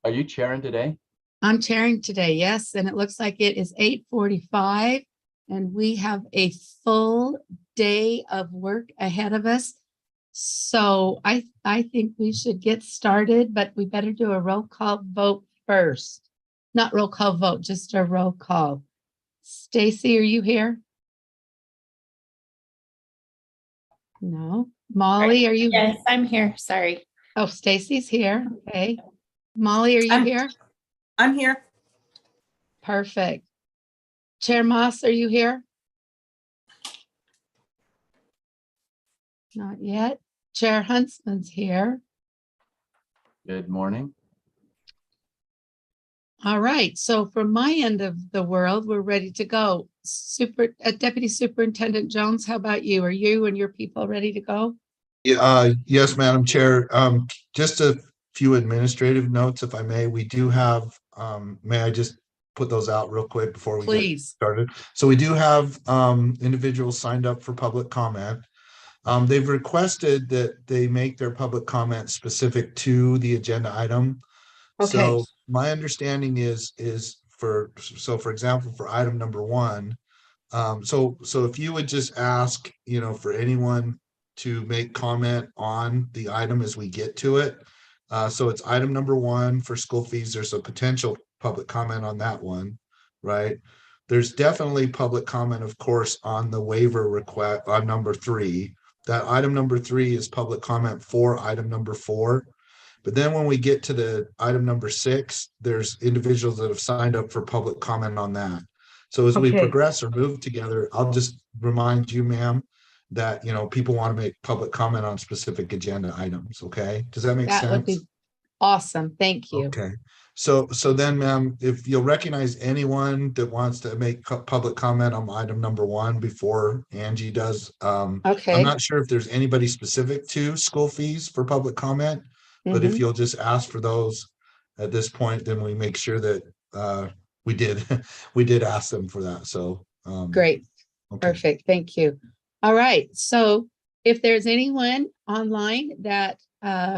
Are you chairing today? I'm chairing today, yes, and it looks like it is 8:45 and we have a full day of work ahead of us. So I think we should get started, but we better do a roll call vote first. Not roll call vote, just a roll call. Stacy, are you here? No. Molly, are you? Yes, I'm here. Sorry. Oh, Stacy's here. Okay. Molly, are you here? I'm here. Perfect. Chair Moss, are you here? Not yet. Chair Huntsman's here. Good morning. All right. So from my end of the world, we're ready to go. Deputy Superintendent Jones, how about you? Are you and your people ready to go? Yes, Madam Chair. Just a few administrative notes, if I may. We do have, may I just put those out real quick before we get started? So we do have individuals signed up for public comment. They've requested that they make their public comment specific to the agenda item. Okay. So my understanding is for example, for item number 1, so if you would just ask, for anyone to make comment on the item as we get to it. So it's item number 1 for school fees. There's a potential public comment on that one, right? There's definitely public comment, of course, on the waiver request on number 3. That item number 3 is public comment for item number 4. But then when we get to the item number 6, there's individuals that have signed up for public comment on that. So as we progress or move together, I'll just remind you, ma'am, that, people want to make public comment on specific agenda items. Okay. Does that make sense? That would be awesome. Thank you. Okay. So then, ma'am, if you'll recognize anyone that wants to make public comment on item number 1 before Angie does. Okay. I'm not sure if there's anybody specific to school fees for public comment, but if you'll just ask for those at this point, then we make sure that we did ask them for that. So great. Okay. Perfect. Thank you. All right. So if there's anyone online that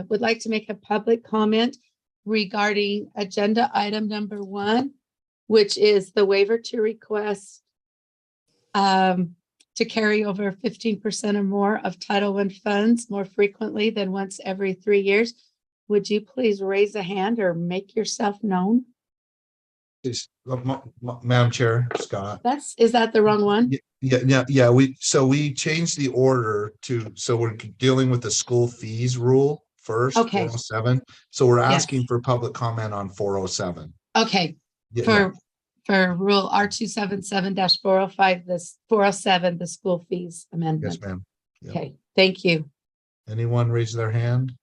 would like to make a public comment regarding agenda item number 1, which is the waiver to request to carry over 15% or more of Title I funds more frequently than once every 3 years, would you please raise a hand or make yourself known? Madam Chair, Scott. Is that the wrong one? Yeah. We changed the order so we're dealing with the school fees rule first. Okay. 407. So we're asking for public comment on 407. Okay. Yeah, For rule R277-405, this 407, the school fees amendment. yes, ma'am. Yep. Okay. Thank you. Anyone raise their hand?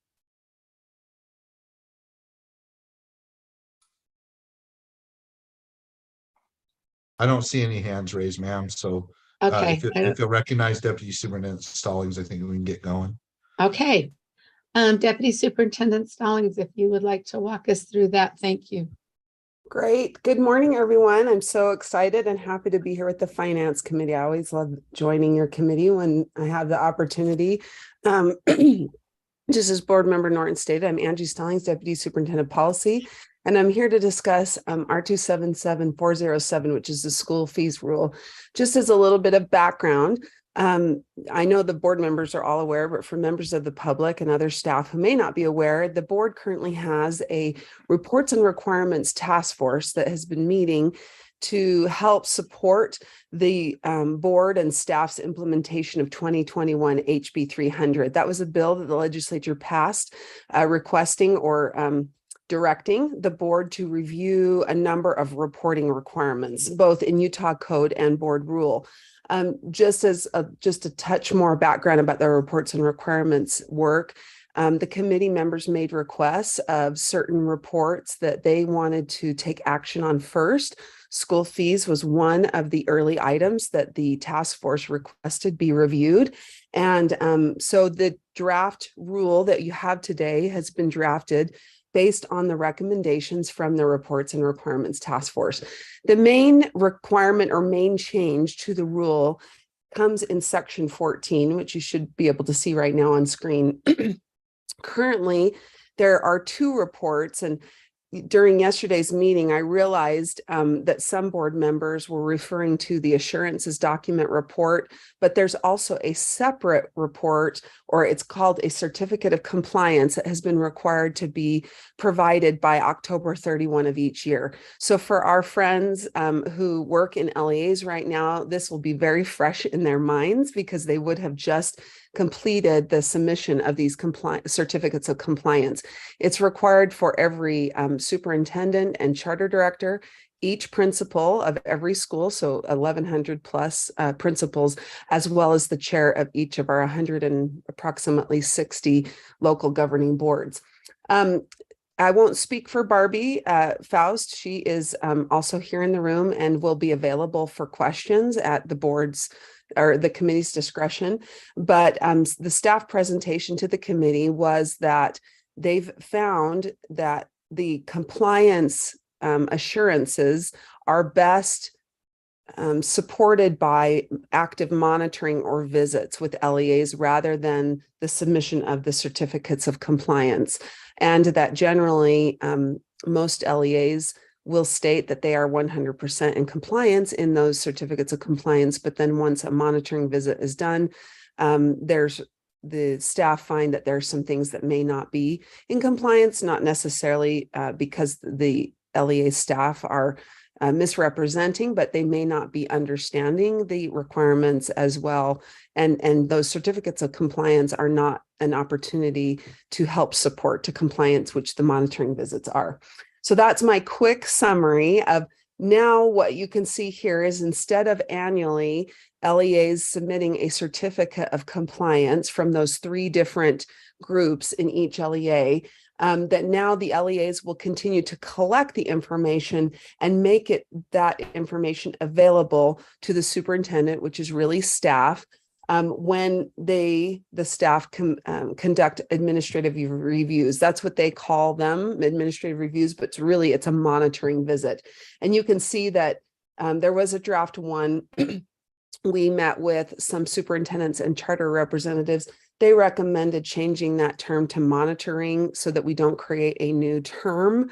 I don't see any hands raised, ma'am. So Okay. if you'll recognize Deputy Superintendent Stallings, I think we can get going. Okay. Deputy Superintendent Stallings, if you would like to walk us through that, thank you. Great. Good morning, everyone. I'm so excited and happy to be here with the Finance Committee. I always love joining your committee when I have the opportunity. Just as Board Member Norton stated, I'm Angie Stallings, Deputy Superintendent Policy, and I'm here to discuss R277-407, which is the school fees rule. Just as a little bit of background, I know the board members are all aware, but for members of the public and other staff who may not be aware, the board currently has a reports and requirements task force that has been meeting to help support the board and staff's implementation of 2021 HB 300. That was a bill that the legislature passed requesting or directing the board to review a number of reporting requirements, both in Utah Code and board rule. Just a touch more background about the reports and requirements work. The committee members made requests of certain reports that they wanted to take action on first. School fees was one of the early items that the task force requested be reviewed. And so the draft rule that you have today has been drafted based on the recommendations from the reports and requirements task force. The main requirement or main change to the rule comes in section 14, which you should be able to see right now on screen. Currently, there are 2 reports, and during yesterday's meeting, I realized that some board members were referring to the assurances document report, but there's also a separate report, or it's called a certificate of compliance, that has been required to be provided by October 31 of each year. So for our friends who work in LEAs right now, this will be very fresh in their minds because they would have just completed the submission of these certificates of compliance. It's required for every superintendent and charter director, each principal of every school, so 1,100 plus principals, as well as the chair of each of our 100 and approximately 60 local governing boards. I won't speak for Barbie Faust. She is also here in the room and will be available for questions at the board's or the committee's discretion. But the staff presentation to the committee was that they've found that the compliance assurances are best supported by active monitoring or visits with LEAs rather than the submission of the certificates of compliance. And that generally most LEAs will state that they are 100% in compliance in those certificates of compliance. But then once a monitoring visit is done, the staff find that there are some things that may not be in compliance, not necessarily because the LEA staff are misrepresenting, but they may not be understanding the requirements as well. And those certificates of compliance are not an opportunity to help support to compliance, which the monitoring visits are. So that's my quick summary of now what you can see here is instead of annually LEAs submitting a certificate of compliance from those 3 different groups in each LEA, that now the LEAs will continue to collect the information and make that information available to the superintendent, which is really staff, when the staff conduct administrative reviews. That's what they call them, administrative reviews, but it's a monitoring visit. And you can see that there was a draft 1. We met with some superintendents and charter representatives. They recommended changing that term to monitoring so that we don't create a new term.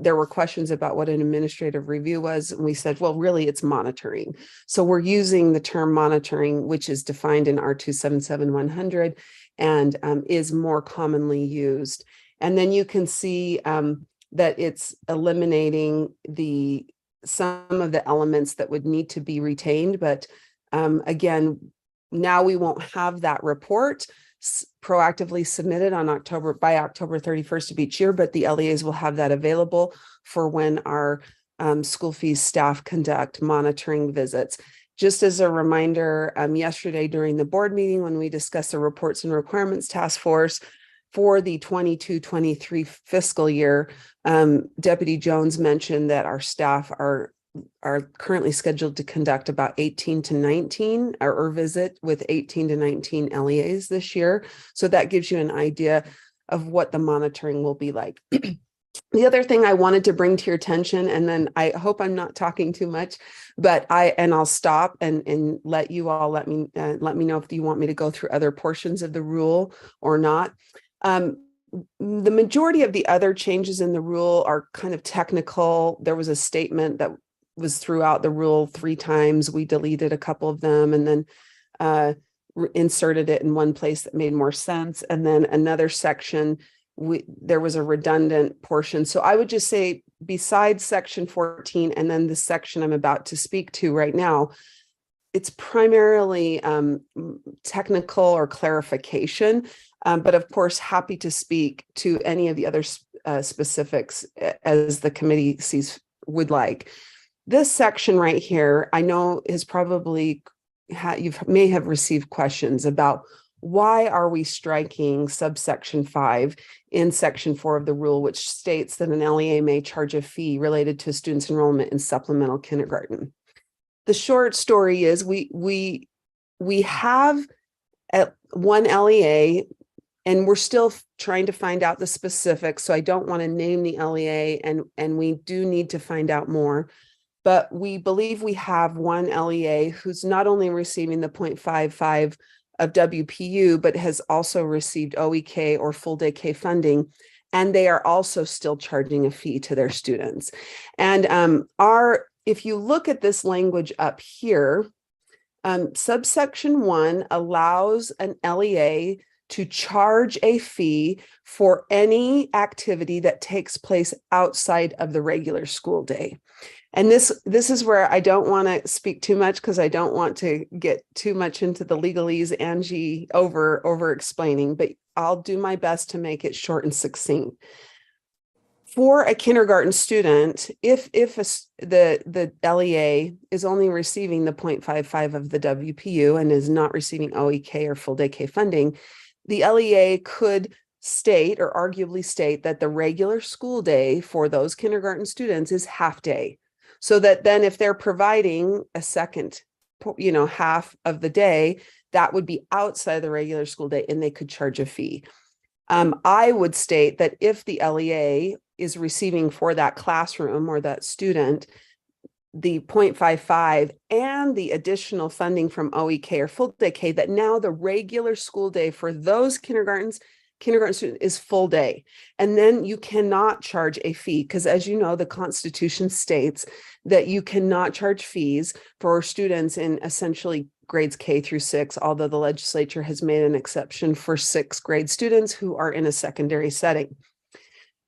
There were questions about what an administrative review was, and we said, well, really, it's monitoring. So we're using the term monitoring, which is defined in R277-100 and is more commonly used. And then you can see that it's eliminating some of the elements that would need to be retained. But again, now we won't have that report proactively submitted by October 31st of each year, but the LEAs will have that available for when our school fees staff conduct monitoring visits. Just as a reminder, yesterday during the board meeting, when we discussed the reports and requirements task force for the 22-23 fiscal year, Deputy Jones mentioned that our staff are currently scheduled to conduct about 18 to 19 or visit with 18 to 19 LEAs this year. So that gives you an idea of what the monitoring will be like. The other thing I wanted to bring to your attention, and then I hope I'm not talking too much, but I'll stop and let you all let me know if you want me to go through other portions of the rule or not. The majority of the other changes in the rule are kind of technical. There was a statement that was throughout the rule 3 times. We deleted a couple of them and then inserted it in one place that made more sense. And then another section, there was a redundant portion. So I would just say, besides section 14 and then the section I'm about to speak to right now, it's primarily technical or clarification, but of course, happy to speak to any of the other specifics as the committee would like. This section right here, I know is probably, you may have received questions about why are we striking subsection 5 in section 4 of the rule, which states that an LEA may charge a fee related to students' enrollment in supplemental kindergarten. The short story is we have at one LEA, and we're still trying to find out the specifics, so I don't want to name the LEA, and we do need to find out more. But we believe we have one LEA who's not only receiving the 0.55 of WPU, but has also received OEK or full day K funding. and they are also still charging a fee to their students. And if you look at this language up here, subsection 1 allows an LEA to charge a fee for any activity that takes place outside of the regular school day. And this is where I don't want to speak too much, because I don't want to get too much into the legalese, Angie, over explaining, but I'll do my best to make it short and succinct. For a kindergarten student, if the LEA is only receiving the 0.55 of the WPU and is not receiving OEK or full day K funding, the LEA could state or arguably state that the regular school day for those kindergarten students is half day. So that then if they're providing a second, half of the day, that would be outside the regular school day and they could charge a fee. I would state that if the LEA is receiving for that classroom or that student the 0.55 and the additional funding from OEK or full day K, that now the regular school day for those kindergarten student is full day. And then you cannot charge a fee, because as you know, the Constitution states that you cannot charge fees for students in essentially grades K through 6, although the legislature has made an exception for 6th grade students who are in a secondary setting.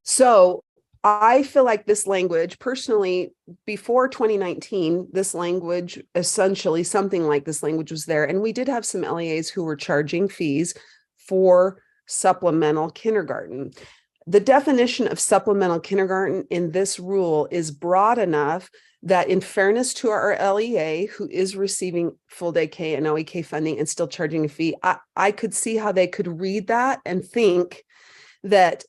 So I feel like this language, personally, before 2019, this language, essentially something like this language was there. And we did have some LEAs who were charging fees for supplemental kindergarten. The definition of supplemental kindergarten in this rule is broad enough that, in fairness to our LEA, who is receiving full day K and OEK funding and still charging a fee, I could see how they could read that and think that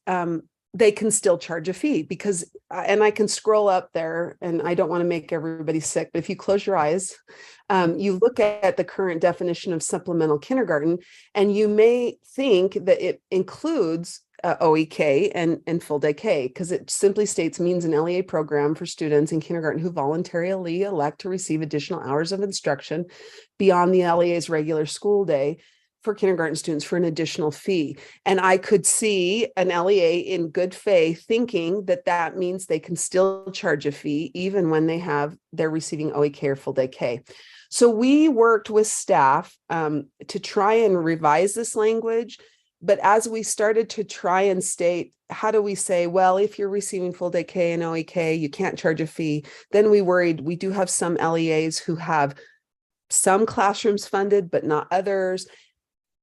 they can still charge a fee, because, and I can scroll up there, and I don't want to make everybody sick, but if you close your eyes, you look at the current definition of supplemental kindergarten, and you may think that it includes OEK and full day K, because it simply states means an LEA program for students in kindergarten who voluntarily elect to receive additional hours of instruction beyond the LEA's regular school day for kindergarten students for an additional fee. And I could see an LEA in good faith thinking that that means they can still charge a fee even when they're receiving OEK or full day K. So we worked with staff to try and revise this language. But as we started to try and state, how do we say, well, if you're receiving full day K and OEK, you can't charge a fee, then we worried we do have some LEAs who have some classrooms funded, but not others.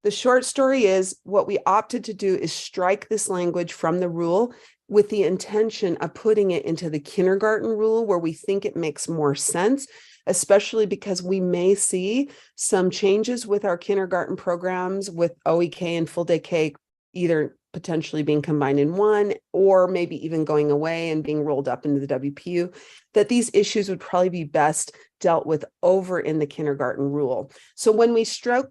The short story is, what we opted to do is strike this language from the rule with the intention of putting it into the kindergarten rule, where we think it makes more sense, especially because we may see some changes with our kindergarten programs with OEK and full day K, either potentially being combined in one, or maybe even going away and being rolled up into the WPU, that these issues would probably be best dealt with over in the kindergarten rule. So when we struck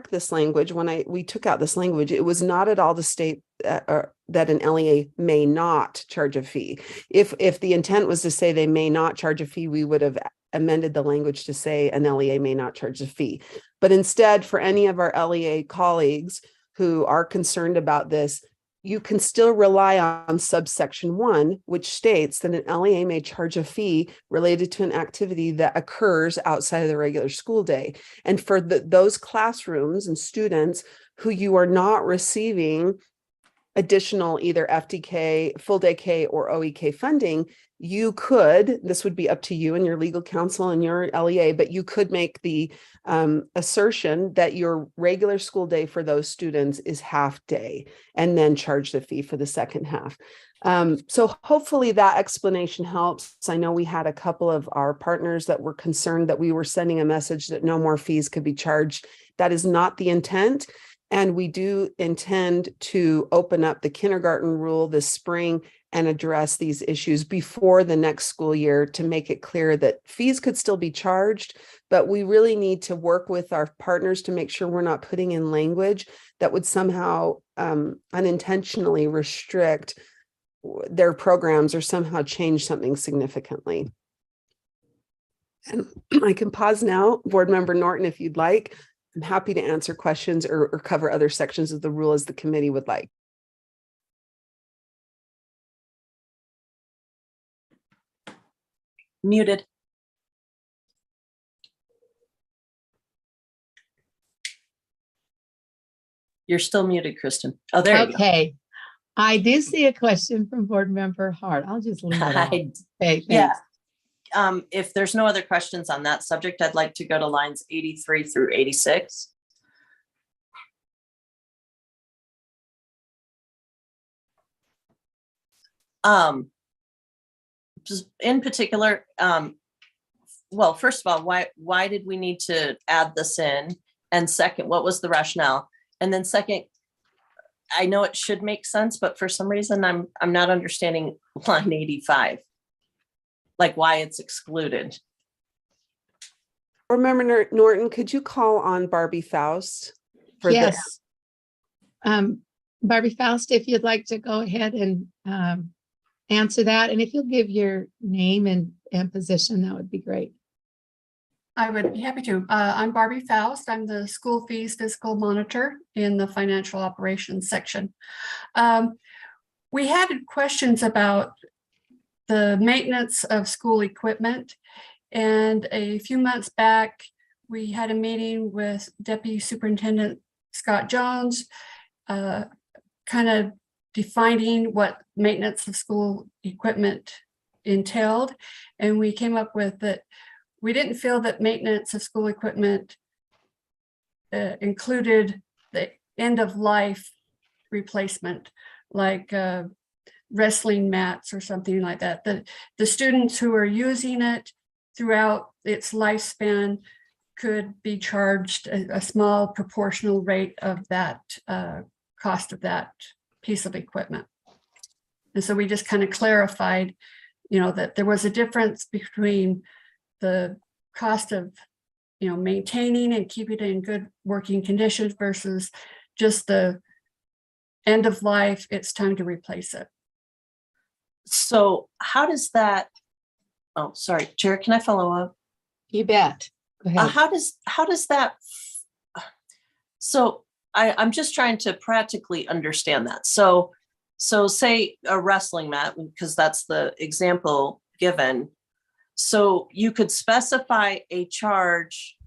this language, we took out this language, it was not at all to state that an LEA may not charge a fee. If the intent was to say they may not charge a fee, we would have amended the language to say an LEA may not charge a fee. But instead, for any of our LEA colleagues who are concerned about this, you can still rely on subsection 1, which states that an LEA may charge a fee related to an activity that occurs outside of the regular school day. And for those classrooms and students who you are not receiving additional either FDK, full day K, or OEK funding, you could, this would be up to you and your legal counsel and your LEA, but you could make the assertion that your regular school day for those students is half day, and then charge the fee for the second half. So hopefully that explanation helps. I know we had a couple of our partners that were concerned that we were sending a message that no more fees could be charged. That is not the intent. And we do intend to open up the kindergarten rule this spring and address these issues before the next school year to make it clear that fees could still be charged, but we really need to work with our partners to make sure we're not putting in language that would somehow unintentionally restrict their programs or somehow change something significantly. And I can pause now, Board Member Norton, if you'd like. I'm happy to answer questions or cover other sections of the rule as the committee would like. Muted. You're still muted, Kristen. Oh, there you go. Okay. I do see a question from Board Member Hart. I'll just leave it on. Okay, Yeah. thanks. If there's no other questions on that subject, I'd like to go to lines 83 through 86. Just in particular, well, first of all, why did we need to add this in? And second, what was the rationale? And then second, I know it should make sense, but for some reason I'm not understanding line 85, like why it's excluded. Board Member Norton, could you call on Barbie Faust? For the- Yes. Barbie Faust, if you'd like to go ahead and answer that, and if you'll give your name and position, that would be great. I would be happy to. I'm Barbie Faust. I'm the school fees fiscal monitor in the financial operations section. We had questions about the maintenance of school equipment. And a few months back, we had a meeting with Deputy Superintendent Scott Jones, kind of defining what maintenance of school equipment entailed. And we came up with that we didn't feel that maintenance of school equipment included the end of life replacement, like wrestling mats or something like that. The students who are using it throughout its lifespan could be charged a small proportional rate of that cost of that piece of equipment. And so we just kind of clarified, that there was a difference between the cost of, maintaining and keeping it in good working conditions versus just the end of life, it's time to replace it. So how does that, oh, sorry, Jared, can I follow up? You bet. Go ahead. How does that, so I'm just trying to practically understand that. So say a wrestling mat, because that's the example given. So you could specify a charge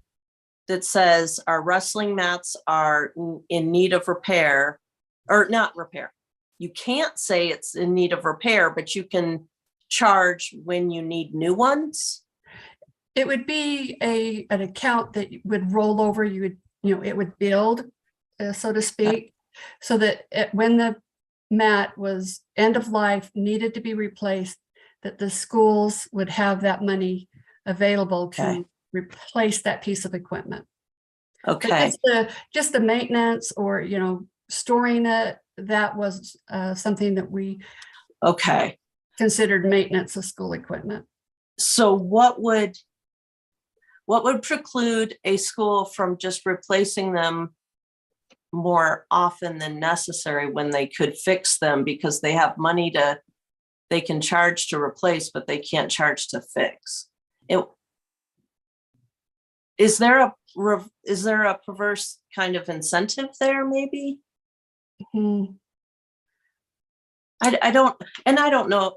that says our wrestling mats are in need of repair, or not repair. You can't say it's in need of repair, but you can charge when you need new ones. It would be an account that would roll over. You would, it would build, so to speak, so that when the mat was end of life, needed to be replaced, that the schools would have that money available to replace that piece of equipment. Okay. But just the maintenance or, storing it, that was something that we considered maintenance of school equipment. So what would preclude a school from just replacing them more often than necessary when they could fix them because they have money they can charge to replace, but they can't charge to fix? Is there a perverse kind of incentive there maybe? Mm-hmm. I don't know.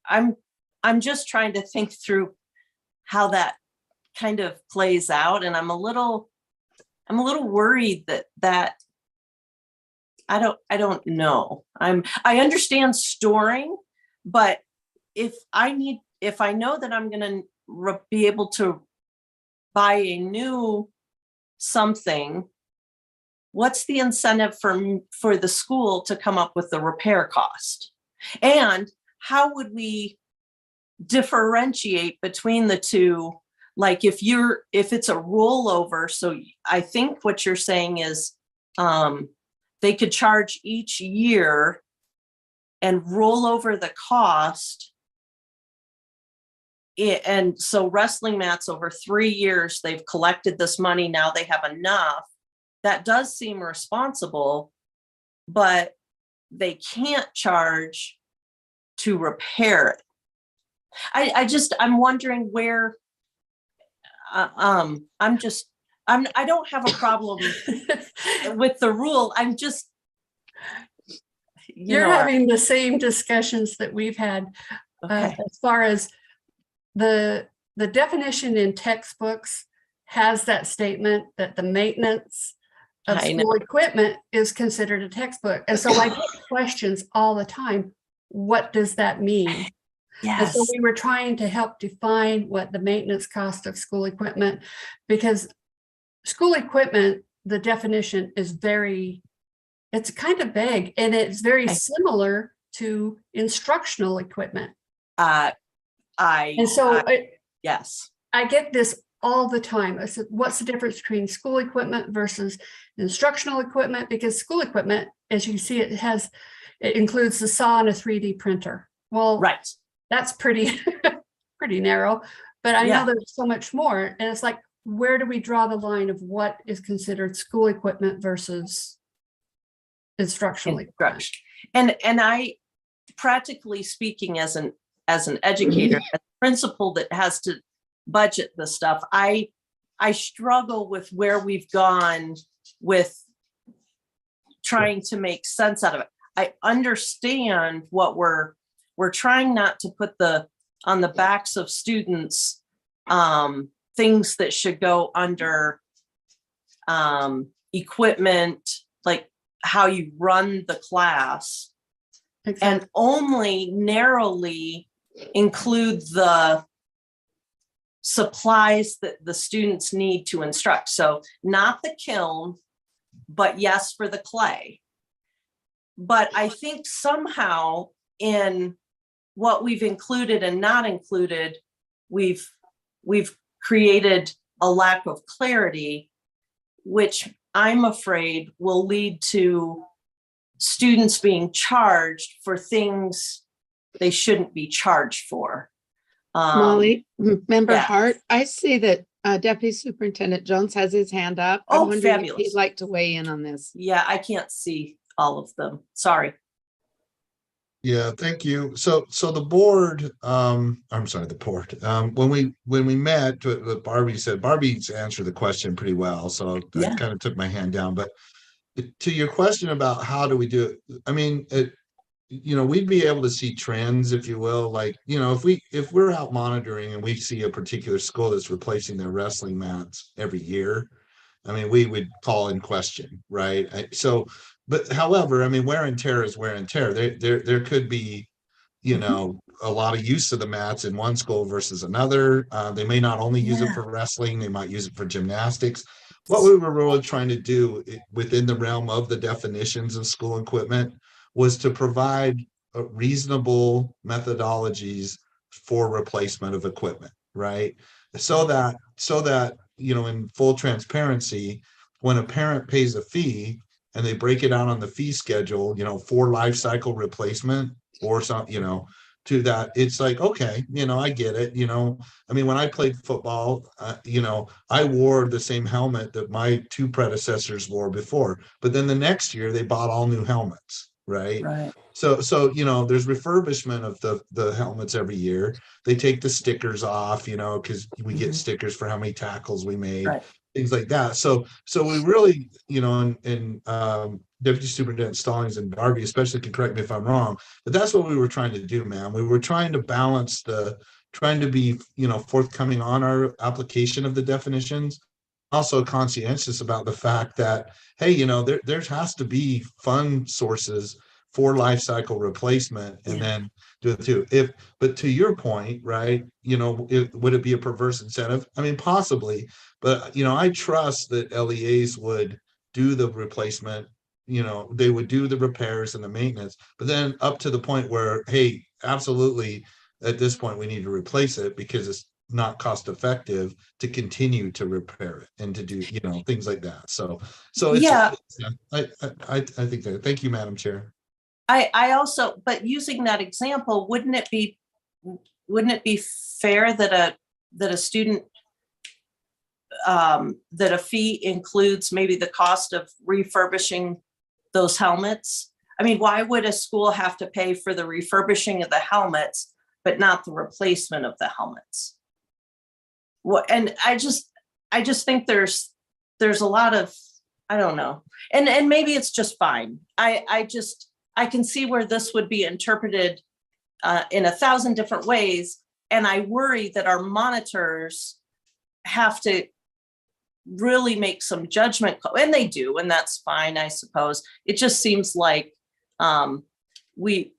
I'm just trying to think through how that kind of plays out. And I'm a little worried that I don't know. I understand storing, but if I know that I'm going to be able to buy a new something, what's the incentive for the school to come up with the repair cost? And how would we differentiate between the two? Like if it's a rollover, so I think what you're saying is they could charge each year and roll over the cost. And so wrestling mats over 3 years, they've collected this money. Now they have enough. That does seem responsible, but they can't charge to repair it. I'm wondering where, I don't have a problem with the rule. I'm just, You're having the same discussions that we've had as far as the definition in textbooks has that statement that the maintenance of I know. school equipment is considered a textbook. And so I get questions all the time. What does that mean? And so Yes. we were trying to help define what the maintenance cost of school equipment, because school equipment, the definition is it's kind of vague, and it's very Okay. similar to instructional equipment. And Yes. I get this all the time. I said, what's the difference between school equipment versus instructional equipment? Because school equipment, as you see, it includes the saw and a 3D printer. Well, Right. that's pretty narrow, but I Yeah. know there's so much more. And it's like, where do we draw the line of what is considered school equipment versus instructional equipment? Instruction. And I, practically speaking, as an educator, as a principal that has to budget the stuff, I struggle with where we've gone with trying to make sense out of it. I understand what we're trying not to put on the backs of students, things that should go under equipment, like how you run the class, Exactly. and only narrowly include the supplies that the students need to instruct. So not the kiln, but yes, for the clay. But I think somehow in what we've included and not included, we've created a lack of clarity, which I'm afraid will lead to students being charged for things they shouldn't be charged for. Molly, Member yeah. Hart, I see that Deputy Superintendent Jones has his hand up. I'm Oh, wondering if fabulous. he'd like to weigh in on this. Yeah, I can't see all of them. Sorry. Yeah, thank you. So the board, I'm sorry, the board, when we met, what Barbie said, Barbie's answered the question pretty well. So Yeah. I kind of took my hand down, but to your question about how do we do it? I mean, we'd be able to see trends, if you will, like, if we're out monitoring and we see a particular school that's replacing their wrestling mats every year, I mean, we would call in question, right? But however, I mean, wear and tear is wear and tear. There could be, a lot of use of the mats in one school versus another. They may not only use it for wrestling, they might use it for gymnastics. What we were really trying to do within the realm of the definitions of school equipment was to provide reasonable methodologies for replacement of equipment, right? So that, in full transparency, when a parent pays a fee and they break it out on the fee schedule, for life cycle replacement or something, to that, it's like, okay, I get it. I mean, when I played football, I wore the same helmet that my two predecessors wore before, but then the next year they bought all new helmets. Right. So there's refurbishment of the helmets every year. They take the stickers off, because we get stickers for how many tackles we made, things like that. So we really, and Deputy Superintendent Stallings and Darby especially can correct me if I'm wrong, but that's what we were trying to do, man. We were trying to balance trying to be, forthcoming on our application of the definitions, also conscientious about the fact that, hey, there has to be fund sources for life cycle replacement, and then do it too. But to your point, right, would it be a perverse incentive? I mean, possibly, but I trust that LEAs would do the replacement, they would do the repairs and the maintenance, but then up to the point where, hey, absolutely, at this point we need to replace it because it's not cost effective to continue to repair it and to do things like that. So it's, I think that. Thank you, Madam Chair. I also, but using that example, wouldn't it be fair that a student that a fee includes maybe the cost of refurbishing those helmets? I mean, why would a school have to pay for the refurbishing of the helmets but not the replacement of the helmets? And I just think there's a lot of, I don't know, and maybe it's just fine. I can see where this would be interpreted in 1,000 different ways, and I worry that our monitors have to really make some judgment call, and they do, and that's fine, I suppose. It just seems like we're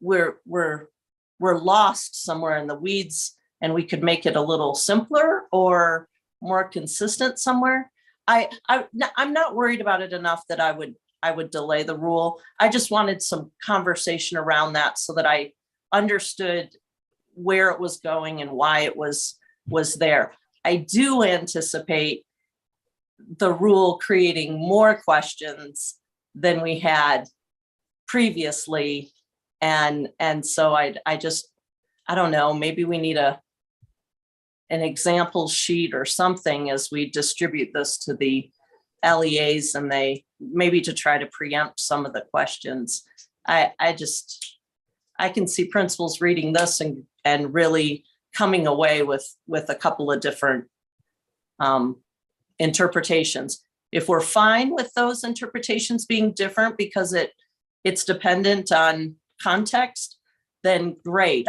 lost somewhere in the weeds, and we could make it a little simpler or more consistent somewhere. I'm not worried about it enough that I would delay the rule. I just wanted some conversation around that so that I understood where it was going and why it was there. I do anticipate the rule creating more questions than we had previously. And so I don't know, maybe we need an example sheet or something as we distribute this to the LEAs, and they maybe to try to preempt some of the questions. I can see principals reading this and really coming away with a couple of different interpretations. If we're fine with those interpretations being different because it's dependent on context, then great.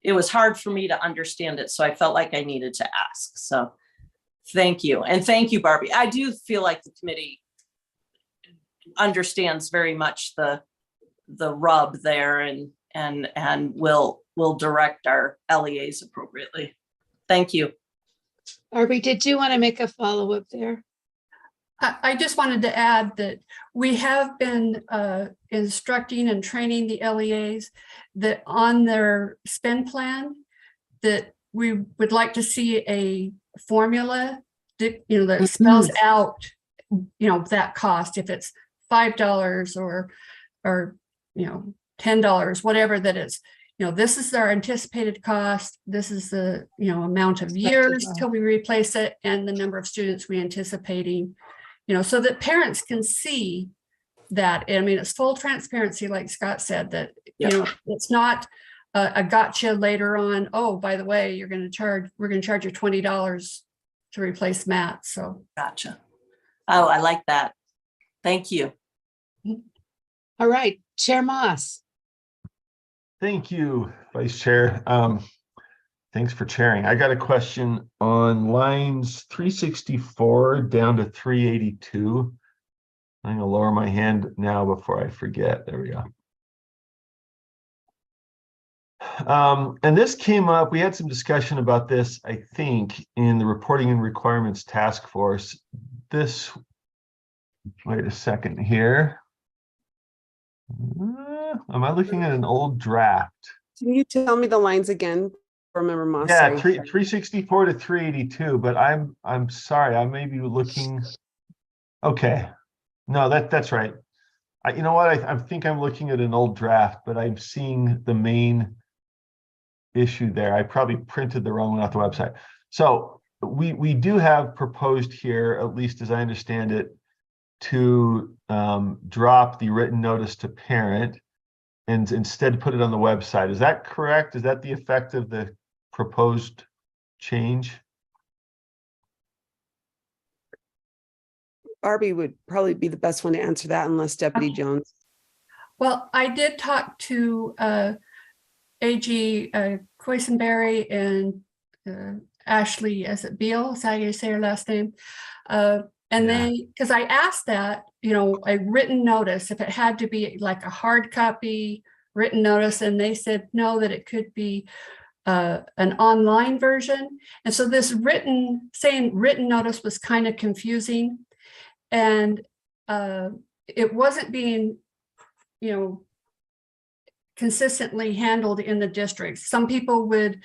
It was hard for me to understand it, so I felt like I needed to ask. So thank you. And thank you, Barbie. I do feel like the committee understands very much the rub there and will direct our LEAs appropriately. Thank you. Barbie, did you want to make a follow-up there? I just wanted to add that we have been instructing and training the LEAs that on their spend plan, that we would like to see a formula that, that spells out, that cost, if it's $5 or $10, whatever that is. This is our anticipated cost. This is the, amount of years till we replace it and the number of students we anticipating, so that parents can see that. I mean, it's full transparency, like Scott said, that, it's not a gotcha later on. Oh, by the way, we're going to charge you $20 to replace mats. So. Gotcha. Oh, I like that. Thank you. All right, Chair Moss. Thank you, Vice Chair. Thanks for chairing. I got a question on lines 364 down to 382. I'm going to lower my hand now before I forget. There we go. And this came up, we had some discussion about this, I think, in the Reporting and Requirements Task Force. Wait a second here. Am I looking at an old draft? Can you tell me the lines again? Remember, Moss? Yeah, Sorry. 364 to 382, but I'm sorry, I may be looking. Okay, no, that's right. You know what? I think I'm looking at an old draft, but I'm seeing the main issue there. I probably printed the wrong one off the website. So we do have proposed here, at least as I understand it, to drop the written notice to parent and instead put it on the website. Is that correct? Is that the effect of the proposed change? Barbie would probably be the best one to answer that, unless Deputy Jones. Well, I did talk to AG Coisenberry and Ashley, is it Beal? Is that how you say her last name? And they, because I asked that, a written notice, if it had to be like a hard copy written notice, and they said no, that it could be an online version. And so this saying written notice was kind of confusing, and it wasn't being, consistently handled in the district. Some people would,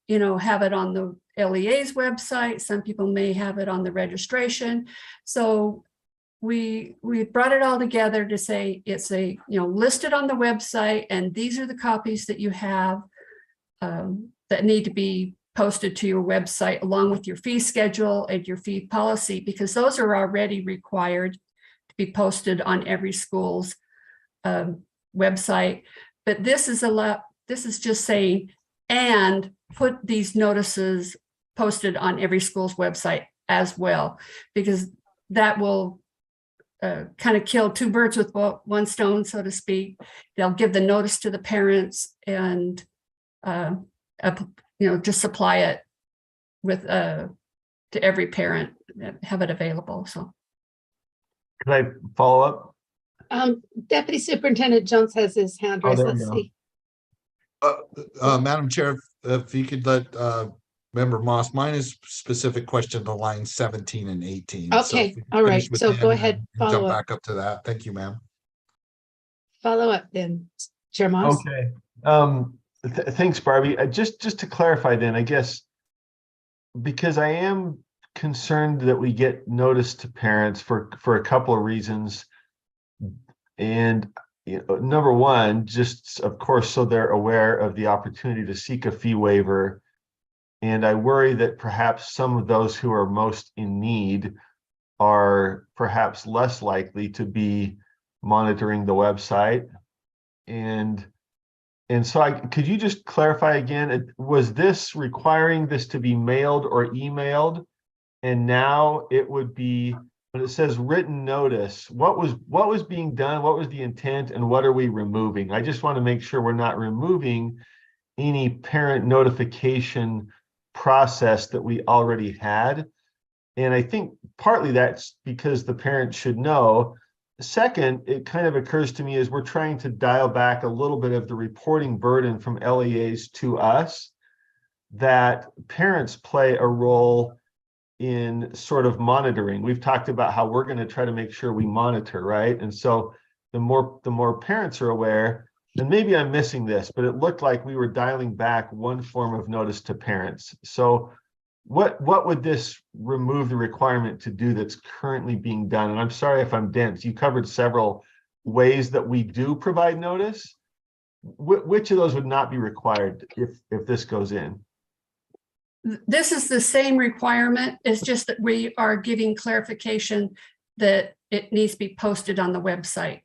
have it on the LEA's website. Some people may have it on the registration. So we brought it all together to say it's listed on the website, and these are the copies that you have that need to be posted to your website, along with your fee schedule and your fee policy, because those are already required to be posted on every school's website. But this is just saying, and put these notices posted on every school's website as well, because that will kind of kill two birds with one stone, so to speak. They'll give the notice to the parents and to supply it with, to every parent, have it available, so. Can I follow up? Deputy Superintendent Jones has his hand Oh, raised. there we Let's go. see. Madam Chair, if you could let Member Moss, mine is specific question to line 17 and 18. So Okay, if we could all right. finish with So them go and ahead, then follow jump up. back up to that. Thank you, ma'am. Follow up then, Chair Moss. Okay. Thanks, Barbie. Just to clarify then, I guess, because I am concerned that we get notice to parents for a couple of reasons. And number one, just of course, so they're aware of the opportunity to seek a fee waiver. And I worry that perhaps some of those who are most in need are perhaps less likely to be monitoring the website. And so could you just clarify again, was this requiring this to be mailed or emailed? And now it would be, when it says written notice, what was being done? What was the intent, and what are we removing? I just want to make sure we're not removing any parent notification process that we already had. And I think partly that's because the parent should know. Second, it kind of occurs to me as we're trying to dial back a little bit of the reporting burden from LEAs to us, that parents play a role in sort of monitoring. We've talked about how we're going to try to make sure we monitor, right? And so the more parents are aware, and maybe I'm missing this, but it looked like we were dialing back one form of notice to parents. So what would this remove the requirement to do that's currently being done? And I'm sorry if I'm dense. You covered several ways that we do provide notice. Which of those would not be required if this goes in? This is the same requirement. It's just that we are giving clarification that it needs to be posted on the website.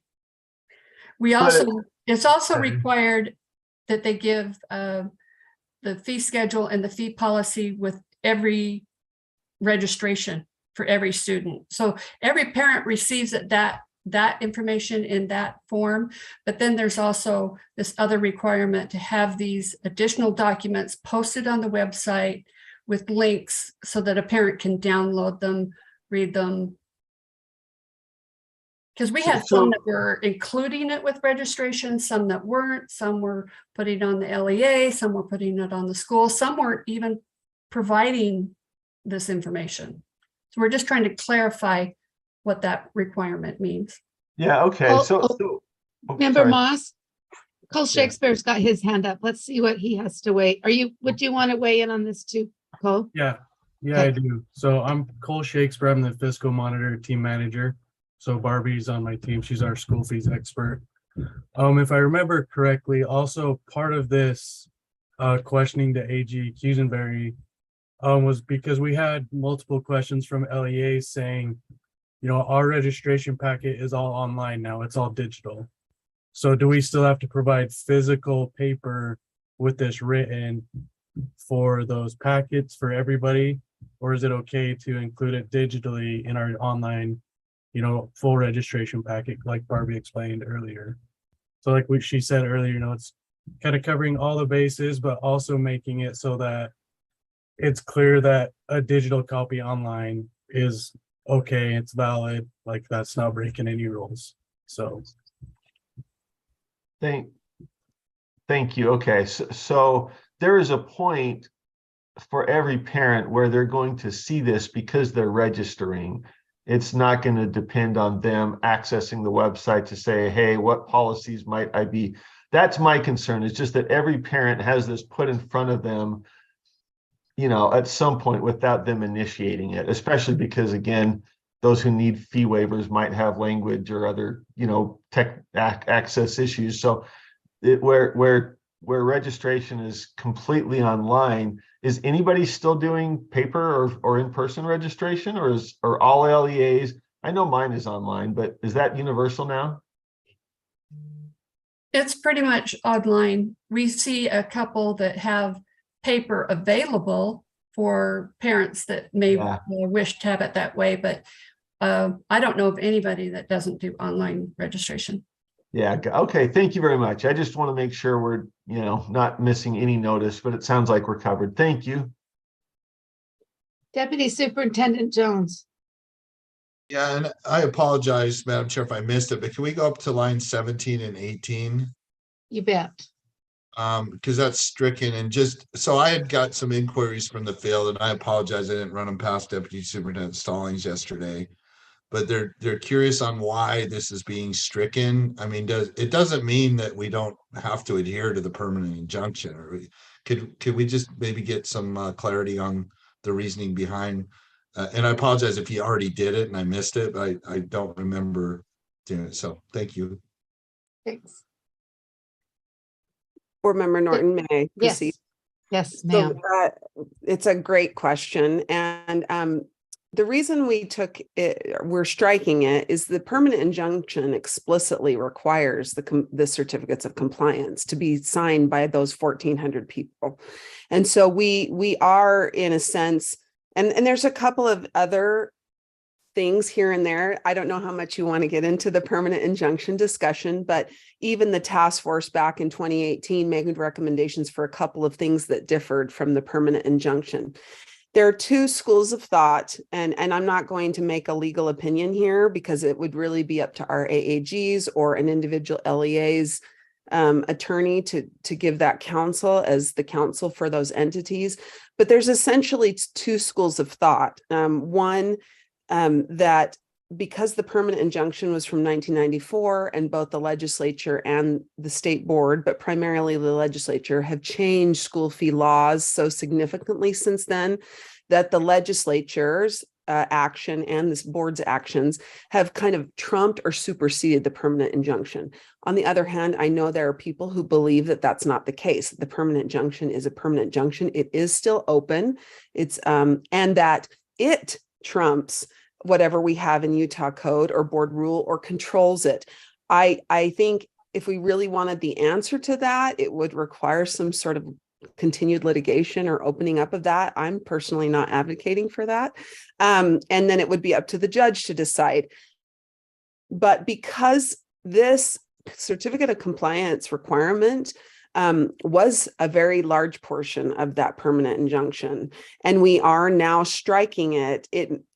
It's also required that they give the fee schedule and the fee policy with every registration for every student. So every parent receives that information in that form, but then there's also this other requirement to have these additional documents posted on the website with links so that a parent can download them, read them. Because we had some that were including it with registration, some that weren't, some were putting it on the LEA, some were putting it on the school, some weren't even providing this information. So we're just trying to clarify what that requirement means. Yeah, okay. Member sorry. Moss, Cole Shakespeare's got his hand up. Let's see what he has to weigh. Would you want to weigh in on this too, Cole? Yeah, Okay. I do. So I'm Cole Shakespeare. I'm the fiscal monitor team manager. So Barbie's on my team. She's our school fees expert. If I remember correctly, also part of this questioning the AG Cusenberry was because we had multiple questions from LEAs saying, our registration packet is all online now. It's all digital. So do we still have to provide physical paper with this written for those packets for everybody? Or is it okay to include it digitally in our online, full registration packet, like Barbie explained earlier? So like she said earlier, it's kind of covering all the bases, but also making it so that it's clear that a digital copy online is okay, it's valid, like that's not breaking any rules. So Thank you. Okay, so there is a point for every parent where they're going to see this because they're registering. It's not going to depend on them accessing the website to say, hey, what policies might I be? That's my concern. It's just that every parent has this put in front of them, at some point without them initiating it, especially because, again, those who need fee waivers might have language or other, tech access issues. So where registration is completely online, is anybody still doing paper or in-person registration, or are all LEAs? I know mine is online, but is that universal now? It's pretty much online. We see a couple that have paper available for parents that may wish to have it that way, but I don't know of anybody that doesn't do online registration. Yeah, okay, thank you very much. I just want to make sure we're, not missing any notice, but it sounds like we're covered. Thank you. Deputy Superintendent Jones. Yeah, and I apologize, Madam Chair, if I missed it, but can we go up to line 17 and 18? You bet. Because that's stricken, and just, so I had got some inquiries from the field, and I apologize, I didn't run them past Deputy Superintendent Stallings yesterday. But they're curious on why this is being stricken. I mean, it doesn't mean that we don't have to adhere to the permanent injunction, or could we just maybe get some clarity on the reasoning behind? And I apologize if you already did it and I missed it, but I don't remember doing it. So thank you. Thanks. Board Member Norton, may I Yes. proceed? Yes, ma'am. So, it's a great question. And the reason we're striking it is the permanent injunction explicitly requires the certificates of compliance to be signed by those 1,400 people. And so we are, in a sense, and there's a couple of other things here and there. I don't know how much you want to get into the permanent injunction discussion, but even the task force back in 2018 made recommendations for a couple of things that differed from the permanent injunction. There are two schools of thought, and I'm not going to make a legal opinion here because it would really be up to our AAGs or an individual LEA's attorney to give that counsel as the counsel for those entities. But there's essentially two schools of thought. One, that because the permanent injunction was from 1994 and both the legislature and the state board, but primarily the legislature, have changed school fee laws so significantly since then that the legislature's action and this board's actions have kind of trumped or superseded the permanent injunction. On the other hand, I know there are people who believe that that's not the case. The permanent injunction is a permanent injunction. It is still open. It's and that it trumps whatever we have in Utah code or board rule or controls it. I think if we really wanted the answer to that, it would require some sort of continued litigation or opening up of that. I'm personally not advocating for that. And then it would be up to the judge to decide. But because this certificate of compliance requirement was a very large portion of that permanent injunction, and we are now striking it,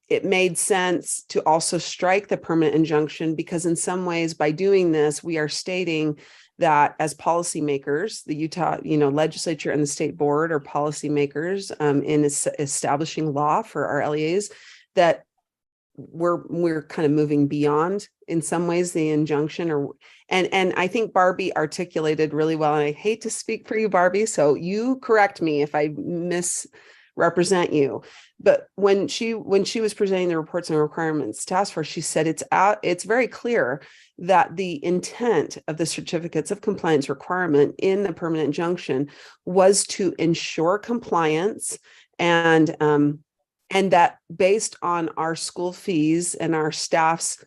it made sense to also strike the permanent injunction because in some ways by doing this, we are stating that as policymakers, the Utah, legislature and the state board are policymakers in establishing law for our LEAs, that we're kind of moving beyond in some ways the injunction and I think Barbie articulated really well, and I hate to speak for you, Barbie, so you correct me if I misrepresent you. But when she was presenting the reports and requirements task force, she said it's very clear that the intent of the certificates of compliance requirement in the permanent injunction was to ensure compliance and that based on our school fees and our staff's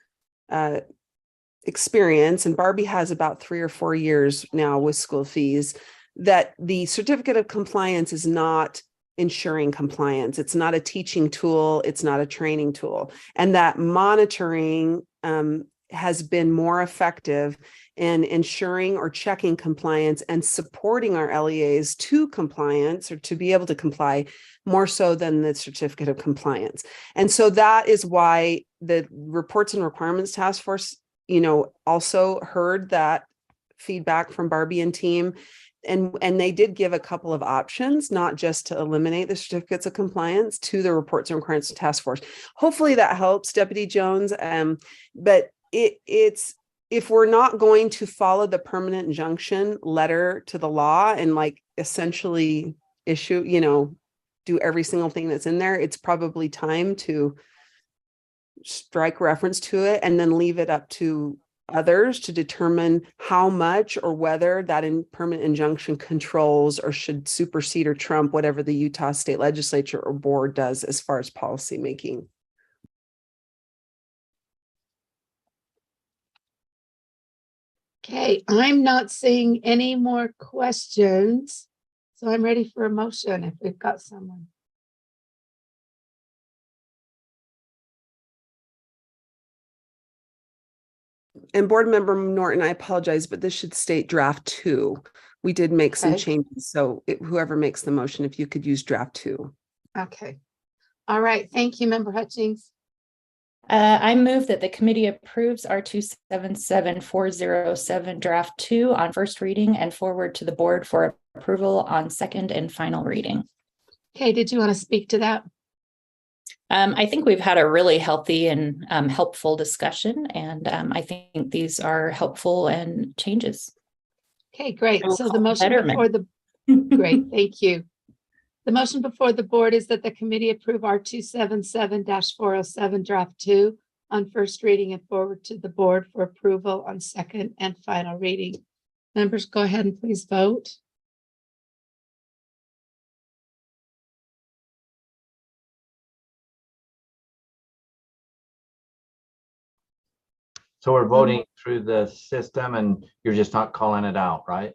experience, and Barbie has about 3 or 4 years now with school fees, that the certificate of compliance is not ensuring compliance. It's not a teaching tool. It's not a training tool. And that monitoring has been more effective in ensuring or checking compliance and supporting our LEAs to compliance or to be able to comply more so than the certificate of compliance. And so that is why the reports and requirements task force, also heard that feedback from Barbie and team. And they did give a couple of options, not just to eliminate the certificates of compliance, to the reports and requirements task force. Hopefully that helps, Deputy Jones. But it's if we're not going to follow the permanent injunction letter to the law and essentially issue, do every single thing that's in there, it's probably time to strike reference to it and then leave it up to others to determine how much or whether that permanent injunction controls or should supersede or trump whatever the Utah State Legislature or board does as far as policy making. Okay, I'm not seeing any more questions, so I'm ready for a motion if we've got someone. And Board Member Norton, I apologize, but this should state draft 2. We did make some Okay. changes, so whoever makes the motion, if you could use draft 2. Okay. All right. Thank you, Member Hutchings. I move that the committee approves R277407 draft 2 on first reading and forward to the board for approval on second and final reading. Okay, did you want to speak to that? I think we've had a really healthy and helpful discussion, and I think these are helpful and changes. Okay, great. I will So the call motion betterment. before the, great, thank you. The motion before the board is that the committee approve R277-407 draft 2 on first reading and forward to the board for approval on second and final reading. Members, go ahead and please vote. So we're voting through the system and you're just not calling it out, right?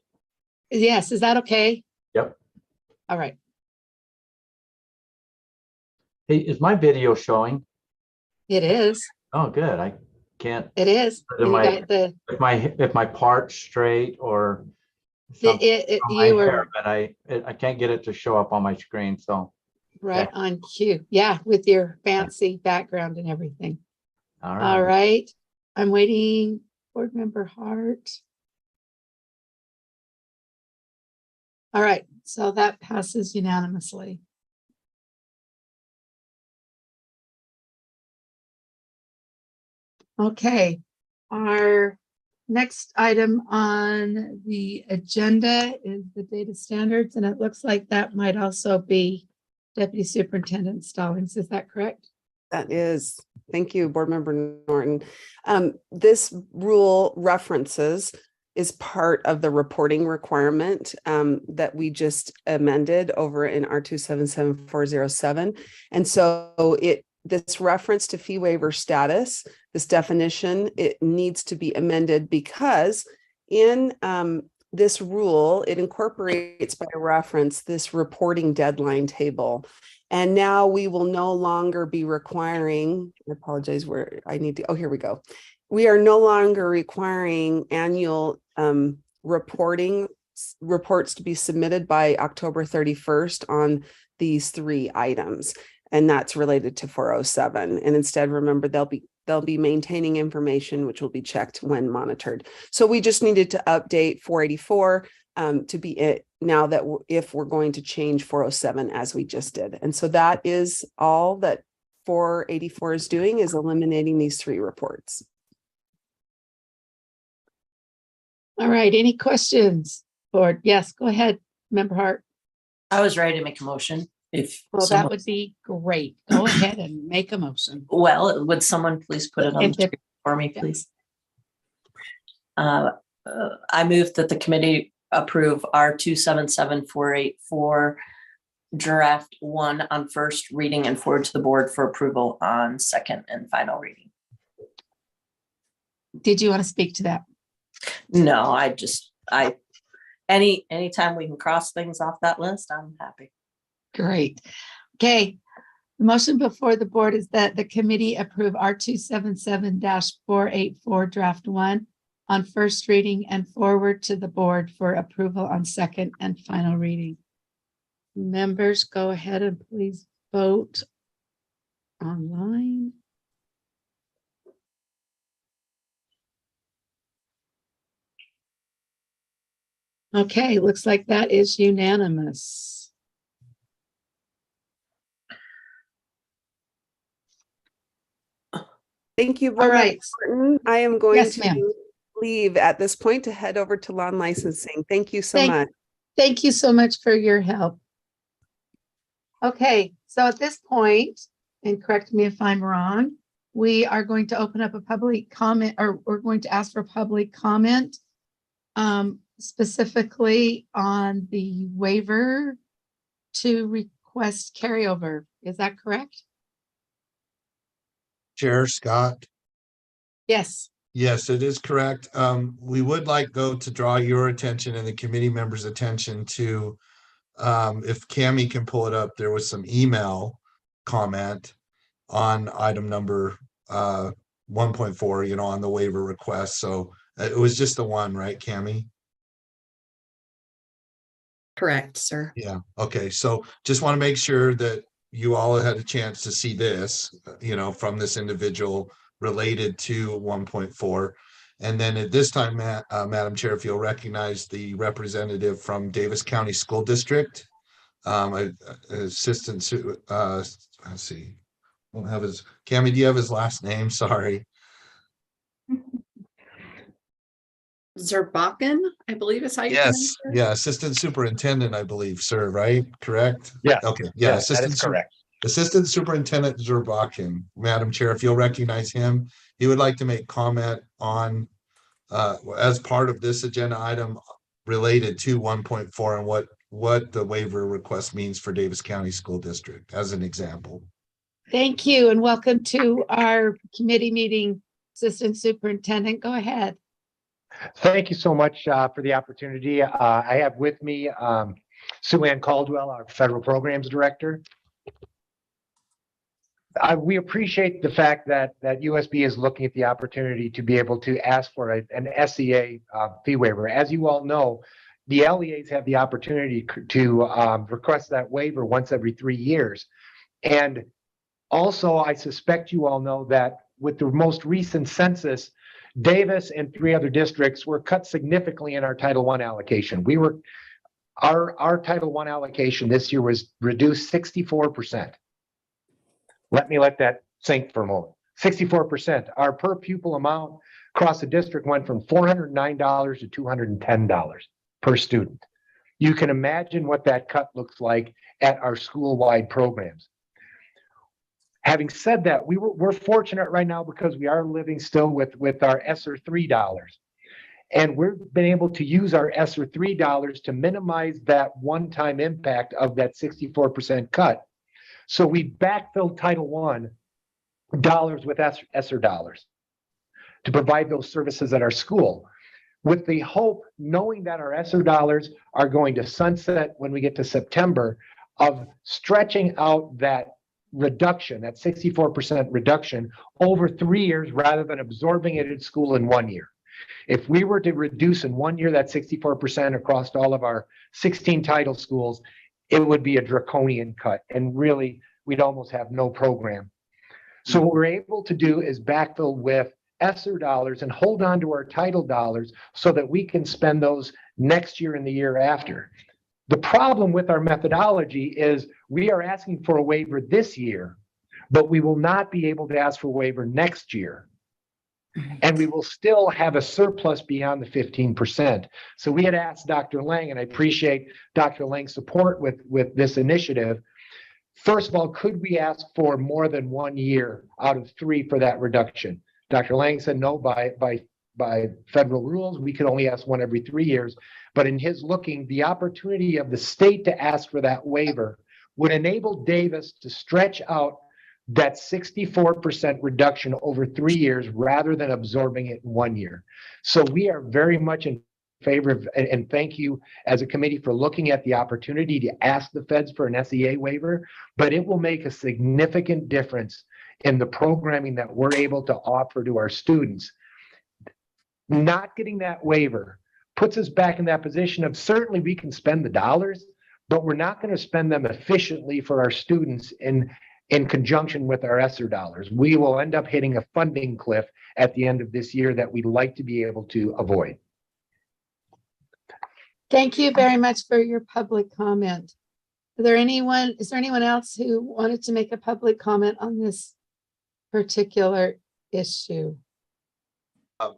Yes, is that okay? Yep. All right. Hey, is my video showing? It is. Oh, good. I can't, It is. Am You I- got the, if my part's straight or something on my you hair, were but I can't get it to show up on my screen. So, right on cue. Yeah, with your fancy background and everything. all All right. right. I'm waiting. Board Member Hart. All right, so that passes unanimously. Okay, our next item on the agenda is the data standards, and it looks like that might also be Deputy Superintendent Stallings. Is that correct? That is, thank you, Board Member Norton. This rule references is part of the reporting requirement that we just amended over in R277407. And so this reference to fee waiver status, this definition, it needs to be amended because in this rule, it incorporates by reference this reporting deadline table. And now we will no longer be requiring, I apologize where I need to, oh, here we go. We are no longer requiring annual reports to be submitted by October 31st on these 3 items. And that's related to 407. And instead, remember, they'll be maintaining information which will be checked when monitored. So we just needed to update 484 to be it now that if we're going to change 407 as we just did. And so that is all that 484 is doing, is eliminating these 3 reports. All right, any questions? Board, yes, go ahead, Member Hart. I was ready to make a motion if Well, that someone, would be great. Go ahead and make a motion. well, would someone please put it on the If it- screen for me, yeah. please? I move that the committee approve R277484 draft 1 on first reading and forward to the board for approval on second and final reading. Did you want to speak to that? No, anytime we can cross things off that list, I'm happy. Great. Okay. The motion before the board is that the committee approve R277-484 draft 1 on first reading and forward to the board for approval on second and final reading. Members, go ahead and please vote online. Okay, looks like that is unanimous. Thank you, All Board Member right. Martin. I am going Yes, ma'am. to leave at this point to head over to lawn licensing. Thank you so Thank- much. Thank you so much for your help. Okay, so at this point, and correct me if I'm wrong, we are going to open up a public comment, or we're going to ask for public comment specifically on the waiver to request carryover. Is that correct? Chair Scott. Yes. Yes, it is correct. We would like though to draw your attention and the committee members' attention to if Cammie can pull it up, there was some email comment on item number 1.4, you know, on the waiver request. So it was just the one, right, Cami? Correct, sir. Yeah, okay, so just want to make sure that you all had a chance to see this, you know, from this individual related to 1.4. And then at this time, Madam Chair, if you'll recognize the representative from Davis County School District, assistant, let's see, don't have his, Cami, do you have his last name? Sorry. Zerbakken, I believe is how you Yes, pronounce it. yeah, assistant superintendent, I believe, sir, right? Correct? Yes. Okay, yeah, Yes, that is correct. Assistant Superintendent Zerbakken, Madam Chair, if you'll recognize him, he would like to make comment on as part of this agenda item related to 1.4 and what the waiver request means for Davis County School District, as an example. Thank you and welcome to our committee meeting, Assistant Superintendent. Go ahead. Thank you so much for the opportunity. I have with me Sue Ann Caldwell, our Federal Programs Director. We appreciate the fact that USB is looking at the opportunity to be able to ask for an SEA fee waiver. As you all know, the LEAs have the opportunity to request that waiver once every 3 years. And also, I suspect you all know that with the most recent census, Davis and 3 other districts were cut significantly in our Title I allocation. Our Title I allocation this year was reduced 64%. Let that sink for a moment. 64%. Our per pupil amount across the district went from $409 to $210 per student. You can imagine what that cut looks like at our school-wide programs. Having said that, we're fortunate right now because we are living still with our ESSER $3. And we've been able to use our ESSER $3 to minimize that one-time impact of that 64% cut. So we backfilled Title I dollars with ESSER dollars to provide those services at our school, with the hope, knowing that our ESSER dollars are going to sunset when we get to September, of stretching out that reduction, that 64% reduction, over 3 years rather than absorbing it at school in 1 year. If we were to reduce in 1 year that 64% across all of our 16 title schools, it would be a draconian cut, and really we'd almost have no program. So what we're able to do is backfill with ESSER dollars and hold on to our title dollars so that we can spend those next year and the year after. The problem with our methodology is we are asking for a waiver this year, but we will not be able to ask for a waiver next year. And we will still have a surplus beyond the 15%. So we had asked Dr. Lang, and I appreciate Dr. Lang's support with this initiative. First of all, could we ask for more than 1 year out of 3 for that reduction? Dr. Lang said no, by federal rules, we could only ask one every 3 years. But in his looking, the opportunity of the state to ask for that waiver would enable Davis to stretch out that 64% reduction over 3 years rather than absorbing it in 1 year. So we are very much in favor of, and thank you as a committee for looking at the opportunity to ask the feds for an SEA waiver, but it will make a significant difference in the programming that we're able to offer to our students. Not getting that waiver puts us back in that position of certainly we can spend the dollars, but we're not going to spend them efficiently for our students in conjunction with our ESSER dollars. We will end up hitting a funding cliff at the end of this year that we'd like to be able to avoid. Thank you very much for your public comment. Is there anyone else who wanted to make a public comment on this particular issue?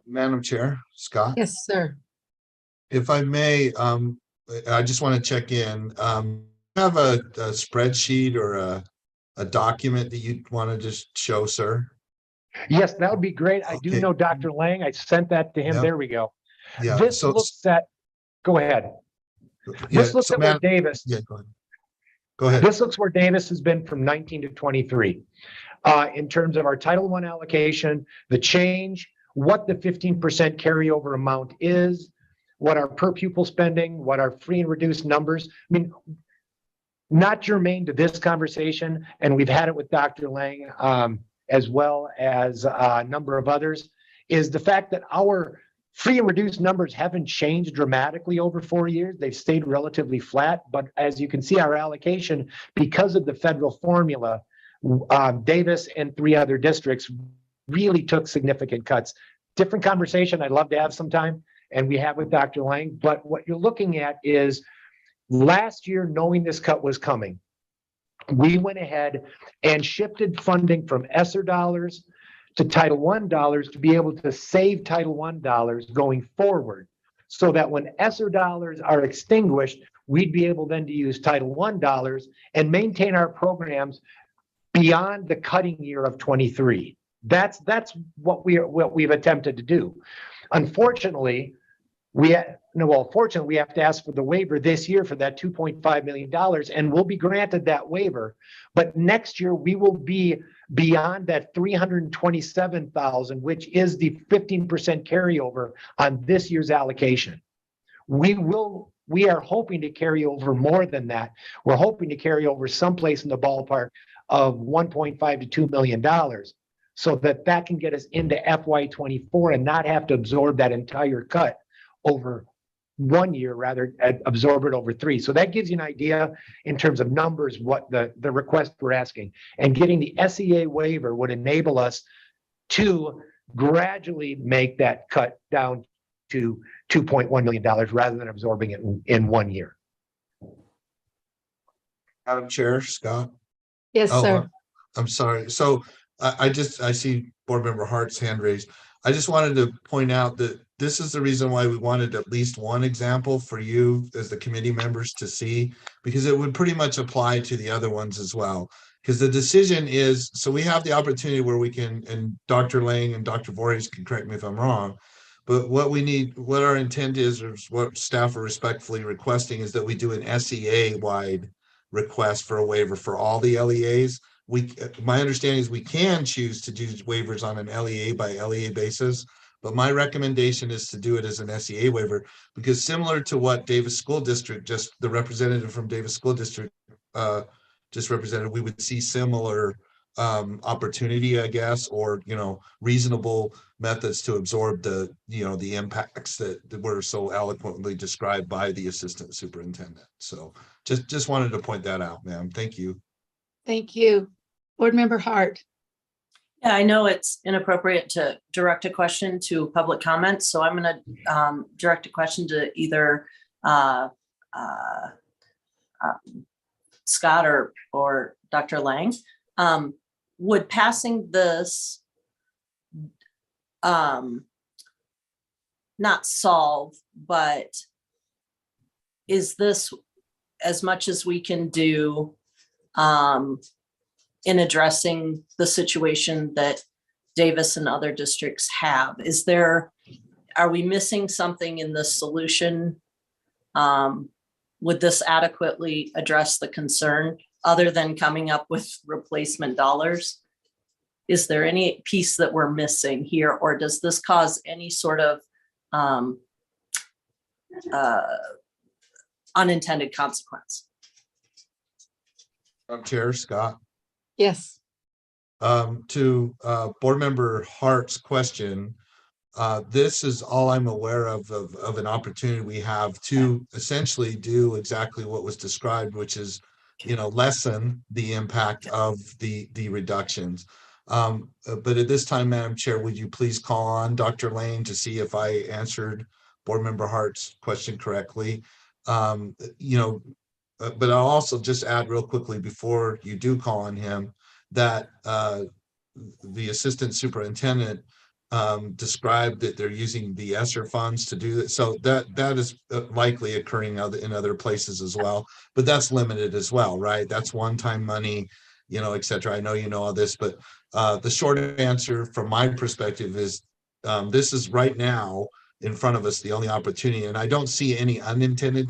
Madam Chair, Scott? Yes, sir. If I may, I just want to check in. Have a spreadsheet or a document that you want to just show, sir? Yes, that would be great. I do Okay. know Dr. Lang. I sent that to him. Yeah. There we go. Yeah. This so looks at, go ahead. yeah, This looks so at where Madam- Davis, Yeah, go ahead. Go ahead. this looks where Davis has been from 19 to 23. In terms of our Title I allocation, the change, what the 15% carryover amount is, what our per pupil spending, what our free and reduced numbers. I mean, not germane to this conversation, and we've had it with Dr. Lang. as well as a number of others, is the fact that our free and reduced numbers haven't changed dramatically over 4 years. They've stayed relatively flat, but as you can see, our allocation, because of the federal formula, Davis and 3 other districts really took significant cuts. Different conversation I'd love to have sometime, and we have with Dr. Lang, but what you're looking at is last year, knowing this cut was coming, we went ahead and shifted funding from ESSER dollars to Title I dollars to be able to save Title I dollars going forward, so that when ESSER dollars are extinguished, we'd be able then to use Title I dollars and maintain our programs beyond the cutting year of 23. That's what we've attempted to do. Unfortunately, fortunately, we have to ask for the waiver this year for that $2.5 million, and we'll be granted that waiver. But next year, we will be beyond that 327,000, which is the 15% carryover on this year's allocation. We are hoping to carry over more than that. We're hoping to carry over someplace in the ballpark of $1.5 to $2 million, so that can get us into FY24 and not have to absorb that entire cut over 1 year, rather absorb it over 3. So that gives you an idea in terms of numbers, what the request we're asking. And getting the SEA waiver would enable us to gradually make that cut down to $2.1 million rather than absorbing it in 1 year. Madam Chair, Scott. Yes, sir. I'm sorry. So I see Board Member Hart's hand raised. I just wanted to point out that this is the reason why we wanted at least one example for you as the committee members to see, because it would pretty much apply to the other ones as well. Because the decision is, so we have the opportunity where we can, and Dr. Lang and Dr. Voorhees can correct me if I'm wrong, but what we need, what our intent is, or what staff are respectfully requesting, is that we do an SEA-wide request for a waiver for all the LEAs. My understanding is we can choose to do waivers on an LEA by LEA basis, but my recommendation is to do it as an SEA waiver, because similar to what Davis School District, just the representative from Davis School District just represented, we would see similar opportunity, I guess, or, reasonable methods to absorb the, the impacts that were so eloquently described by the assistant superintendent. So just wanted to point that out, ma'am. Thank you. Thank you. Board Member Hart. Yeah, I know it's inappropriate to direct a question to public comment, so I'm going to direct a question to either Scott or Dr. Lang. Would passing this not solve, but is this as much as we can do in addressing the situation that Davis and other districts have? Are we missing something in the solution? Would this adequately address the concern other than coming up with replacement dollars? Is there any piece that we're missing here, or does this cause any sort of unintended consequence? Chair Scott. Yes. To Board Member Hart's question, this is all I'm aware of an opportunity we have to essentially do exactly what was described, which is, lessen the impact of the reductions. But at this time, Madam Chair, would you please call on Dr. Lane to see if I answered Board Member Hart's question correctly? But I'll also just add real quickly before you do call on him that the assistant superintendent described that they're using the ESSER funds to do that. So that is likely occurring in other places as well, but that's limited as well, right? That's one-time money, et cetera. I know you know all this, but the short answer from my perspective is this is right now in front of us, the only opportunity, and I don't see any unintended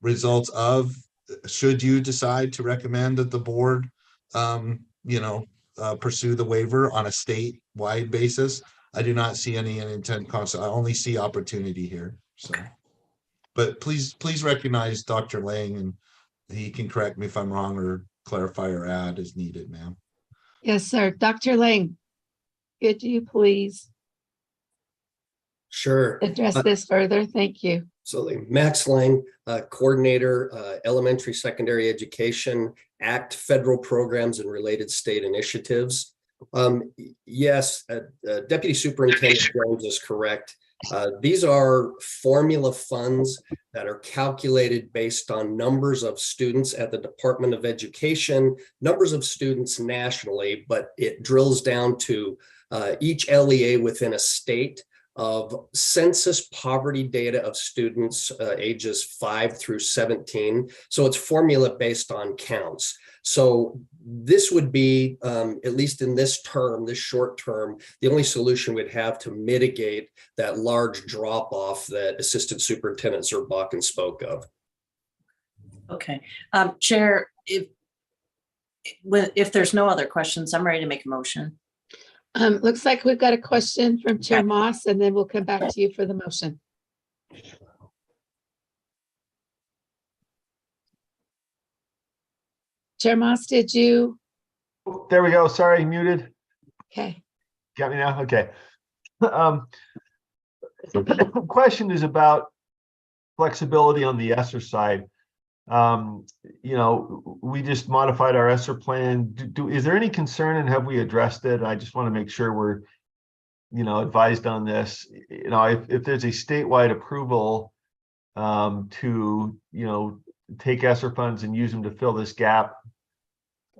results of, should you decide to recommend that the board pursue the waiver on a statewide basis. I do not see any unintended consequence. I only see opportunity here. So, but please recognize Dr. Lang, and he can correct me if I'm wrong or clarify or add as needed, ma'am. Yes, sir. Dr. Lang, could you please Sure. address this further? Thank you. Absolutely. Max Lang, Coordinator, Elementary Secondary Education, ACT Federal Programs and Related State Initiatives. Yes, Deputy Superintendent Jones is correct. These are formula funds that are calculated based on numbers of students at the Department of Education, numbers of students nationally, but it drills down to each LEA within a state of census poverty data of students ages 5 through 17. So it's formula based on counts. So this would be, at least in this term, this short term, the only solution we'd have to mitigate that large drop off that Assistant Superintendent Zerbakken spoke of. Okay, Chair, if there's no other questions, I'm ready to make a motion. Looks like we've got a question from Chair Moss, and then we'll come back to you for the motion. Chair Moss, did you? There we go. Sorry, muted. Okay. Got me now? Okay. The question is about flexibility on the ESSER side. You know, we just modified our ESSER plan. Is there any concern, and have we addressed it? I just want to make sure we're, you know, advised on this. You know, if there's a statewide approval to, you know, take ESSER funds and use them to fill this gap,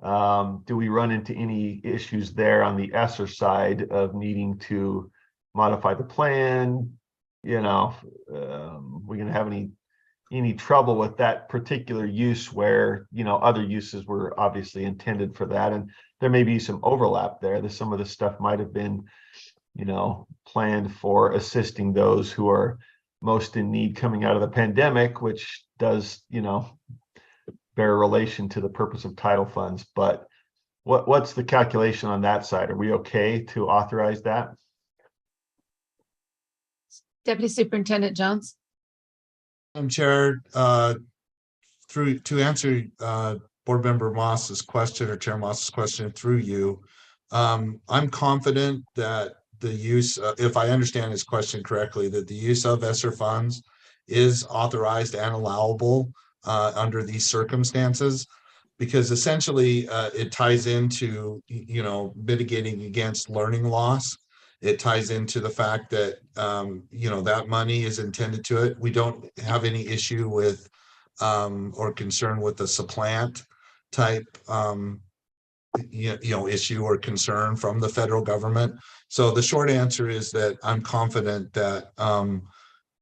do we run into any issues there on the ESSER side of needing to modify the plan? You know, we're going to have any trouble with that particular use where, you know, other uses were obviously intended for that, and there may be some overlap there. That some of the stuff might have been, you know, planned for assisting those who are most in need coming out of the pandemic, which does, you know, bear relation to the purpose of title funds. But what's the calculation on that side? Are we okay to authorize that? Deputy Superintendent Jones. Chair, to answer Board Member Moss's question, or Chair Moss's question through you, I'm confident that the use, if I understand his question correctly, that the use of ESSER funds is authorized and allowable under these circumstances, because essentially it ties into, you know, mitigating against learning loss. It ties into the fact that, you know, that money is intended to it. We don't have any issue with or concern with the supplant type, you know, issue or concern from the federal government. So the short answer is that I'm confident that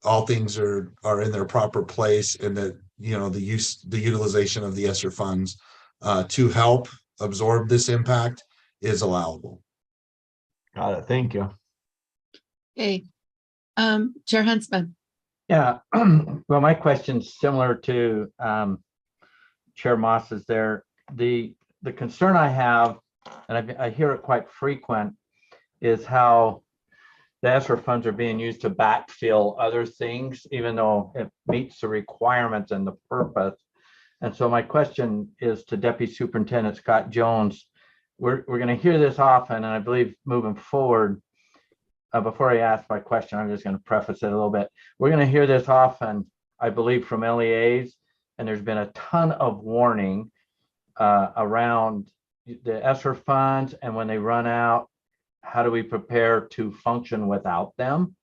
all things are in their proper place, and that, you know, the utilization of the ESSER funds to help absorb this impact is allowable. Got it. Thank you. Okay. Chair Huntsman. Yeah, well, my question's similar to Chair Moss's there. The concern I have, and I hear it quite frequent, is how the ESSER funds are being used to backfill other things, even though it meets the requirements and the purpose. And so my question is to Deputy Superintendent Scott Jones. We're going to hear this often, and I believe moving forward, before I ask my question, I'm just going to preface it a little bit. We're going to hear this often, I believe, from LEAs, and there's been a ton of warning around the ESSER funds, and when they run out, how do we prepare to function without them?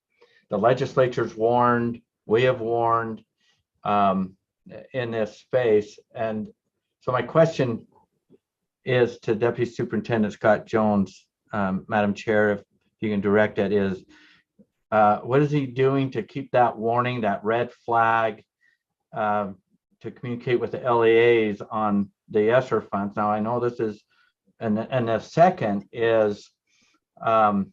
The legislature's warned, we have warned in this space. And so my question is to Deputy Superintendent Scott Jones, Madam Chair, if you can direct it, is what is he doing to keep that warning, that red flag, to communicate with the LEAs on the ESSER funds? Now, I know this is, and the second is, in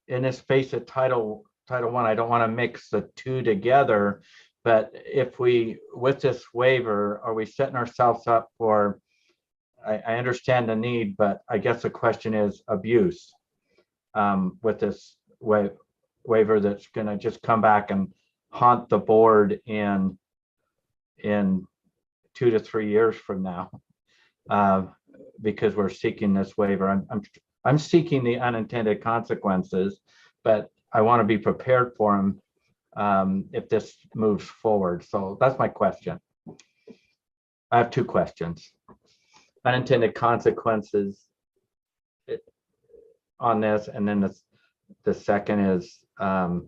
this space of Title I, I don't want to mix the two together, but if we, with this waiver, are we setting ourselves up for, I understand the need, but I guess the question is abuse with this waiver that's going to just come back and haunt the board in 2 to 3 years from now. because we're seeking this waiver. I'm seeking the unintended consequences, but I want to be prepared for them if this moves forward. So that's my question. I have two questions. Unintended consequences on this, and then the second is, are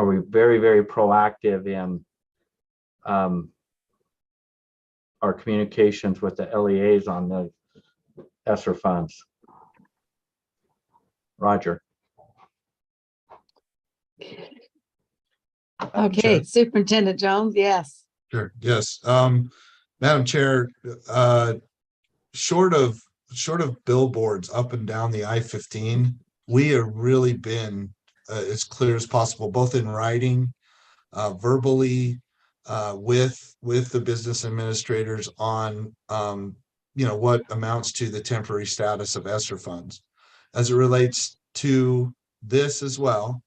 we very, very proactive in our communications with the LEAs on the ESSER funds? Roger. Okay, Superintendent Jones, yes. Sure, yes. Madam Chair, short of billboards up and down the I-15, we have really been as clear as possible, both in writing, verbally, with the business administrators on what amounts to the temporary status of ESSER funds. As it relates to this as well,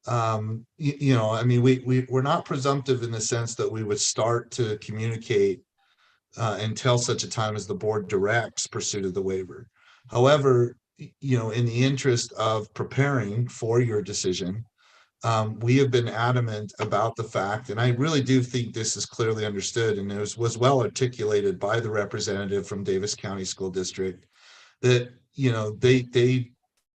I mean, we're not presumptive in the sense that we would start to communicate until such a time as the board directs pursuit of the waiver. However, in the interest of preparing for your decision, we have been adamant about the fact, and I really do think this is clearly understood, and it was well articulated by the representative from Davis County School District, that they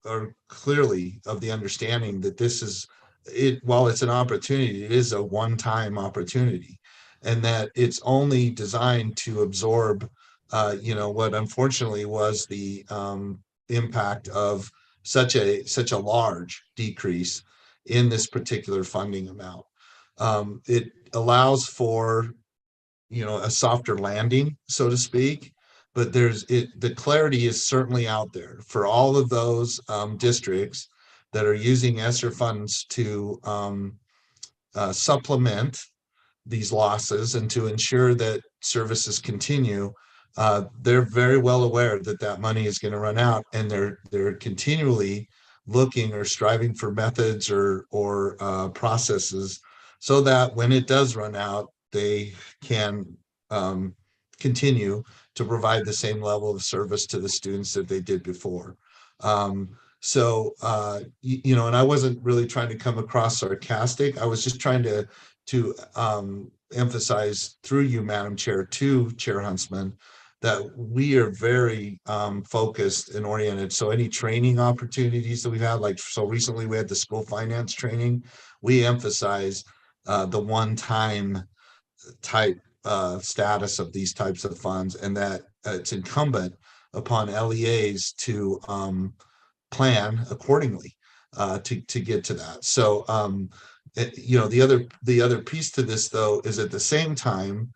are clearly of the understanding that this is it. While it's an opportunity, it is a one-time opportunity, and that it's only designed to absorb, what unfortunately was the impact of such a large decrease in this particular funding amount. It allows for, a softer landing, so to speak, but the clarity is certainly out there for all of those districts that are using ESSER funds to supplement these losses and to ensure that services continue. They're very well aware that that money is going to run out, and they're continually looking or striving for methods or processes so that when it does run out, they can continue to provide the same level of service to the students that they did before. And I wasn't really trying to come across sarcastic. I was just trying to emphasize through you, Madam Chair, to Chair Huntsman, that we are very focused and oriented. So any training opportunities that we've had, like so recently we had the school finance training, we emphasize the one-time type status of these types of funds, and that it's incumbent upon LEAs to plan accordingly to get to that. So the other piece to this, though, is at the same time,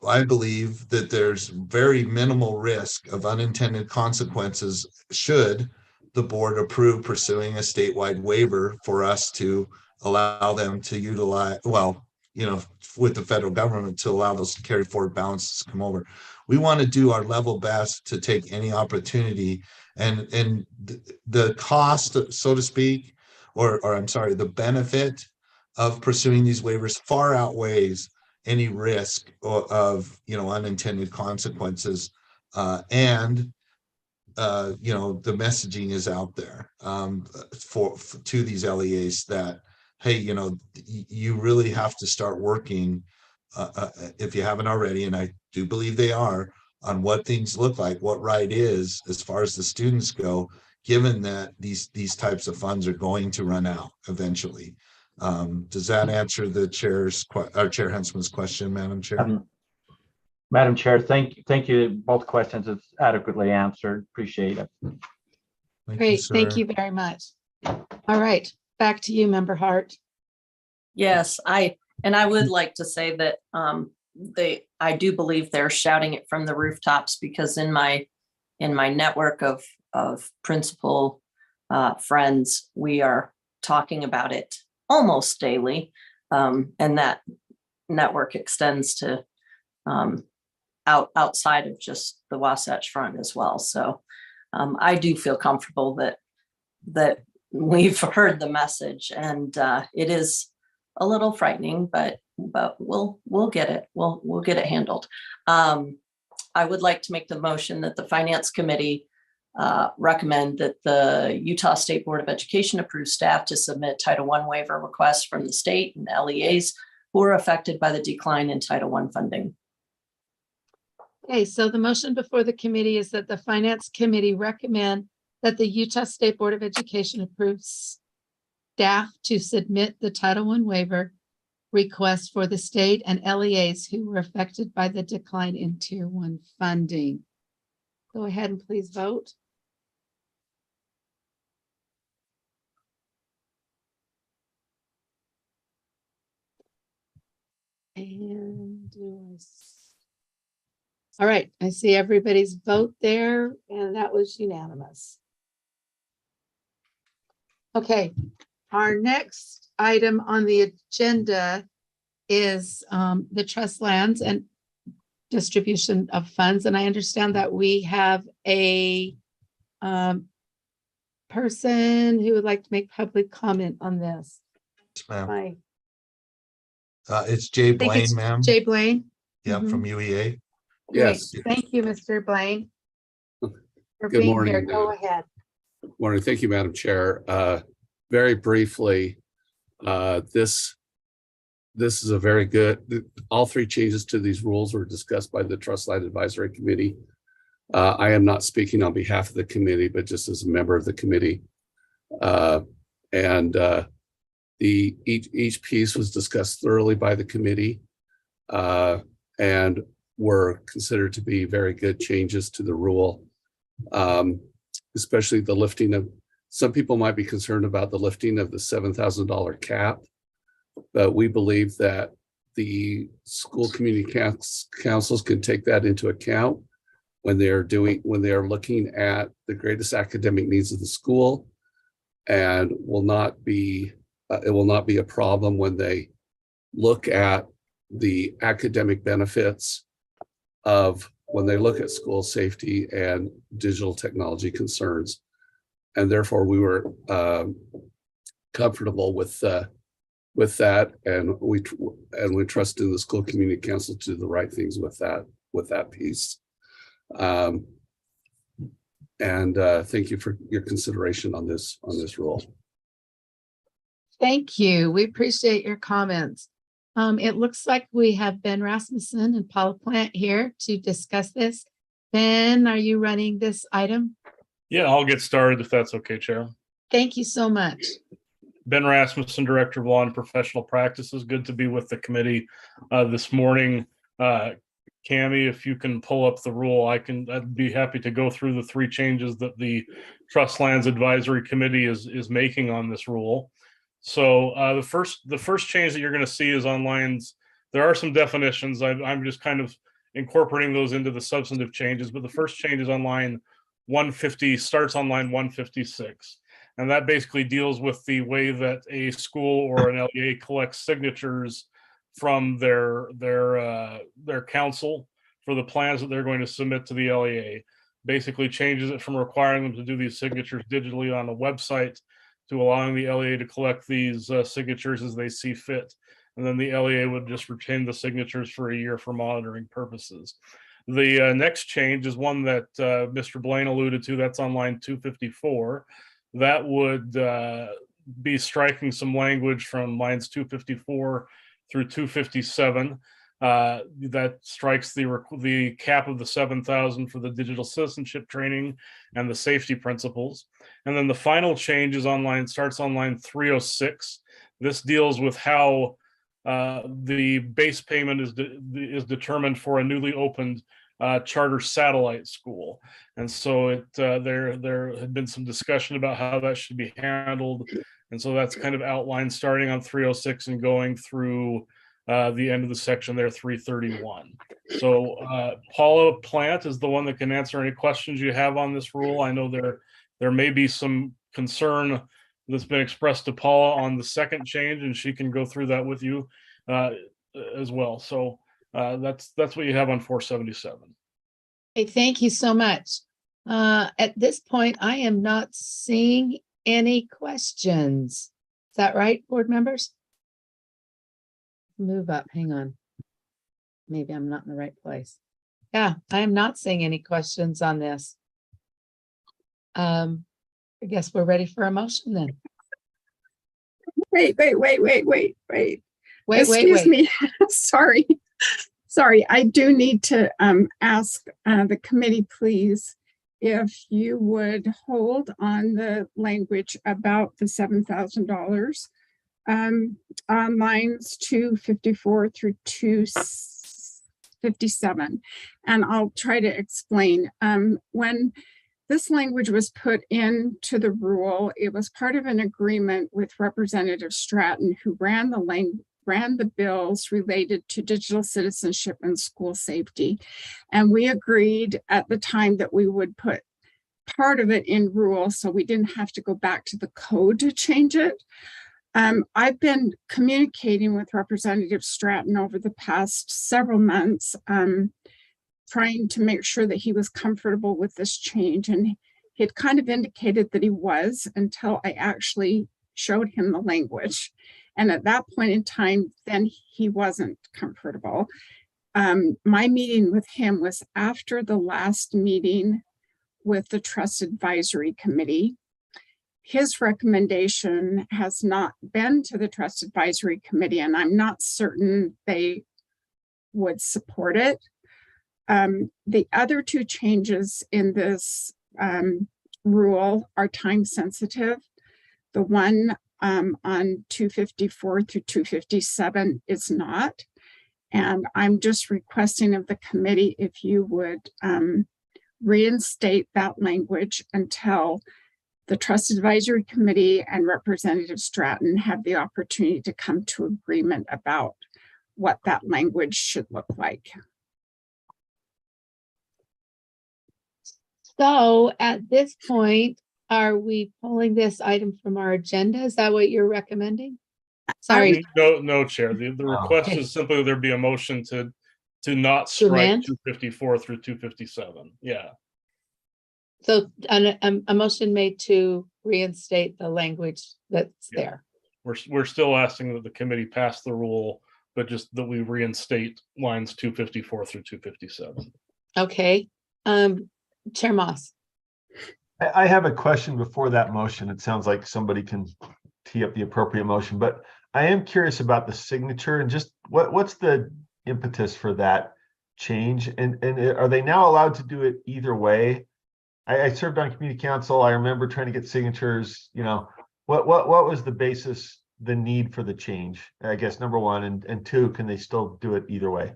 I believe that there's very minimal risk of unintended consequences should the board approve pursuing a statewide waiver for us to allow them to utilize, with the federal government, to allow those carry forward balances to come over. We want to do our level best to take any opportunity, and the cost, so to speak, or I'm sorry, the benefit of pursuing these waivers far outweighs any risk of unintended consequences, and the messaging is out there to these LEAs that, hey, you really have to start working, if you haven't already, and I do believe they are, on what things look like, what right is as far as the students go, given that these types of funds are going to run out eventually. Does that answer the Chair Huntsman's question, Madam Chair? Madam Chair, thank you. Both questions is adequately answered. Appreciate it. Great, thank you very much. All right, back to you, Member Hart. Yes, I would like to say that I do believe they're shouting it from the rooftops, because in my network of principal friends, we are talking about it almost daily, and that network extends to outside of just the Wasatch Front as well. So I do feel comfortable that we've heard the message, and it is a little frightening, but we'll get it. We'll get it handled. I would like to make the motion that the Finance Committee recommend that the Utah State Board of Education approve staff to submit Title I waiver requests from the state and LEAs who are affected by the decline in Title I funding. Okay, so the motion before the committee is that the Finance Committee recommend that the Utah State Board of Education approves staff to submit the Title I waiver request for the state and LEAs who were affected by the decline in Tier 1 funding. Go ahead and please vote. And all right, I see everybody's vote there, and that was unanimous. Okay, our next item on the agenda is the trust lands and distribution of funds. And I understand that we have a person who would like to make public comment on this. Yes, ma'am. Hi. It's Jay I think it's Blaine, ma'am. Jay Blaine. Yeah, Mhm. from UEA. Great. Yes. Thank you, Mr. Blaine. For Good being morning. here. Go ahead. Morning. Thank you, Madam Chair. Very briefly, this is a very good, all three changes to these rules were discussed by the Trust Land Advisory Committee. I am not speaking on behalf of the committee, but just as a member of the committee. Each piece was discussed thoroughly by the committee and were considered to be very good changes to the rule, especially the lifting of, some people might be concerned about the lifting of the $7,000 cap, but we believe that the school community councils can take that into account when they are looking at the greatest academic needs of the school, and it will not be a problem when they look at the academic benefits of when they look at school safety and digital technology concerns. And therefore we were comfortable with that, and we trust in the school community council to do the right things with that piece. Thank you for your consideration on this rule. Thank you. We appreciate your comments. It looks like we have Ben Rasmussen and Paula Plant here to discuss this. Ben, are you running this item? Yeah, I'll get started if that's okay, Chair. Thank you so much. Ben Rasmussen, Director of Law and Professional Practices. Good to be with the committee this morning. Cami, if you can pull up the rule, I'd be happy to go through the three changes that the Trust Lands Advisory Committee is making on this rule. So the first change that you're going to see is on lines. There are some definitions. I'm just kind of incorporating those into the substantive changes, but the first change is on line 150, starts on line 156. And that basically deals with the way that a school or an LEA collects signatures from their council for the plans that they're going to submit to the LEA. Basically changes it from requiring them to do these signatures digitally on a website to allowing the LEA to collect these signatures as they see fit. And then the LEA would just retain the signatures for a year for monitoring purposes. The next change is one that Mr. Blaine alluded to. That's on line 254. That would be striking some language from lines 254 through 257. That strikes the cap of the 7,000 for the digital citizenship training and the safety principles. And then the final change is starts on line 306. This deals with how the base payment is determined for a newly opened charter satellite school. And so there had been some discussion about how that should be handled. And so that's kind of outlined starting on 306 and going through the end of the section there, 331. So Paula Plant is the one that can answer any questions you have on this rule. I know there may be some concern that's been expressed to Paula on the second change, and she can go through that with you as well. So that's what you have on 477. Hey, thank you so much. At this point, I am not seeing any questions. Is that right, board members? Move up, hang on. Maybe I'm not in the right place. Yeah, I am not seeing any questions on this. I guess we're ready for a motion then. Wait. Wait, Excuse me. Sorry. Sorry, I do need to ask the committee, please, if you would hold on the language about the $7,000 on lines 254 through 257. And I'll try to explain. When this language was put into the rule, it was part of an agreement with Representative Stratton, who ran the bills related to digital citizenship and school safety. And we agreed at the time that we would put part of it in rule so we didn't have to go back to the code to change it. I've been communicating with Representative Stratton over the past several months, trying to make sure that he was comfortable with this change. And he had kind of indicated that he was until I actually showed him the language. And at that point in time, then he wasn't comfortable. My meeting with him was after the last meeting with the Trust Advisory Committee. His recommendation has not been to the Trust Advisory Committee, and I'm not certain they would support it. The other two changes in this rule are time sensitive. The one on 254 through 257 is not. And I'm just requesting of the committee if you would reinstate that language until the Trust Advisory Committee and Representative Stratton have the opportunity to come to agreement about what that language should look like. So at this point, are we pulling this item from our agenda? Is that what you're recommending? Sorry. No, Chair. The request Okay. is simply there be a motion to not strike amend? 254 through 257. Yeah. So a motion made to reinstate the language that's there. We're still asking that the committee pass the rule, but just that we reinstate lines 254 through 257. Okay. Chair Moss. I have a question before that motion. It sounds like somebody can tee up the appropriate motion, but I am curious about the signature and just what's the impetus for that change? And are they now allowed to do it either way? I served on community council. I remember trying to get signatures, what was the basis, the need for the change? I guess number one, and two, can they still do it either way?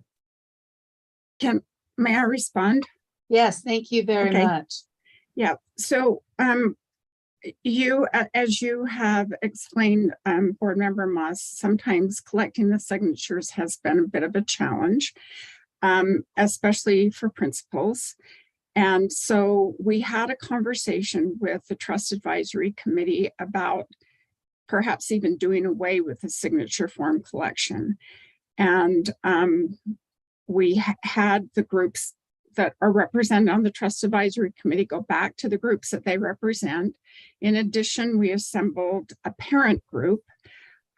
May I respond? Yes, thank you very Okay. much. Yeah, so as you have explained, Board Member Moss, sometimes collecting the signatures has been a bit of a challenge, especially for principals. And so we had a conversation with the Trust Advisory Committee about perhaps even doing away with the signature form collection. And we had the groups that are represented on the Trust Advisory Committee go back to the groups that they represent. In addition, we assembled a parent group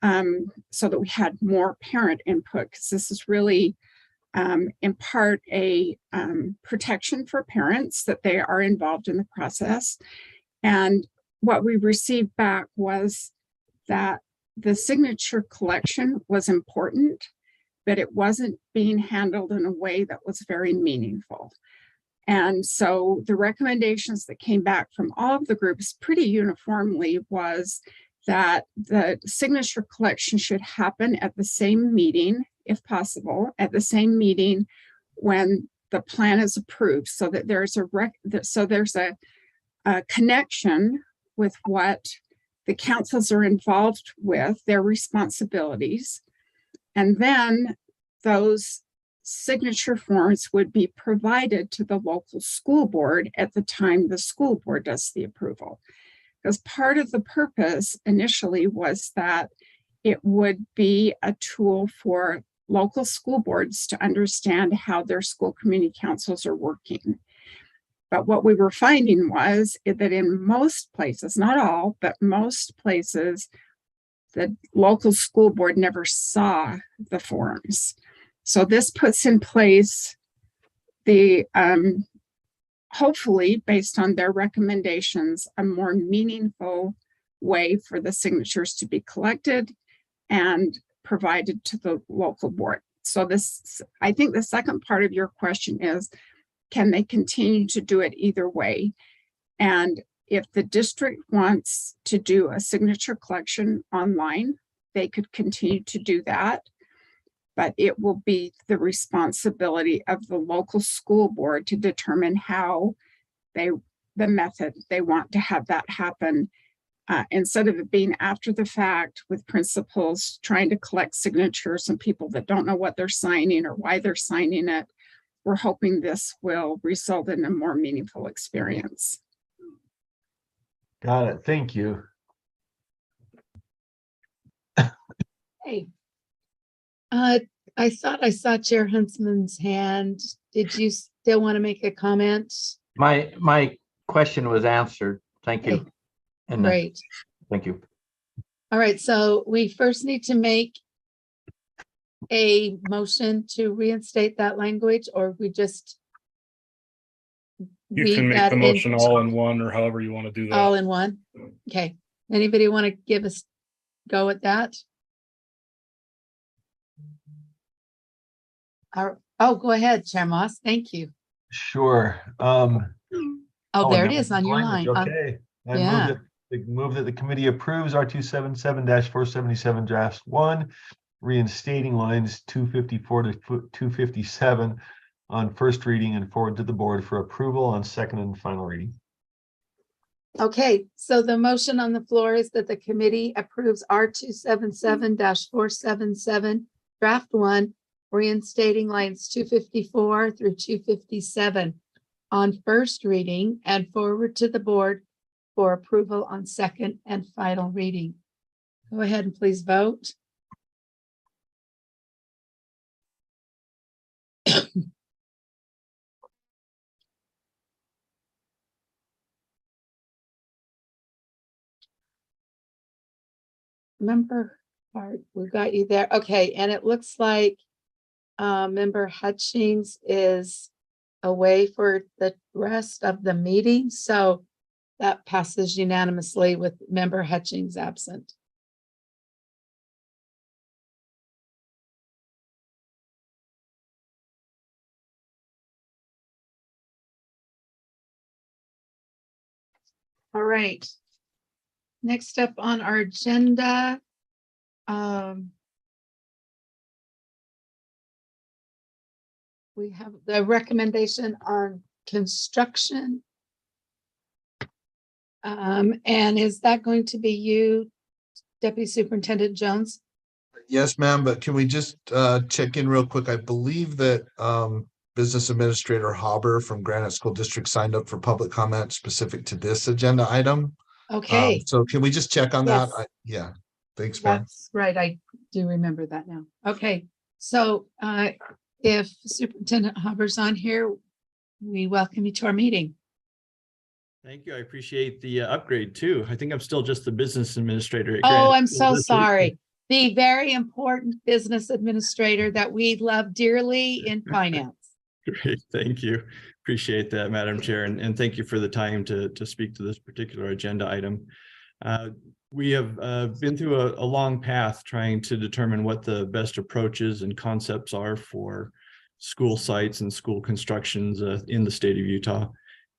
so that we had more parent input, because this is really in part a protection for parents that they are involved in the process. And what we received back was that the signature collection was important, but it wasn't being handled in a way that was very meaningful. And so the recommendations that came back from all of the groups pretty uniformly was that the signature collection should happen at the same meeting, if possible, at the same meeting when the plan is approved, so that there's a connection with what the councils are involved with, their responsibilities. And then those signature forms would be provided to the local school board at the time the school board does the approval. Because part of the purpose initially was that it would be a tool for local school boards to understand how their school community councils are working. But what we were finding was that in most places, not all, but most places, the local school board never saw the forms. So this puts in place the, hopefully, based on their recommendations, a more meaningful way for the signatures to be collected and provided to the local board. So this, I think the second part of your question is, can they continue to do it either way? And if the district wants to do a signature collection online, they could continue to do that. But it will be the responsibility of the local school board to determine how the method they want to have that happen. Instead of it being after the fact with principals trying to collect signatures and people that don't know what they're signing or why they're signing it, we're hoping this will result in a more meaningful experience. Got it. Thank you. Hey. I thought I saw Chair Huntsman's hand. Did you still want to make a comment? My question was answered. Thank you. Okay. And Great. thank you. All right, so we first need to make a motion to reinstate that language, or we just You read can make that the motion into- all in one, or however you want to do that. all in one? Okay, anybody want to give us go at that? Oh, go ahead, Chair Moss. Thank you. Sure. Oh, there it that is was on your language. line. Okay. I yeah. move that the committee approves R277-477 draft 1, reinstating lines 254 to 257 on first reading and forward to the board for approval on second and final reading. Okay, so the motion on the floor is that the committee approves R277-477 draft 1, reinstating lines 254 through 257 on first reading and forward to the board for approval on second and final reading. Go ahead and please vote. Member Hart, we got you there. Okay, and it looks like Member Hutchings is away for the rest of the meeting, so that passes unanimously with Member Hutchings absent. All right. Next up on our agenda, we have the recommendation on construction. And is that going to be you, Deputy Superintendent Jones? Yes, ma'am, but can we just check in real quick? I believe that Business Administrator Hauber from Granite School District signed up for public comment specific to this agenda item. Okay. So can we just check on that? Yes. Yeah, thanks, ma'am. That's right. I do remember that now. Okay, so if Superintendent Hauber's on here, we welcome you to our meeting. Thank you. I appreciate the upgrade too. I think I'm still just the business administrator. At Oh, Granite I'm School so District. sorry. The very important business administrator that we love dearly in finance. Great. Thank you. Appreciate that, Madam Chair. And thank you for the time to speak to this particular agenda item. We have been through a long path trying to determine what the best approaches and concepts are for school sites and school constructions in the state of Utah.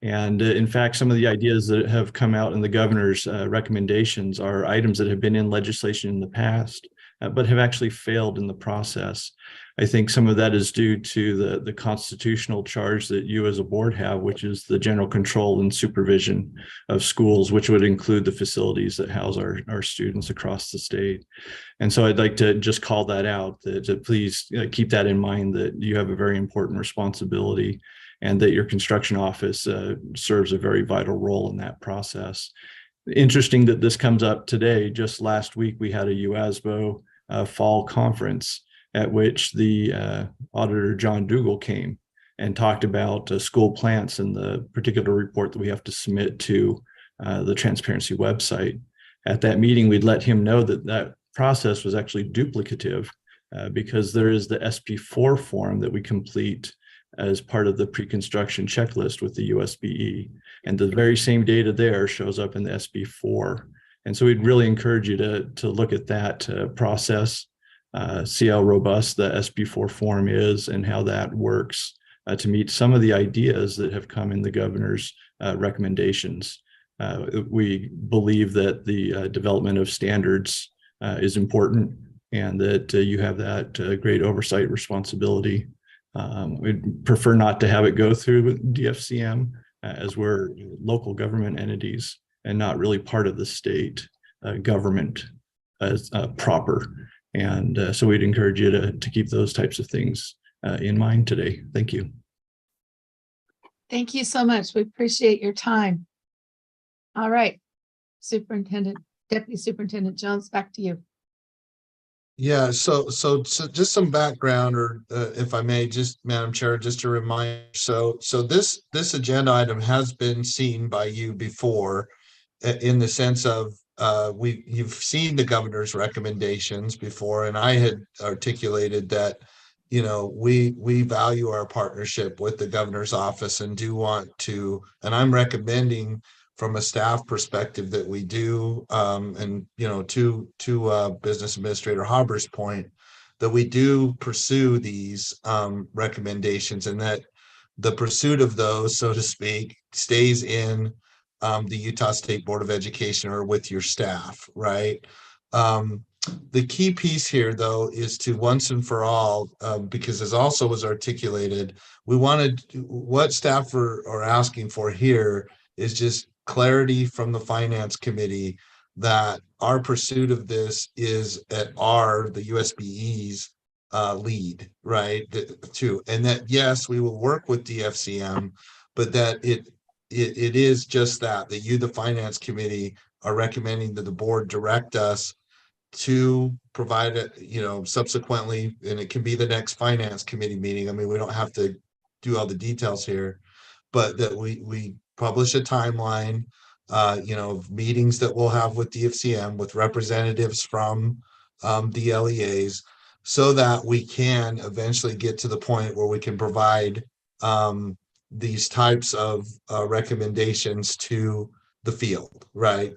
And in fact, some of the ideas that have come out in the governor's recommendations are items that have been in legislation in the past, but have actually failed in the process. I think some of that is due to the constitutional charge that you as a board have, which is the general control and supervision of schools, which would include the facilities that house our students across the state. And so I'd like to just call that out, to please keep that in mind, that you have a very important responsibility and that your construction office serves a very vital role in that process. Interesting that this comes up today. Just last week, we had a UASBO fall conference at which the auditor, John Dougal, came and talked about school plants and the particular report that we have to submit to the transparency website. At that meeting, we'd let him know that that process was actually duplicative because there is the SP4 form that we complete as part of the pre-construction checklist with the USBE. And the very same data there shows up in the SB4. And so we'd really encourage you to look at that process, see how robust the SB4 form is and how that works to meet some of the ideas that have come in the governor's recommendations. We believe that the development of standards is important, and that you have that great oversight responsibility. We'd prefer not to have it go through DFCM as we're local government entities and not really part of the state government as proper. And so we'd encourage you to keep those types of things in mind today. Thank you. Thank you so much. We appreciate your time. All right, Deputy Superintendent Jones, back to you. Yeah, so just some background, or if I may, just Madam Chair, just a reminder. So this agenda item has been seen by you before, in the sense of you've seen the governor's recommendations before, and I had articulated that, you know, we value our partnership with the governor's office and do want to, and I'm recommending from a staff perspective that we do, and, you know, to Business Administrator Hauber's point, that we do pursue these recommendations, and that the pursuit of those, so to speak, stays in the Utah State Board of Education or with your staff, right? The key piece here, though, is to once and for all, because as also was articulated, we wanted, what staff are asking for here is just clarity from the Finance Committee that our pursuit of this is at the USBE's lead, right? Too, and that yes, we will work with DFCM, but that it is just that you, the Finance Committee, are recommending that the board direct us to provide it, you know, subsequently, and it can be the next Finance Committee meeting. I mean, we don't have to do all the details here, but that we publish a timeline, you know, of meetings that we'll have with DFCM, with representatives from the LEAs, so that we can eventually get to the point where we can provide these types of recommendations to the field, right?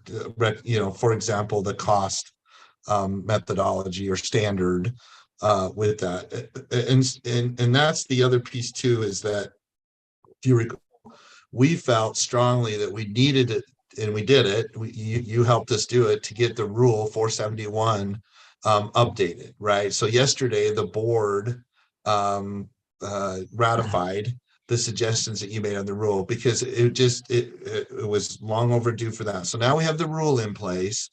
You know, for example, the cost methodology or standard with that. And that's the other piece too, is that if you recall, we felt strongly that we needed it, and we did it. You helped us do it, to get the Rule 471 updated, right? So yesterday the board ratified the suggestions that you made on the rule, because it was long overdue for that. So now we have the rule in place,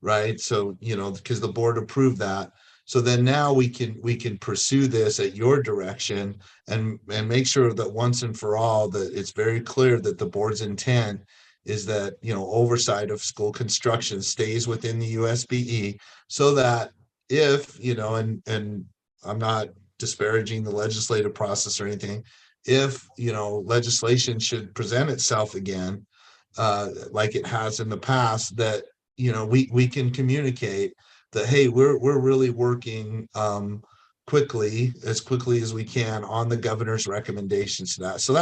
right? So, you know, because the board approved that. So then now we can pursue this at your direction and make sure that once and for all that it's very clear that the board's intent is that, you know, oversight of school construction stays within the USBE, so that if, you know, and I'm not disparaging the legislative process or anything, if, you know, legislation should present itself again, like it has in the past, that, you know, we can communicate that, hey, we're really working as quickly as we can on the governor's recommendations to that. So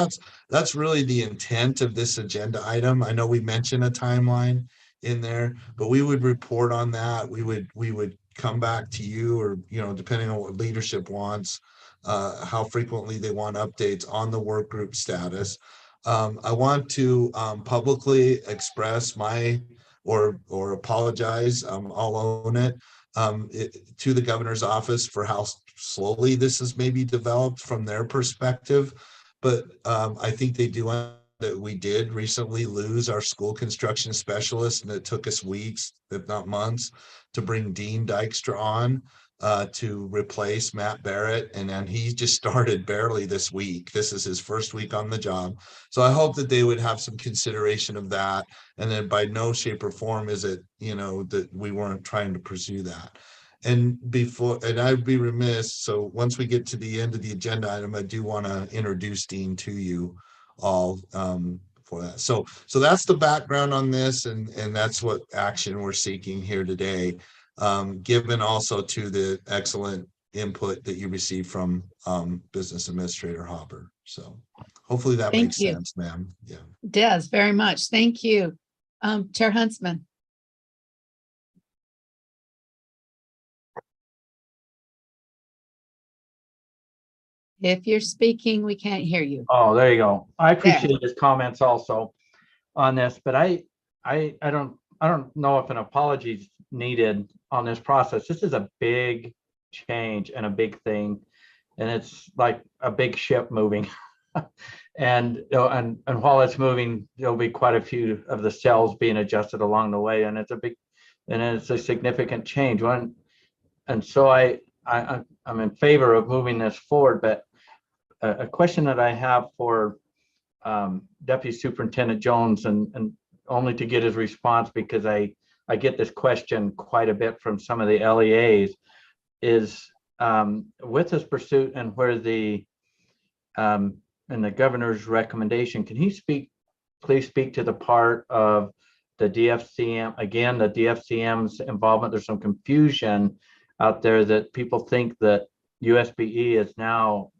that's really the intent of this agenda item. I know we mentioned a timeline in there, but we would report on that. We would come back to you, or, you know, depending on what leadership wants, how frequently they want updates on the work group status. I want to publicly express or apologize, I'll own it, to the governor's office for how slowly this has maybe developed from their perspective. But I think they do that. We did recently lose our school construction specialist, and it took us weeks, if not months, to bring Dean Dykstra on to replace Matt Barrett. And then he just started barely this week. This is his first week on the job. So I hope that they would have some consideration of that. And then by no shape or form is it, you know, that we weren't trying to pursue that. And I'd be remiss, so once we get to the end of the agenda item, I do want to introduce Dean to you all for that. So that's the background on this, and that's what action we're seeking here today. Given also to the excellent input that you received from Business Administrator Hopper. So hopefully that Thank makes you. sense, ma'am. Yeah. Des, very much. Thank you. Chair Huntsman. If you're speaking, we can't hear you. Oh, there you go. I appreciate his comments also on this, but I don't know if an apology is needed on this process. This is a big change and a big thing, and it's like a big ship moving. And you know, and while it's moving, there'll be quite a few of the cells being adjusted along the way, and it's a significant change. And so I'm in favor of moving this forward, but a question that I have for Deputy Superintendent Jones, and only to get his response, because I get this question quite a bit from some of the LEAs, is with this pursuit and where the and the governor's recommendation, can he please speak to the part of the DFCM, again, the DFCM's involvement? There's some confusion out there that people think that USBE is now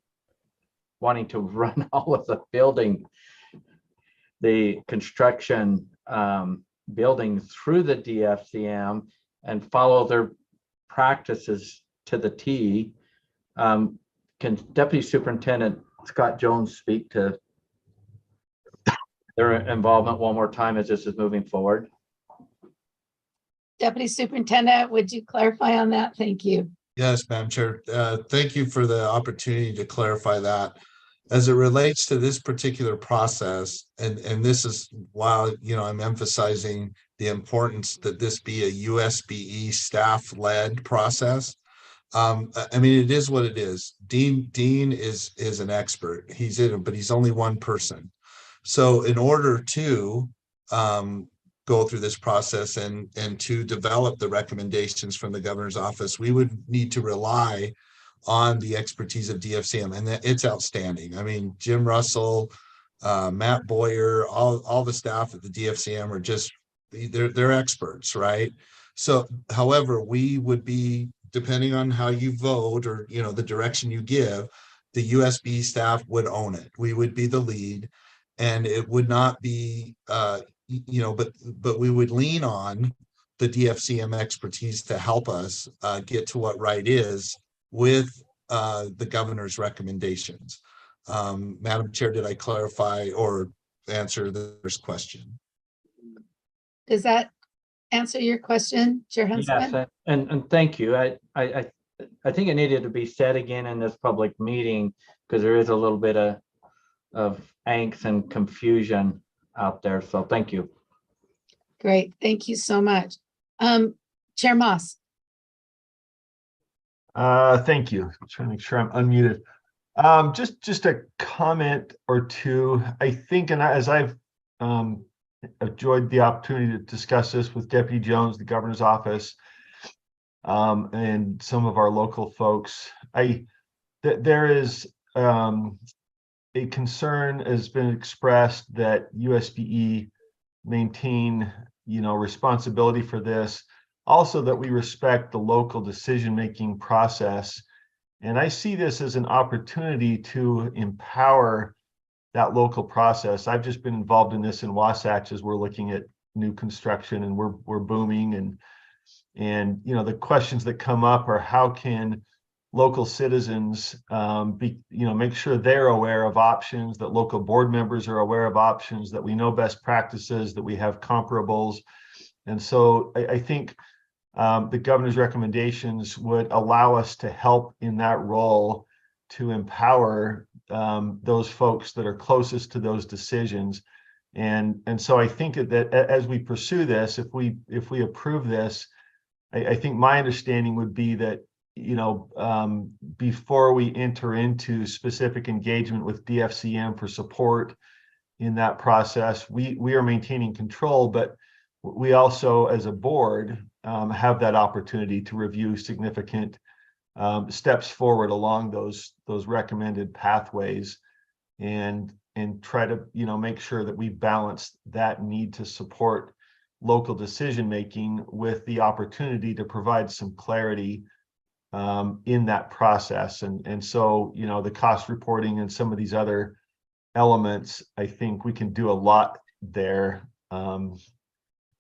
wanting to run all of the building, the construction building through the DFCM and follow their practices to the T. Can Deputy Superintendent Scott Jones speak to their involvement one more time as this is moving forward? Deputy Superintendent, would you clarify on that? Thank you. Yes, Madam Chair. Thank you for the opportunity to clarify that. As it relates to this particular process, and this is why, you know, I'm emphasizing the importance that this be a USBE staff-led process. I mean, it is what it is. Dean is an expert. He's in it, but he's only one person. So in order to go through this process and to develop the recommendations from the governor's office, we would need to rely on the expertise of DFCM, and it's outstanding. I mean, Jim Russell, Matt Boyer, all the staff at the DFCM are just, they're experts, right? So, however, we would be, depending on how you vote or, you know, the direction you give, the USB staff would own it. We would be the lead, and it would not be, you know, but we would lean on the DFCM expertise to help us get to what right is with the governor's recommendations. Madam Chair, did I clarify or answer the first question? Does that answer your question, Chair Huntsman? Yes, and thank you. I think it needed to be said again in this public meeting, because there is a little bit of angst and confusion out there. So thank you. Great, thank you so much. Chair Moss. Thank you. I'm trying to make sure I'm unmuted. Just a comment or two. I think, and as I've enjoyed the opportunity to discuss this with Deputy Jones, the governor's office, and some of our local folks, there is a concern has been expressed that USBE maintain, you know, responsibility for this. Also, that we respect the local decision-making process. And I see this as an opportunity to empower that local process. I've just been involved in this in Wasatch as we're looking at new construction, and we're booming, and you know, the questions that come up are how can local citizens make sure they're aware of options, that local board members are aware of options, that we know best practices, that we have comparables. And so I think the governor's recommendations would allow us to help in that role to empower those folks that are closest to those decisions. And so I think that as we pursue this, if we approve this, I think my understanding would be that, you know, before we enter into specific engagement with DFCM for support in that process, we are maintaining control, but we also, as a board, have that opportunity to review significant steps forward along those recommended pathways, and try to, you know, make sure that we balance that need to support local decision making with the opportunity to provide some clarity in that process. And so, you know, the cost reporting and some of these other elements, I think we can do a lot there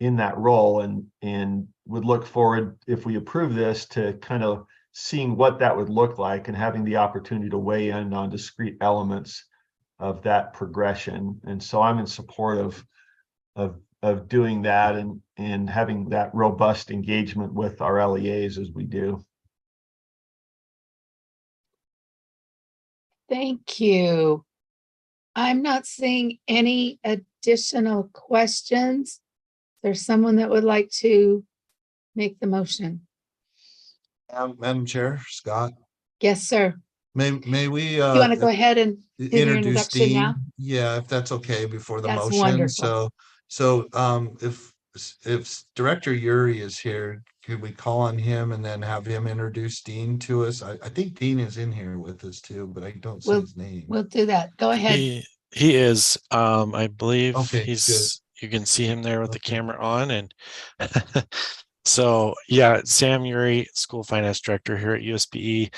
in that role, and would look forward, if we approve this, to kind of seeing what that would look like and having the opportunity to weigh in on discrete elements of that progression. And so I'm in support of doing that and having that robust engagement with our LEAs as we do. Thank you. I'm not seeing any additional questions. There's someone that would like to make the motion. Madam Chair, Scott, Yes, sir. may we You want to go ahead and do your introduce introduction now? Dean? Yeah, if that's okay, before the That's motion. wonderful. So if Director Yuri is here, could we call on him and then have him introduce Dean to us? I think Dean is in here with us too, but I don't see his name. We'll do that. Go ahead. He is, I believe Okay, he's, you can see him there with the Okay. camera on, and so, yeah, Sam Uri, School Finance Director here at USBE.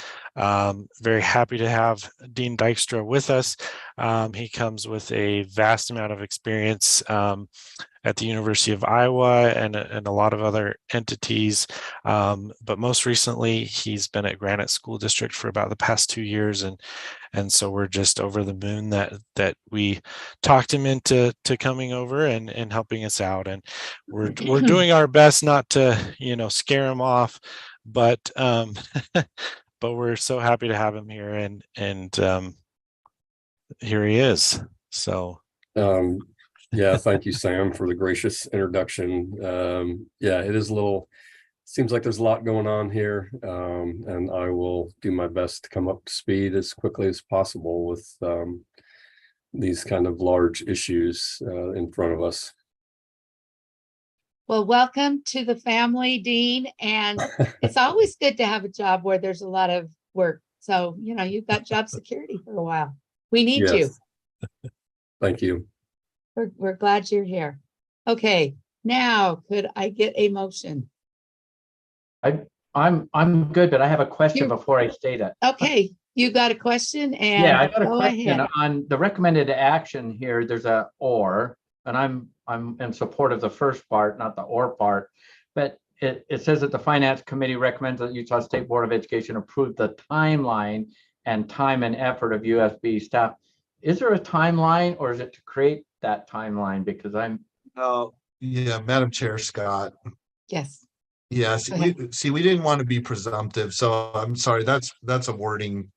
Very happy to have Dean Dykstra with us. He comes with a vast amount of experience at the University of Iowa and a lot of other entities. But most recently, he's been at Granite School District for about the past 2 years. And so we're just over the moon that we talked him into coming over and helping us out. And we're doing our best not to, you know, scare him off, but but we're so happy to have him here, and here he is. So yeah, thank you, Sam, for the gracious introduction. Yeah, it is seems like there's a lot going on here, and I will do my best to come up to speed as quickly as possible with these kind of large issues in front of us. Well, welcome to the family, Dean. And it's always good to have a job where there's a lot of work. So, you know, you've got job security for a while. We need you. Yes. Thank you. We're glad you're here. Okay, now could I get a motion? I'm good, but I have a question You- before I state it. Okay, you got a question and Yeah, I got a go question ahead. on the recommended action here. There's a or, and I'm in support of the first part, not the or part. But it says that the Finance Committee recommends that Utah State Board of Education approve the timeline and time and effort of USB staff. Is there a timeline, or is it to create that timeline? Because Yeah, Madam Chair, Scott. Yes. Yes, Go ahead. we didn't want to be presumptive, so I'm sorry, that's a wording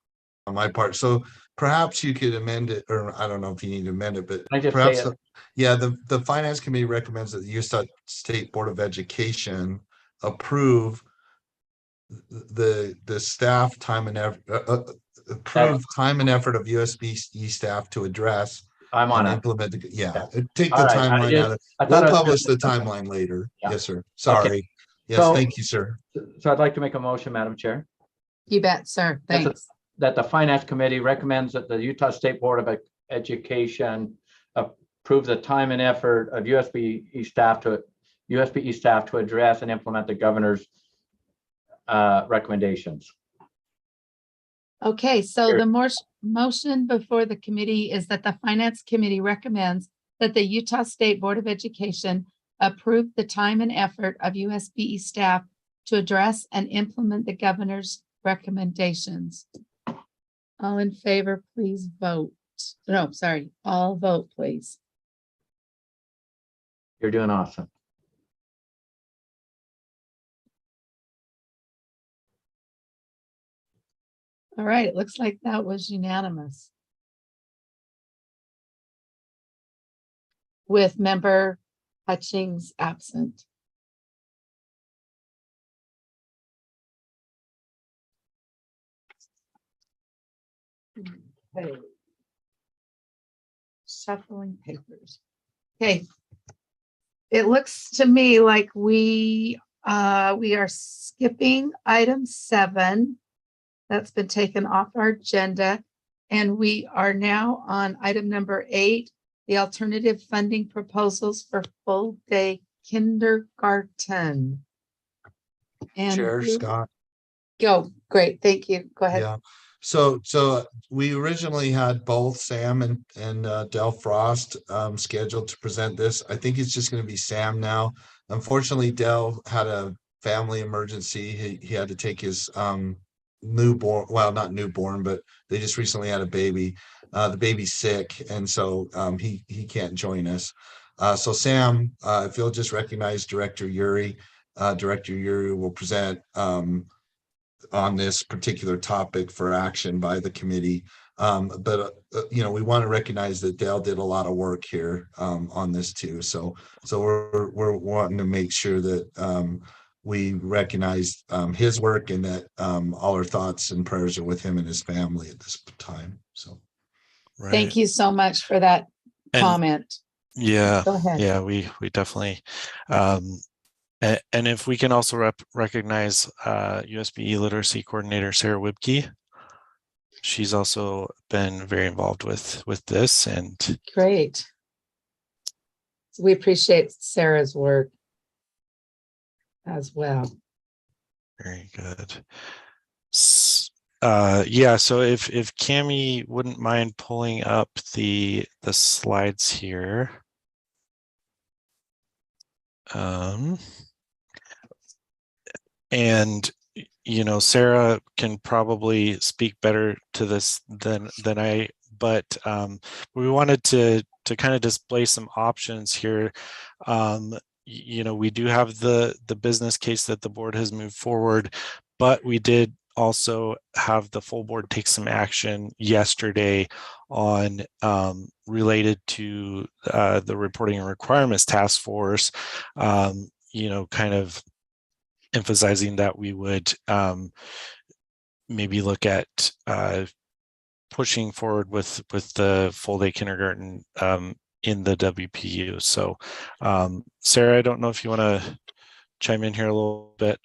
on my part. So perhaps you could amend it, or I don't know if you need to amend it, but I just perhaps, say it. yeah, the Finance Committee recommends that the Utah State Board of Education approve the staff time and effort, approve time and effort of USB staff to address I'm on and it. implement, Yeah. take the All right, timeline out of, I thought we'll it was publish just- the timeline later. Yeah. Yes, sir. Sorry. Yes, So- thank you, sir. So I'd like to make a motion, Madam Chair. You bet, sir. That's Thanks. that the Finance Committee recommends that the Utah State Board of Education approve the time and effort of USBE staff to address and implement the governor's recommendations. Okay, so the motion before the committee is that the Finance Committee recommends that the Utah State Board of Education approve the time and effort of USBE staff to address and implement the governor's recommendations. All in favor, please vote. No, sorry, all vote, please. You're doing awesome. All right, it looks like that was unanimous. With member Hutchings absent. Okay. Shuffling papers. Okay. It looks to me like we are skipping item 7. That's been taken off our agenda. And we are now on item number 8, the alternative funding proposals for full day kindergarten. And Chair who- Scott. Go. Great, thank you. Go ahead. Yeah. So we originally had both Sam and Del Frost scheduled to present this. I think it's just going to be Sam now. Unfortunately, Del had a family emergency. He had to take his newborn, well, not newborn, but they just recently had a baby. The baby's sick, and so he can't join us. So Sam, if you'll just recognize Director Yuri, Director Yuri will present on this particular topic for action by the committee. But we want to recognize that Dale did a lot of work here on this too. So we're wanting to make sure that we recognize his work and that all our thoughts and prayers are with him and his family at this time. So Thank you so much for that comment. Yeah, Go ahead. yeah, we definitely. And if we can also recognize USB Literacy Coordinator Sarah Wibke. She's also been very involved with this, and great. We appreciate Sarah's work as well. Very good. Yeah, so if Cami wouldn't mind pulling up the slides here. And Sarah can probably speak better to this than I, but we wanted to kind of display some options here. We do have the business case that the board has moved forward, but we did also have the full board take some action yesterday on related to the Reporting and Requirements Task Force, kind of emphasizing that we would maybe look at pushing forward with the full day kindergarten in the WPU. So Sarah, I don't know if you want to chime in here a little bit.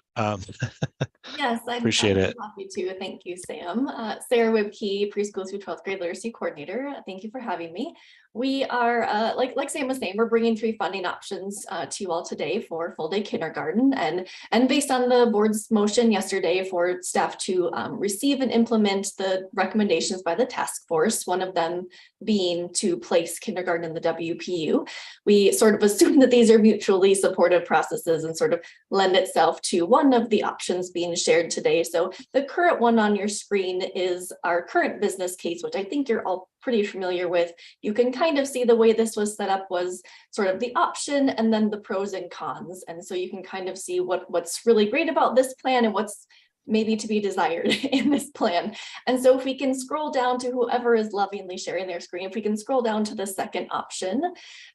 Yes, appreciate it. Happy to. Thank you, Sam. Sarah Wibke, preschool through 12th grade literacy coordinator. Thank you for having me. We are, like Sam was saying, we're bringing 3 funding options to you all today for full day kindergarten, and based on the board's motion yesterday for staff to receive and implement the recommendations by the task force, one of them being to place kindergarten in the WPU. We sort of assume that these are mutually supportive processes and sort of lend itself to one of the options being shared today. So the current one on your screen is our current business case, which I think you're all pretty familiar with. You can kind of see the way this was set up was sort of the option and then the pros and cons. And so you can kind of see what's really great about this plan and what's maybe to be desired in this plan. And so if we can scroll down to whoever is lovingly sharing their screen, if we can scroll down to the second option,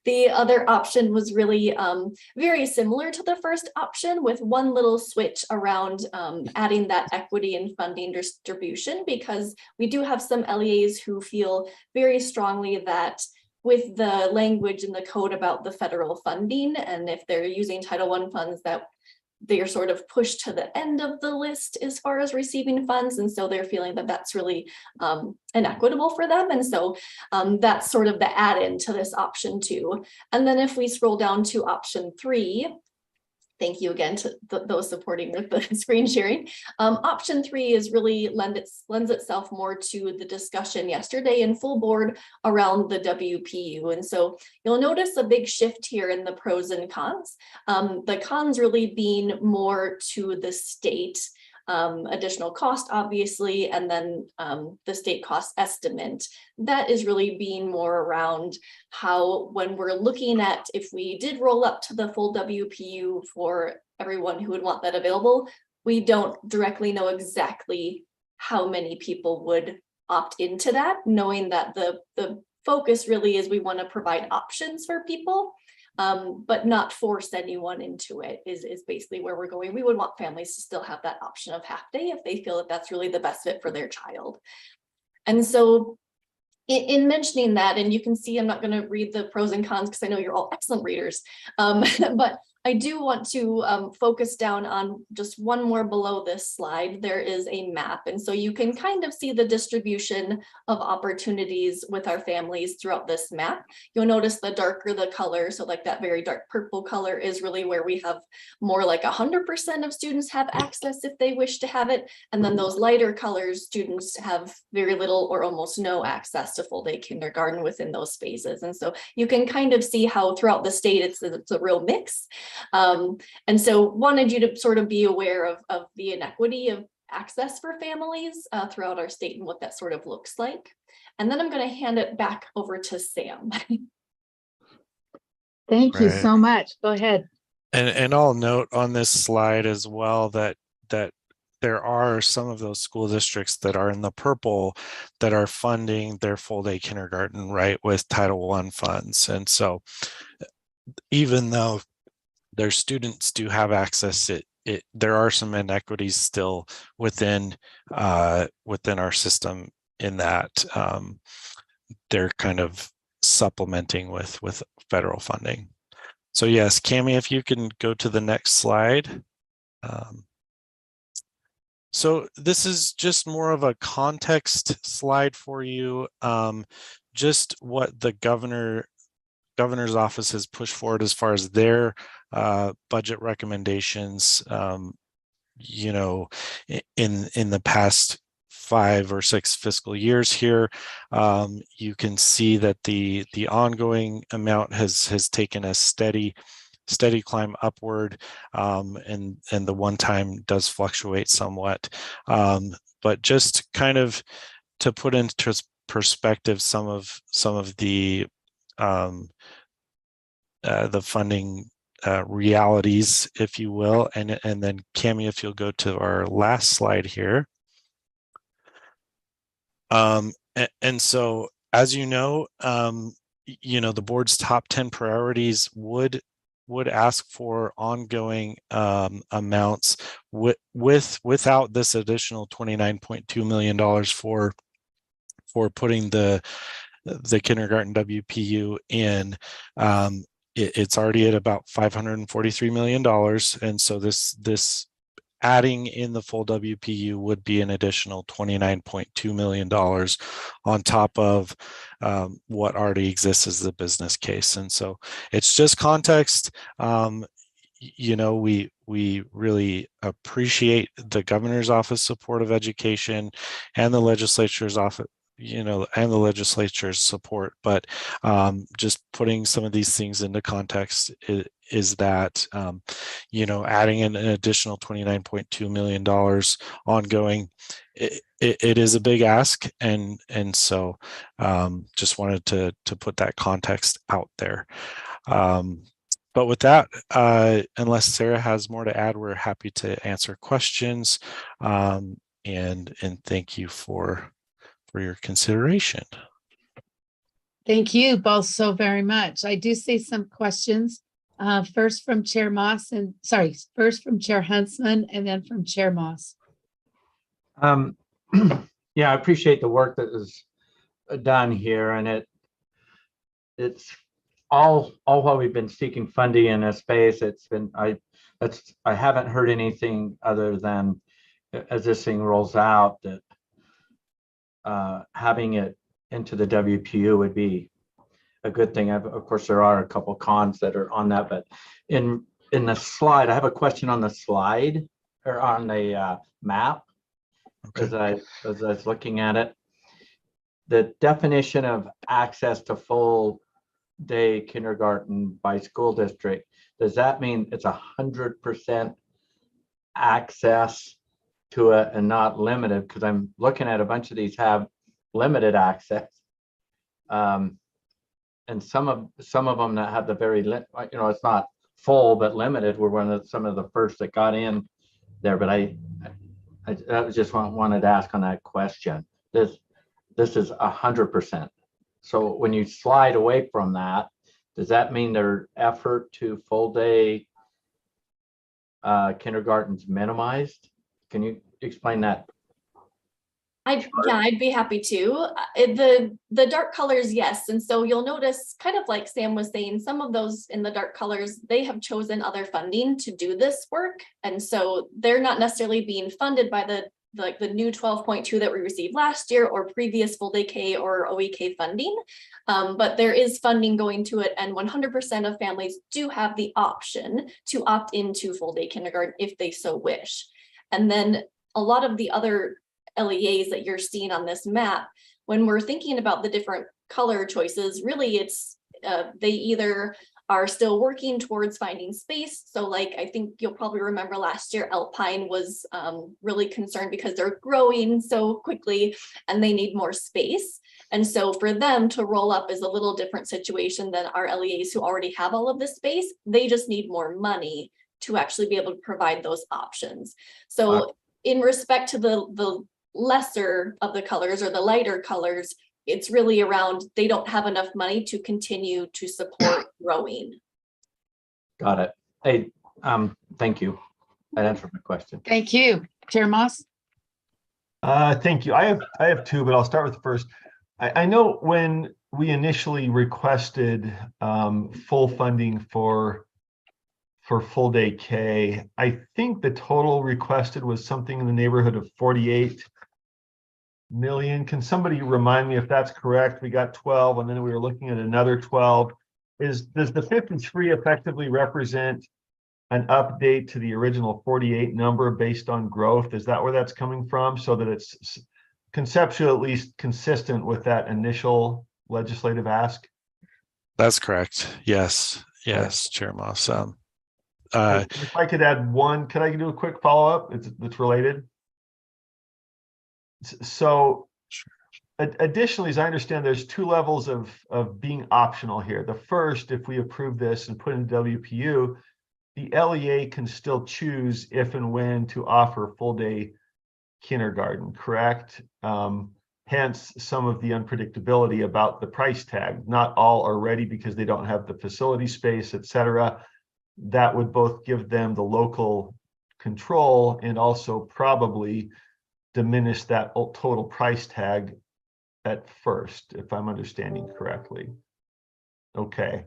the other option was really very similar to the first option with one little switch around adding that equity and funding distribution, because we do have some LEAs who feel very strongly that with the language in the code about the federal funding, and if they're using Title I funds, that they are sort of pushed to the end of the list as far as receiving funds. And so they're feeling that that's really inequitable for them. And so that's sort of the add-in to this option 2. And then if we scroll down to option 3, thank you again to those supporting with the screen sharing. Option 3 is really lends itself more to the discussion yesterday in full board around the WPU. And so you'll notice a big shift here in the pros and cons. The cons really being more to the state, additional cost, obviously, and then the state cost estimate. That is really being more around how, when we're looking at if we did roll up to the full WPU for everyone who would want that available, we don't directly know exactly how many people would opt into that, knowing that the focus really is we want to provide options for people. But not force anyone into it is basically where we're going. We would want families to still have that option of half day if they feel that that's really the best fit for their child. And so in mentioning that, and you can see I'm not going to read the pros and cons because I know you're all excellent readers, but I do want to focus down on just one more below this slide. There is a map. And so you can kind of see the distribution of opportunities with our families throughout this map. You'll notice the darker the color, so like that very dark purple color is really where we have more like 100% of students have access if they wish to have it. And then those lighter colors, students have very little or almost no access to full day kindergarten within those spaces. And so you can kind of see how throughout the state it's a real mix. And so wanted you to sort of be aware of the inequity of access for families throughout our state and what that sort of looks like. And then I'm going to hand it back over to Sam. Thank you Right. so much. Go ahead. And I'll note on this slide as well that there are some of those school districts that are in the purple that are funding their full day kindergarten, right, with Title I funds. And so even though their students do have access, there are some inequities still within our system in that they're kind of supplementing with federal funding. So yes, Cami, if you can go to the next slide. So this is just more of a context slide for you. Just what the governor's office has pushed forward as far as their budget recommendations, you know, in the past 5 or 6 fiscal years here. You can see that the ongoing amount has taken a steady climb upward, and the one time does fluctuate somewhat. But just kind of to put into perspective some of the funding realities, if you will, and then Cami, if you'll go to our last slide here. And so, as you know, the board's top 10 priorities would ask for ongoing amounts without this additional $29.2 million for putting the kindergarten WPU in. It's already at about $543 million, and so this adding in the full WPU would be an additional $29.2 million on top of what already exists as the business case. And so it's just context. We really appreciate the governor's office support of education and the legislature's office, and the legislature's support, but just putting some of these things into context is that adding an additional $29.2 million ongoing, it is a big ask, and so just wanted to put that context out there. But with that, unless Sarah has more to add, we're happy to answer questions, and thank you for your consideration. Thank you both so very much. I do see some questions. First from Chair Huntsman, and then from Chair Moss. Yeah, I appreciate the work that is done here, and it's all while we've been seeking funding in a space. I haven't heard anything other than as this thing rolls out that having it into the WPU would be a good thing. Of course, there are a couple cons that are on that, but in the slide, I have a question on the slide or on the map. Okay. As I was looking at it, the definition of access to full day kindergarten by school district, does that mean it's 100% access to it and not limited? Because I'm looking at a bunch of these have limited access, and some of them that have the very it's not full but limited were some of the first that got in there. But I just wanted to ask on that question. This is 100%. So when you slide away from that, does that mean their effort to full day kindergarten's minimized? Can you explain that? I'd be happy to. The dark colors, yes. And so you'll notice, kind of like Sam was saying, some of those in the dark colors, they have chosen other funding to do this work. And so they're not necessarily being funded by the new 12.2 that we received last year or previous full day K or OEK funding. But there is funding going to it, and 100% of families do have the option to opt into full day kindergarten if they so wish. And then a lot of the other LEAs that you're seeing on this map, when we're thinking about the different color choices, really it's they either are still working towards finding space. So like, I think you'll probably remember last year, Alpine was really concerned because they're growing so quickly and they need more space. And so for them to roll up is a little different situation than our LEAs who already have all of this space. They just need more money to actually be able to provide those options. So in respect to the lesser of the colors or the lighter colors, it's really around they don't have enough money to continue to support growing. Got it. Hey, thank you. That answered my question. Thank you. Chair Moss? Thank you. I have two, but I'll start with the first. I know when we initially requested full funding for full day K, I think the total requested was something in the neighborhood of 48 million. Can somebody remind me if that's correct? We got 12 and then we were looking at another 12. Does the 53 effectively represent an update to the original 48 number based on growth? Is that where that's coming from, so that it's conceptually at least consistent with that initial legislative ask? That's correct. Yes. Yes, Chair Moss. If I could add one, could I do a quick follow-up that's related? So additionally, as I understand, there's two levels of being optional here. The first, if we approve this and put in WPU, the LEA can still choose if and when to offer full day kindergarten, correct? Hence some of the unpredictability about the price tag. Not all are ready because they don't have the facility space, etc. That would both give them the local control and also probably diminish that total price tag at first, if I'm understanding correctly. Okay.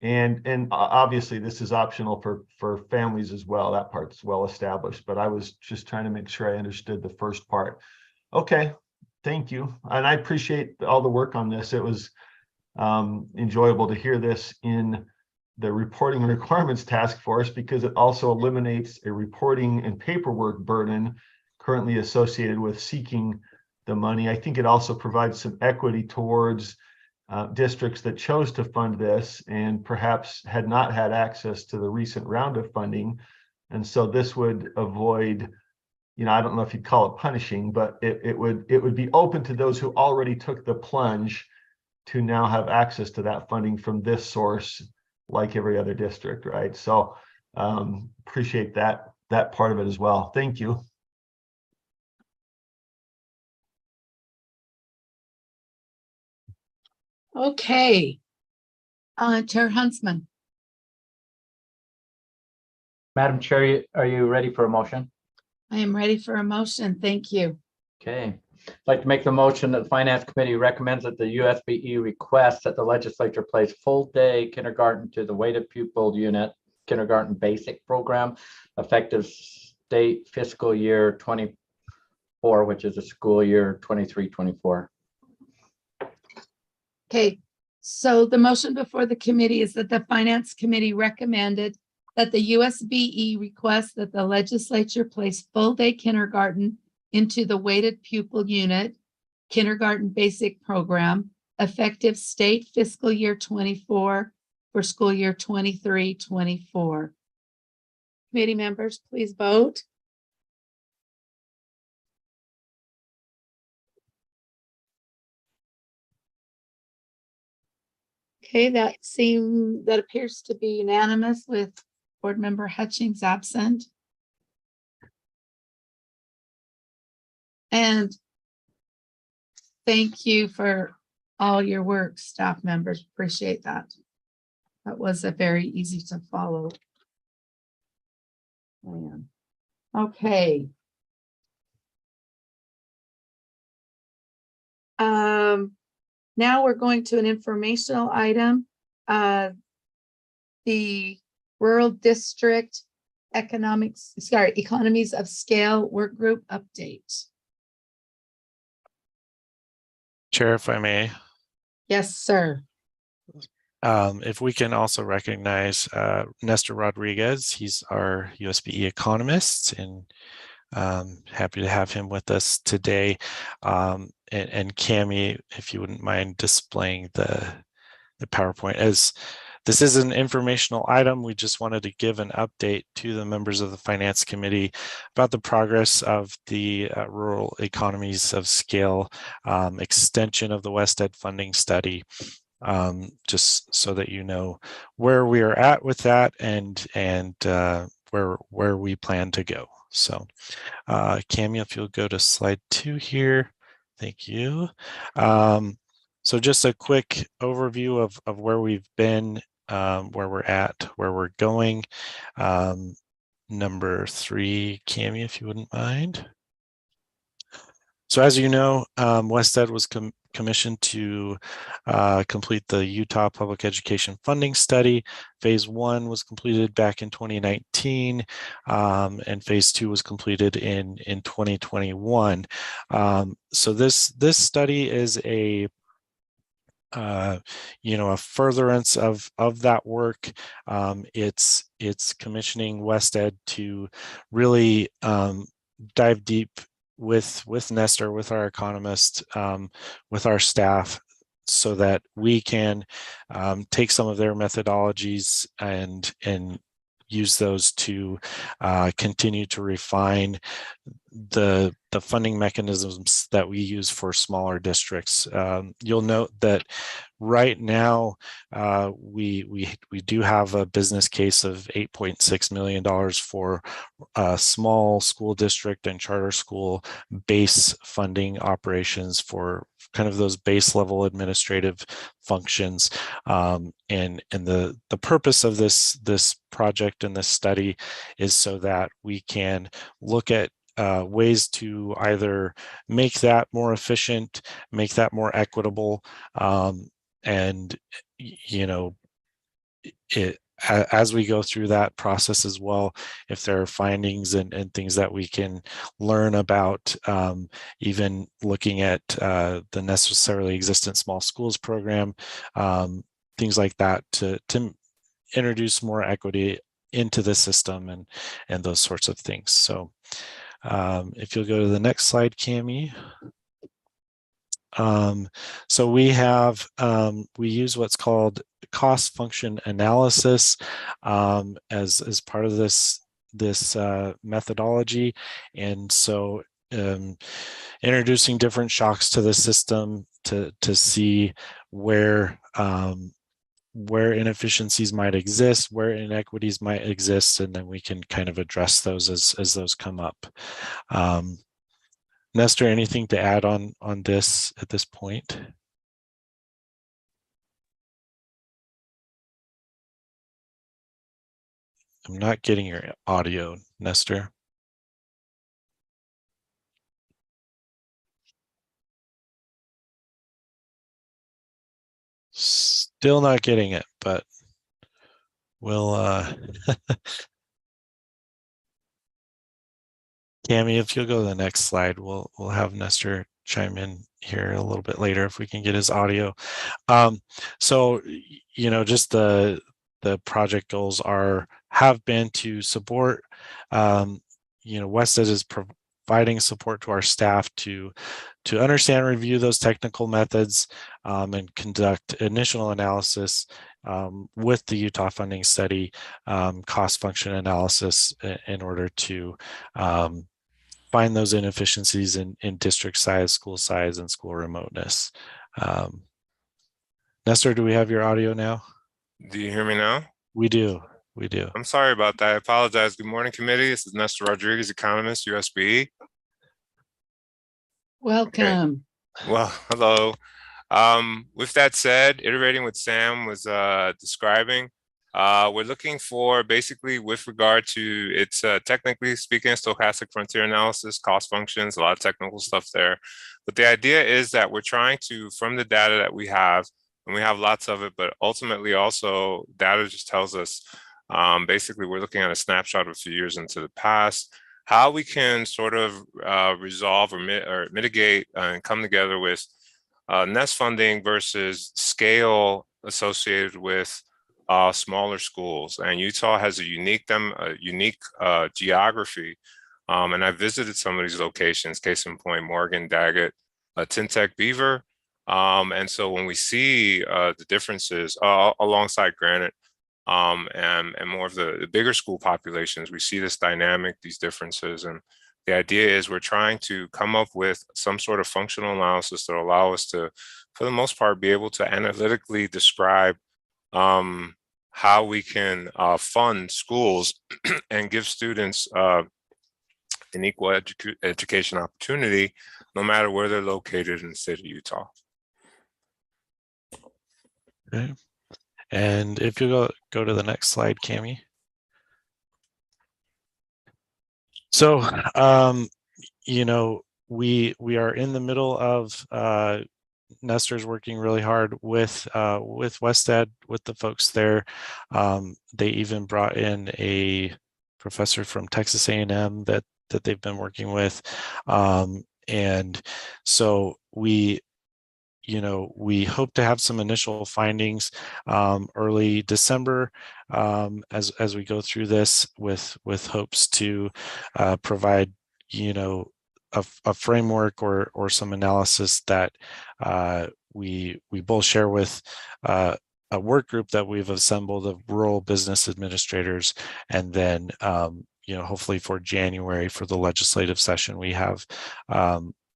And obviously this is optional for families as well. That part's well established, but I was just trying to make sure I understood the first part. Okay, thank you. And I appreciate all the work on this. It was enjoyable to hear this in the reporting requirements task force, because it also eliminates a reporting and paperwork burden currently associated with seeking the money. I think it also provides some equity towards districts that chose to fund this and perhaps had not had access to the recent round of funding. And so this would avoid, I don't know if you'd call it punishing, but it would be open to those who already took the plunge to now have access to that funding from this source, like every other district, right? So appreciate that part of it as well. Thank you. Okay. Chair Huntsman. Madam Chair, are you ready for a motion? I am ready for a motion. Thank you. Okay. I'd like to make the motion that the Finance Committee recommends that the USBE requests that the legislature place full day kindergarten to the weighted pupil unit kindergarten basic program effective state fiscal year 24, which is a school year 23-24. Okay, so the motion before the committee is that the Finance Committee recommended that the USBE request that the legislature place full day kindergarten into the weighted pupil unit kindergarten basic program effective state fiscal year 24 for school year 23-24. Committee members, please vote. Okay, that appears to be unanimous with Board Member Hutchings absent. And thank you for all your work, staff members. Appreciate that. That was a very easy to follow plan. Okay. Now we're going to an informational item. The Rural District Economies of Scale Work Group update. Chair, if I may. Yes, sir. If we can also recognize Nestor Rodriguez, he's our USBE economist, and happy to have him with us today. And Cami, if you wouldn't mind displaying the PowerPoint. As this is an informational item, we just wanted to give an update to the members of the Finance Committee about the progress of the Rural Economies of Scale extension of the WestEd funding study. Just so that you know where we are at with that and where we plan to go. So Cami, if you'll go to slide 2 here. Thank you. So just a quick overview of where we've been, where we're at, where we're going. Number 3, Cami, if you wouldn't mind. So as you know, WestEd was commissioned to complete the Utah Public Education Funding Study. Phase 1 was completed back in 2019, and Phase 2 was completed in 2021. So this study is a a furtherance of that work. It's commissioning WestEd to really dive deep with Nestor, with our economist, with our staff, so that we can take some of their methodologies and use those to continue to refine the funding mechanisms that we use for smaller districts. You'll note that right now we do have a business case of $8.6 million for a small school district and charter school base funding operations for kind of those base level administrative functions. And the purpose of this project and this study is so that we can look at ways to either make that more efficient, make that more equitable, and as we go through that process as well, if there are findings and things that we can learn about, even looking at the necessarily existent small schools program, things like that to introduce more equity into the system and those sorts of things. So if you'll go to the next slide, Cami. So we have, we use what's called cost function analysis as part of this methodology. And so introducing different shocks to the system to see where inefficiencies might exist, where inequities might exist, and then we can kind of address those as those come up. Nestor, anything to add on this at this point? I'm not getting your audio, Nestor. Still not getting it, but we'll Cami, if you'll go to the next slide, we'll have Nestor chime in here a little bit later if we can get his audio. So just the project goals have been to support WestEd is providing support to our staff to understand, review those technical methods, and conduct initial analysis with the Utah funding study, cost function analysis, in order to find those inefficiencies in district size, school size, and school remoteness. Nestor, do we have your audio now? Do you hear me now? We do. We do. I'm sorry about that. I apologize. Good morning, committee. This is Nestor Rodriguez, economist, USBE. Welcome. Okay. Well, hello. With that said, iterating what Sam was describing, We're looking for basically with regard to it's technically speaking, stochastic frontier analysis, cost functions, a lot of technical stuff there. But the idea is that we're trying to, from the data that we have, and we have lots of it, but ultimately also data just tells us, basically we're looking at a snapshot of a few years into the past, how we can sort of resolve or mitigate and come together with NEST funding versus scale associated with smaller schools. And Utah has a unique geography. And I visited some of these locations, case in point, Morgan, Daggett, Tintec, Beaver. And so when we see the differences alongside Granite and more of the bigger school populations, we see this dynamic, these differences. And the idea is we're trying to come up with some sort of functional analysis that will allow us to, for the most part, be able to analytically describe how we can fund schools and give students an equal education opportunity, no matter where they're located in the state of Utah. Okay. And if you go to the next slide, Cami. So, you know, we are in the middle of Nestor's working really hard with WestEd, with the folks there. They even brought in a professor from Texas A&M that they've been working with. And so we hope to have some initial findings early December as we go through this with hopes to provide, you know, a framework or some analysis that we both share with a work group that we've assembled of rural business administrators, and then you know, hopefully for January for the legislative session we have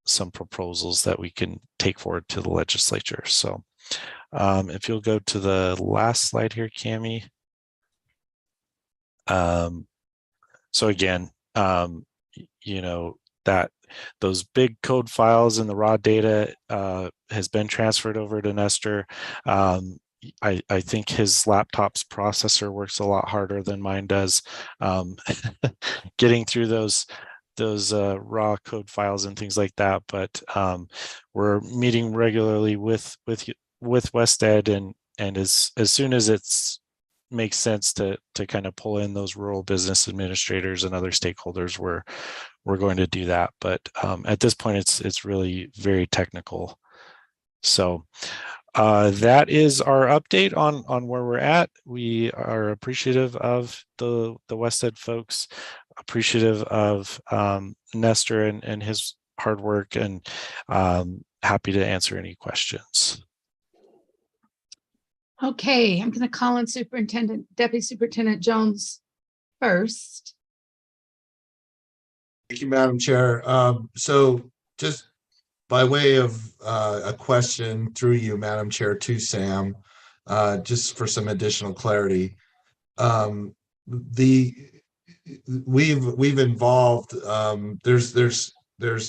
some proposals that we can take forward to the legislature. So if you'll go to the last slide here, Cami. So again, you know, that those big code files and the raw data has been transferred over to Nestor. I think his laptop's processor works a lot harder than mine does. Getting through those raw code files and things like that, but we're meeting regularly with WestEd, and as soon as it's makes sense to kind of pull in those rural business administrators and other stakeholders, we're going to do that. But at this point, it's really very technical. So that is our update on where we're at. We are appreciative of the WestEd folks, appreciative of Nestor and his hard work, and happy to answer any questions. Okay, I'm going to call on Deputy Superintendent Jones first. Thank you, Madam Chair. So just by way of a question through you, Madam Chair, to Sam, just for some additional clarity, we've involved there's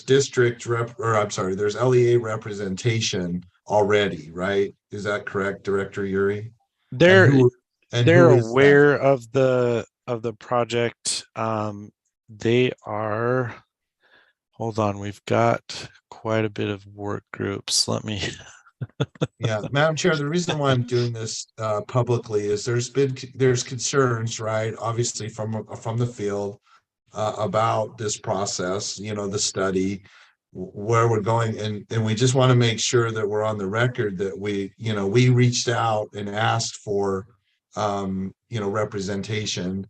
district there's LEA representation already, right? Is that correct, Director Uri? They're aware of the project. They are, hold on, we've got quite a bit of work groups. Let me Yeah, Madam Chair, the reason why I'm doing this publicly is there's concerns, right, obviously from the field about this process, you know, the study, where we're going, and we just want to make sure that we're on the record that we reached out and asked for representation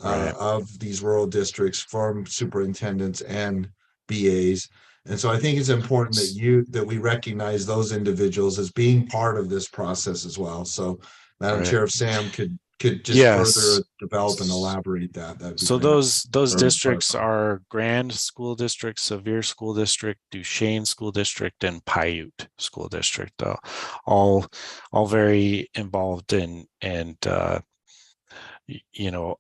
of these rural districts from superintendents and BAs. And so I think it's important that we recognize those individuals as being part of this process as well. So Madam Chair, if Sam could just further develop and elaborate that. So those districts are Grand School District, Sevier School District, Duchesne School District, and Paiute School District, all very involved and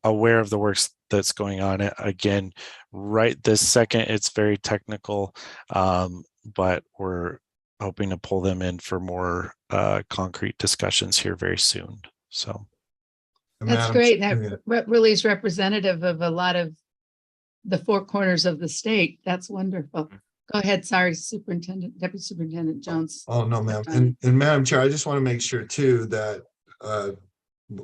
aware of the works that's going on. Again, right this second, it's very technical, but we're hoping to pull them in for more concrete discussions here very soon. So. That's Madam great. Chair, That really is representative of a lot of the four corners of the state. That's wonderful. Go ahead. Sorry, Deputy Superintendent Jones. Oh, no, ma'am. stepped on And Madam Chair, I just want to make sure too that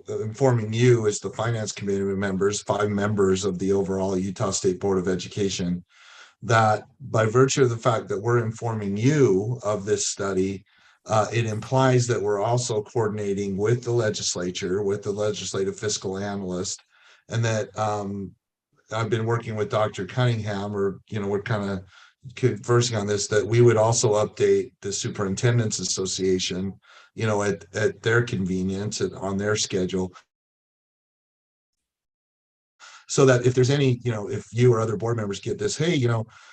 informing you as the Finance Committee members, 5 members of the overall Utah State Board of Education, that by virtue of the fact that we're informing you of this study, it implies that we're also coordinating with the legislature, with the legislative fiscal analyst, and that I've been working with Dr. Cunningham, or, we're kind of conversing on this, that we would also update the Superintendent's Association, at their convenience and on their schedule. So that if there's any, if you or other board members get this, hey,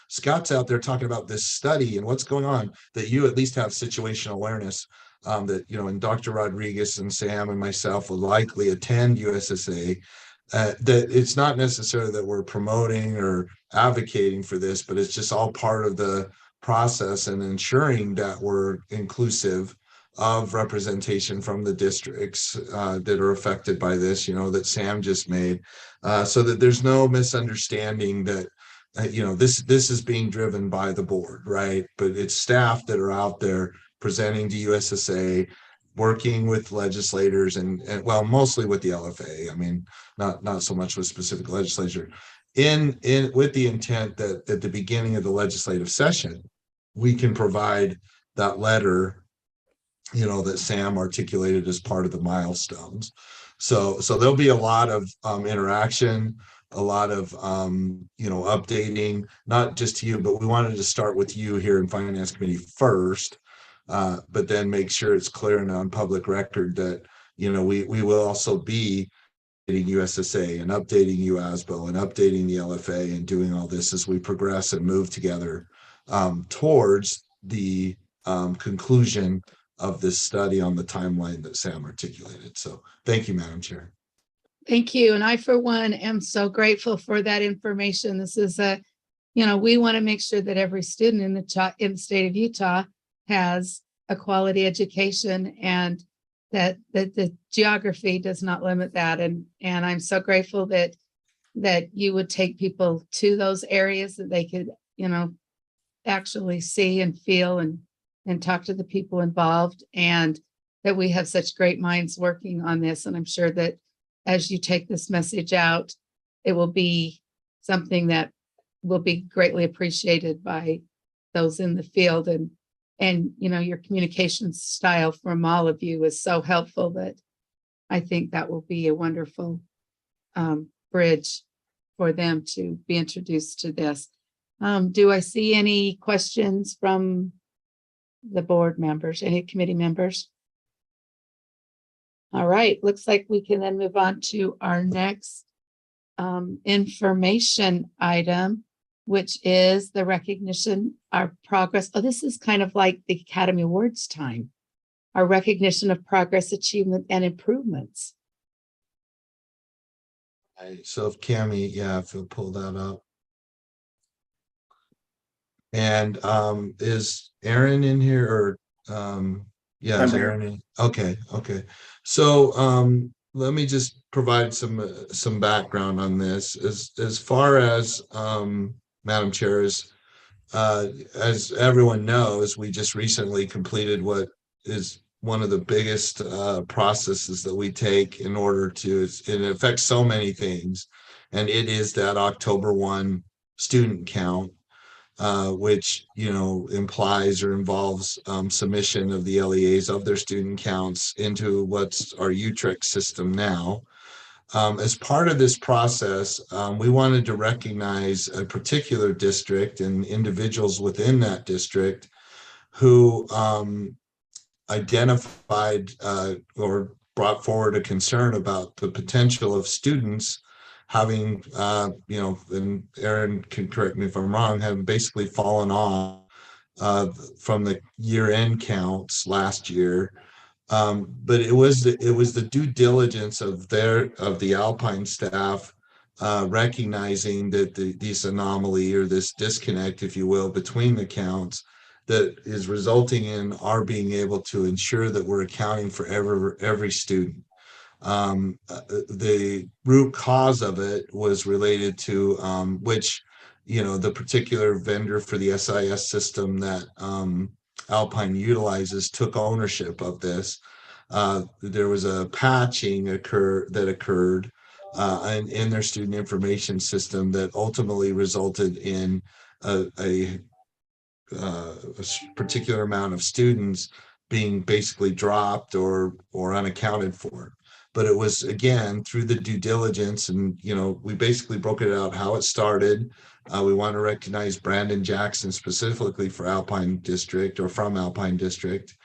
Scott's out there talking about this study and what's going on, that you at least have situational awareness, that, and Dr. Rodriguez and Sam and myself will likely attend USSA. That it's not necessarily that we're promoting or advocating for this, but it's just all part of the process and ensuring that we're inclusive of representation from the districts that are affected by this, that Sam just made, so that there's no misunderstanding that, this is being driven by the board, right? But it's staff that are out there presenting to USSA, working with legislators and well, mostly with the LFA. I mean, not so much with specific legislature, with the intent that at the beginning of the legislative session, we can provide that letter, that Sam articulated as part of the milestones. So there'll be a lot of interaction, a lot of updating, not just to you, but we wanted to start with you here in Finance Committee first, but then make sure it's clear and on public record that we will also be updating USSA and updating UASBO and updating the LFA and doing all this as we progress and move together towards the conclusion of this study on the timeline that Sam articulated. So thank you, Madam Chair. Thank you. And I, for one, am so grateful for that information. This is we want to make sure that every student in the state of Utah has a quality education, and that the geography does not limit that. And I'm so grateful that you would take people to those areas that they could, actually see and feel and talk to the people involved, and that we have such great minds working on this. And I'm sure that as you take this message out, it will be something that will be greatly appreciated by those in the field. And your communication style from all of you is so helpful that I think that will be a wonderful bridge for them to be introduced to this. Do I see any questions from the board members, any committee members? All right, looks like we can then move on to our next information item, which is the recognition, our progress. Oh, this is kind of like the Academy Awards time. Our recognition of progress, achievement, and improvements. So if Cami, if you'll pull that up. And is Aaron in here, or yeah, is Aaron in? Okay. So let me just provide some background on this. As far as Madam Chair, as everyone knows, we just recently completed what is one of the biggest processes that we take in order to, it affects so many things, and it is that October 1 student count, which implies or involves submission of the LEAs of their student counts into what's our UTREC system now. As part of this process, we wanted to recognize a particular district and individuals within that district who identified or brought forward a concern about the potential of students having, and Aaron can correct me if I'm wrong, have basically fallen off from the year-end counts last year. But it was the due diligence of the Alpine staff recognizing that this anomaly, or this disconnect, if you will, between the counts, that is resulting in our being able to ensure that we're accounting for every student. The root cause of it was related to which, the particular vendor for the SIS system that Alpine utilizes took ownership of this. There was a patching that occurred in their student information system that ultimately resulted in a particular amount of students being basically dropped or unaccounted for. But it was, again, through the due diligence, and we basically broke it out how it started. We want to recognize Brandon Jackson specifically for Alpine District, or from Alpine District.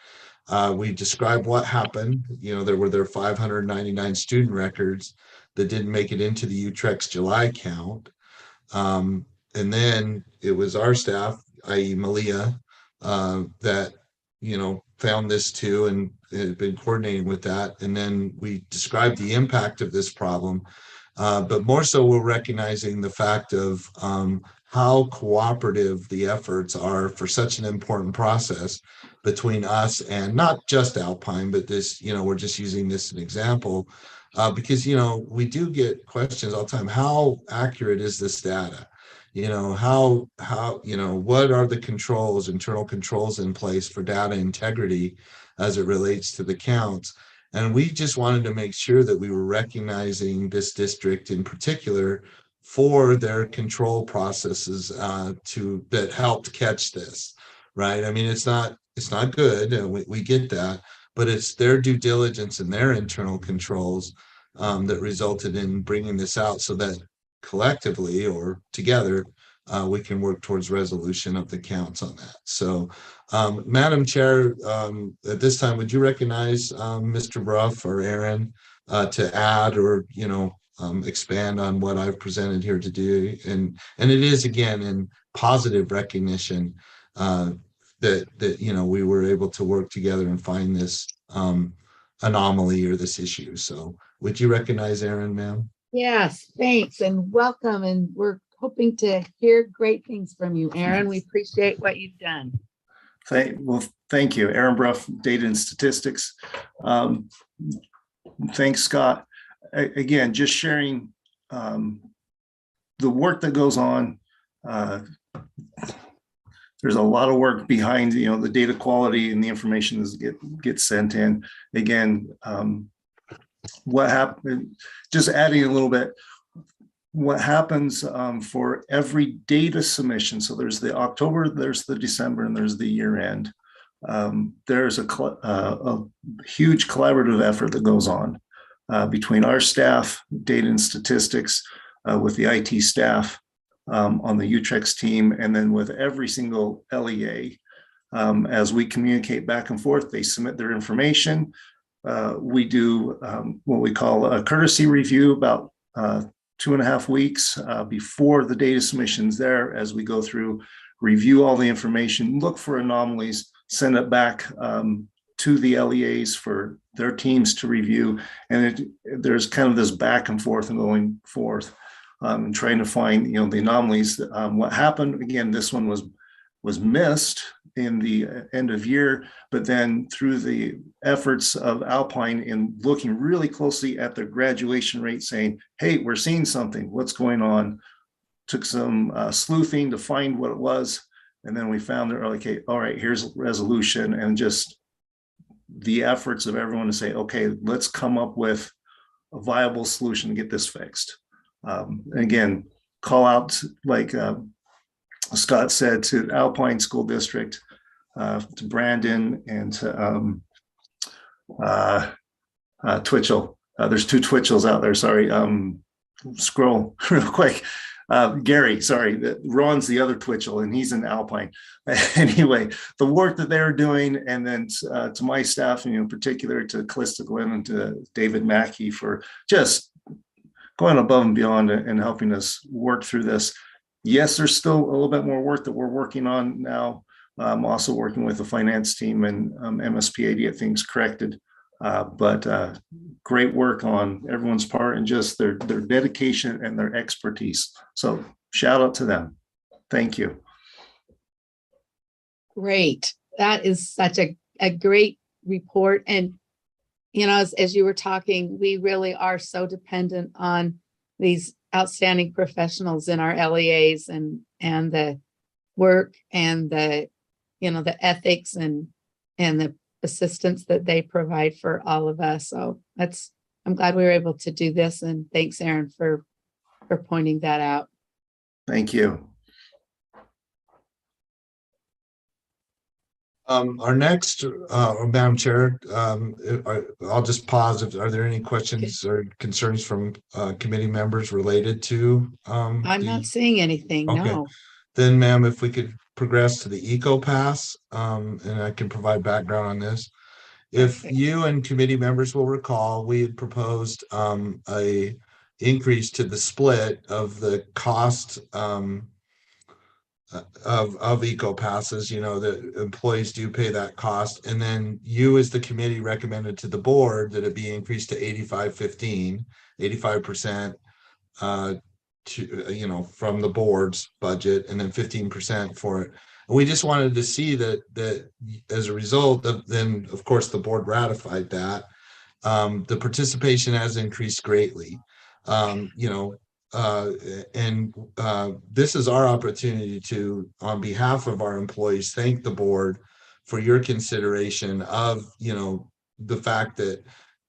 We described what happened. There were 599 student records that didn't make it into the UTREX July count. And then it was our staff, i.e. Malia, that, found this too and had been coordinating with that. And then we described the impact of this problem. But more so, we're recognizing the fact of how cooperative the efforts are for such an important process between us and not just Alpine, but this, we're just using this as an example because, we do get questions all the time. How accurate is this data? How what are the internal controls in place for data integrity as it relates to the counts? And we just wanted to make sure that we were recognizing this district in particular for their control processes that helped catch this, right? I mean, it's not good, and we get that, but it's their due diligence and their internal controls that resulted in bringing this out so that collectively or together, we can work towards resolution of the counts on that. So, Madam Chair, at this time, would you recognize Mr. Bruff or Aaron to add or, expand on what I've presented here today? And it is, again, in positive recognition that we were able to work together and find this anomaly or this issue. So would you recognize Aaron, ma'am? Yes, thanks and welcome. And we're hoping to hear great things from you, Aaron. We appreciate what you've done. Thank you. Aaron Bruff, Data and Statistics. Thanks, Scott. Again, just sharing the work that goes on. There's a lot of work behind, the data quality and the information that gets sent in. Again, what happened, just adding a little bit, what happens for every data submission. So there's the October, there's the December, and there's the year end. There's a huge collaborative effort that goes on between our staff, data and statistics, with the IT staff on the UTREX team, and then with every single LEA. As we communicate back and forth, they submit their information. We do what we call a courtesy review about 2.5 weeks before the data submission's there, as we go through, review all the information, look for anomalies, send it back to the LEAs for their teams to review. And there's kind of this back and forth and going forth and trying to find, the anomalies. What happened, again, this one was missed in the end of year, but then through the efforts of Alpine in looking really closely at the graduation rate, saying, hey, we're seeing something, what's going on? Took some sleuthing to find what it was. And then we found that, okay, all right, here's resolution, and just the efforts of everyone to say, okay, let's come up with a viable solution to get this fixed. Again, call out, like Scott said, to Alpine School District, to Brandon, and to Twitchell. There's 2 Twitchells out there, sorry. Scroll real quick. Gary, sorry, Ron's the other Twitchell, and he's in Alpine. Anyway, the work that they're doing, and then to my staff, in particular to Callista Glenn and to David Mackey for just going above and beyond and helping us work through this. Yes, there's still a little bit more work that we're working on now. I'm also working with the finance team and MSPA to get things corrected. But great work on everyone's part, and just their dedication and their expertise. So shout out to them. Thank you. Great. That is such a great report. And you know, as you were talking, we really are so dependent on these outstanding professionals in our LEAs and the work and the, you know, the ethics and the assistance that they provide for all of us. So I'm glad we were able to do this, and thanks, Aaron, for pointing that out. Thank you. Our next, Madam Chair, I'll just pause. Are there any questions or concerns from committee members related to? I'm not seeing anything, Okay. no. Then, ma'am, if we could progress to the Eco Pass, and I can provide background on this. If you and committee members will recall, we had proposed a increase to the split of the cost of Eco Passes. You know, the employees do pay that cost, and then you as the committee recommended to the board that it be increased to 85% to, you know, from the board's budget, and then 15% for it. And we just wanted to see that as a result of, then of course the board ratified that, the participation has increased greatly. You know, this is our opportunity to, on behalf of our employees, thank the board for your consideration of, you know, the fact that,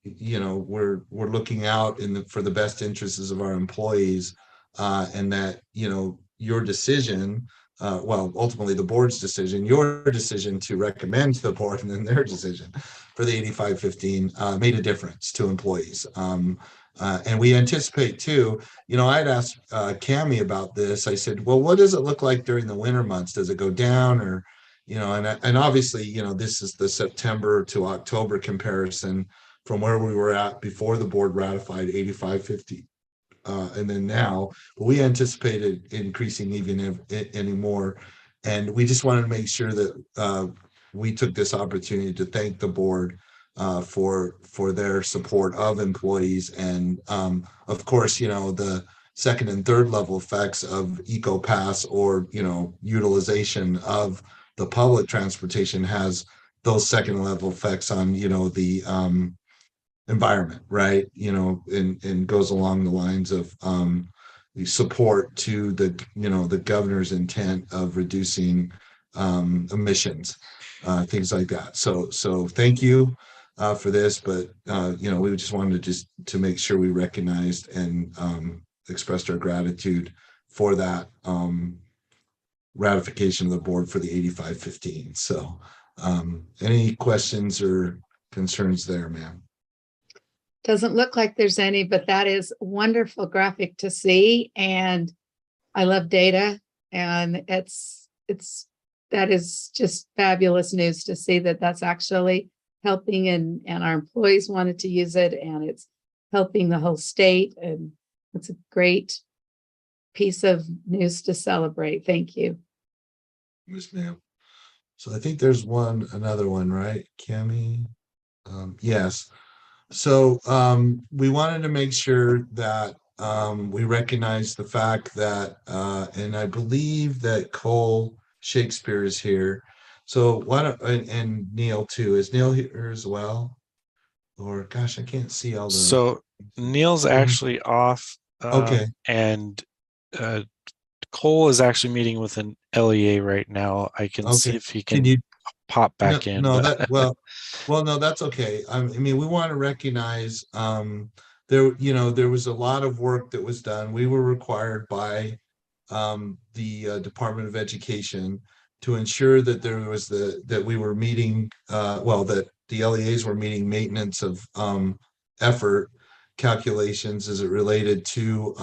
you know, we're looking out for the best interests of our employees, and that, you know, your decision, well, ultimately the board's decision, your decision to recommend to the board, and then their decision for the 85-15 made a difference to employees. And we anticipate too, you know, I'd asked Cami about this. I said, well, what does it look like during the winter months? Does it go down, or, you know, and obviously, you know, this is the September to October comparison from where we were at before the board ratified 85-50. And then now, but we anticipated increasing even anymore. And we just wanted to make sure that we took this opportunity to thank the board for their support of employees. And of course, you know, the second and third level effects of Eco Pass, or, you know, utilization of the public transportation, has those second level effects on, you know, the environment, right? You know, and goes along the lines of the support to the, you know, the governor's intent of reducing emissions, things like that. So thank you for this, but you know, we just wanted to make sure we recognized and expressed our gratitude for that ratification of the board for the 85-15. So any questions or concerns there, ma'am? Doesn't look like there's any, but that is wonderful graphic to see. And I love data, and that is just fabulous news to see that that's actually helping, and our employees wanted to use it, and it's helping the whole state. And it's a great piece of news to celebrate. Thank you. Yes, ma'am. So I think there's another one, right, Cami? Yes. So we wanted to make sure that we recognize the fact that, and I believe that Cole Shakespeare is here. So why don't, and Neil too. Is Neil here as well? Or gosh, I can't see all the. So Neil's actually off. Okay. And Cole is actually meeting with an LEA right now. I can see if he can pop back in. No, no, that's okay. I mean, we want to recognize there was a lot of work that was done. We were required by the Department of Education to ensure that there was that we were meeting that the LEAs were meeting maintenance of effort calculations as it related to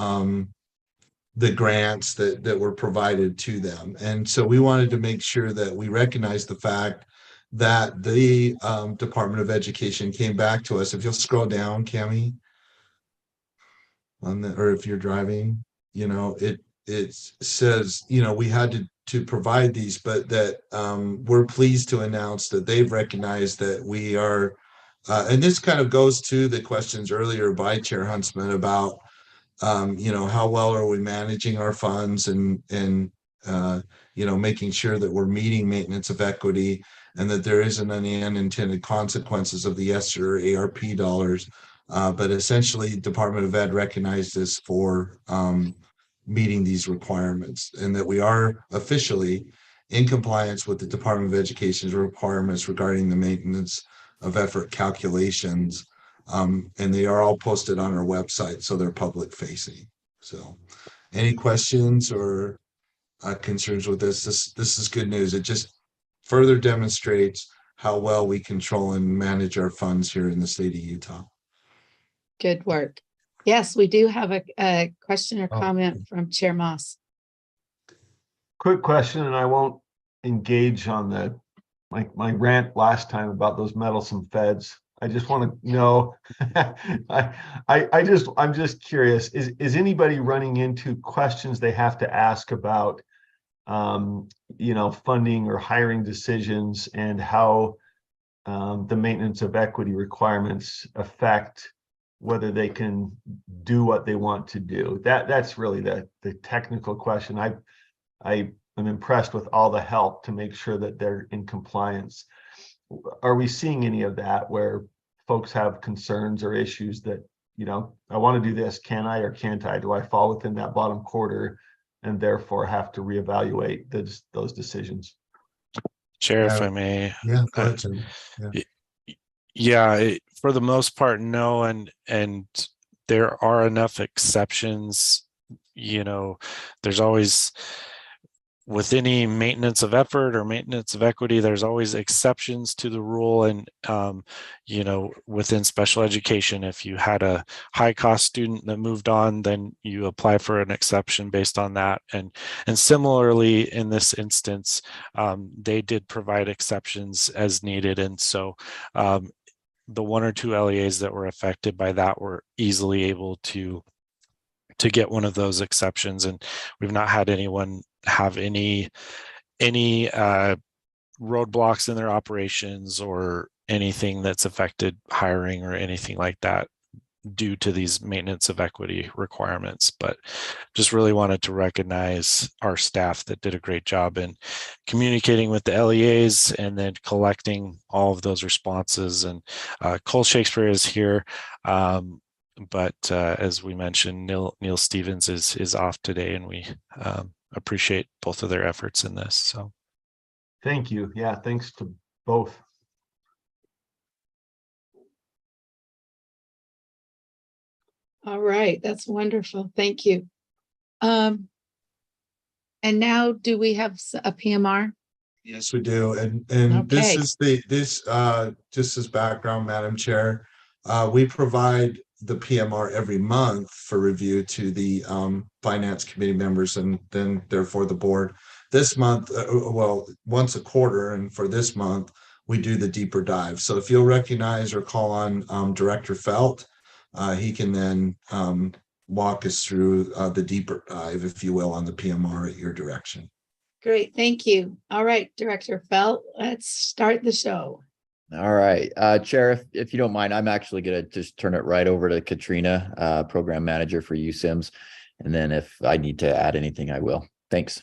the grants that were provided to them. And so we wanted to make sure that we recognize the fact that the Department of Education came back to us. If you'll scroll down, Cami, or if you're driving, you know, it says, you know, we had to provide these, but that we're pleased to announce that they've recognized that we are, and this kind of goes to the questions earlier by Chair Huntsman about, you know, how well are we managing our funds, and making sure that we're meeting maintenance of equity and that there isn't any unintended consequences of the ESSER or ARP dollars. But essentially, Department of Ed recognized us for meeting these requirements, and that we are officially in compliance with the Department of Education's requirements regarding the maintenance of effort calculations. And they are all posted on our website, so they're public facing. So any questions or concerns with this? This is good news. It just further demonstrates how well we control and manage our funds here in the state of Utah. Good work. Yes, we do have a question or Oh. comment from Chair Moss. Quick question, and I won't engage on my rant last time about those meddlesome feds. I just want to know, I'm just curious, is anybody running into questions they have to ask about, funding or hiring decisions, and how the maintenance of equity requirements affect whether they can do what they want to do? That's really the technical question. I am impressed with all the help to make sure that they're in compliance. Are we seeing any of that where folks have concerns or issues that, I want to do this, can I or can't I? Do I fall within that bottom quarter and therefore have to reevaluate those decisions? Chair, if I may. Yeah, go ahead, Tim. Yeah. Yeah, for the most part, no, and there are enough exceptions. There's always, with any maintenance of effort or maintenance of equity, there's always exceptions to the rule. And within special education, if you had a high cost student that moved on, then you apply for an exception based on that. And similarly, in this instance, they did provide exceptions as needed. And so the one or two LEAs that were affected by that were easily able to get one of those exceptions, and we've not had anyone have any roadblocks in their operations or anything that's affected hiring or anything like that due to these maintenance of equity requirements. But just really wanted to recognize our staff that did a great job in communicating with the LEAs and then collecting all of those responses. And Cole Shakespeare is here, but as we mentioned, Neil Stevens is off today, and we appreciate both of their efforts in this. So thank you. Yeah, thanks to both. All right, that's wonderful. Thank you. And now, do we have a PMR? Yes, we do. And this Okay. is just as background, Madam Chair. We provide the PMR every month for review to the Finance Committee members and then therefore the board. This month, once a quarter, and for this month, we do the deeper dive. So if you'll recognize or call on Director Felt, he can then walk us through the deeper dive, if you will, on the PMR at your direction. Great, thank you. All right, Director Felt, let's start the show. All right, Chair, if you don't mind, I'm actually going to just turn it right over to Katrina, Program Manager for USIMS. And then if I need to add anything, I will. Thanks.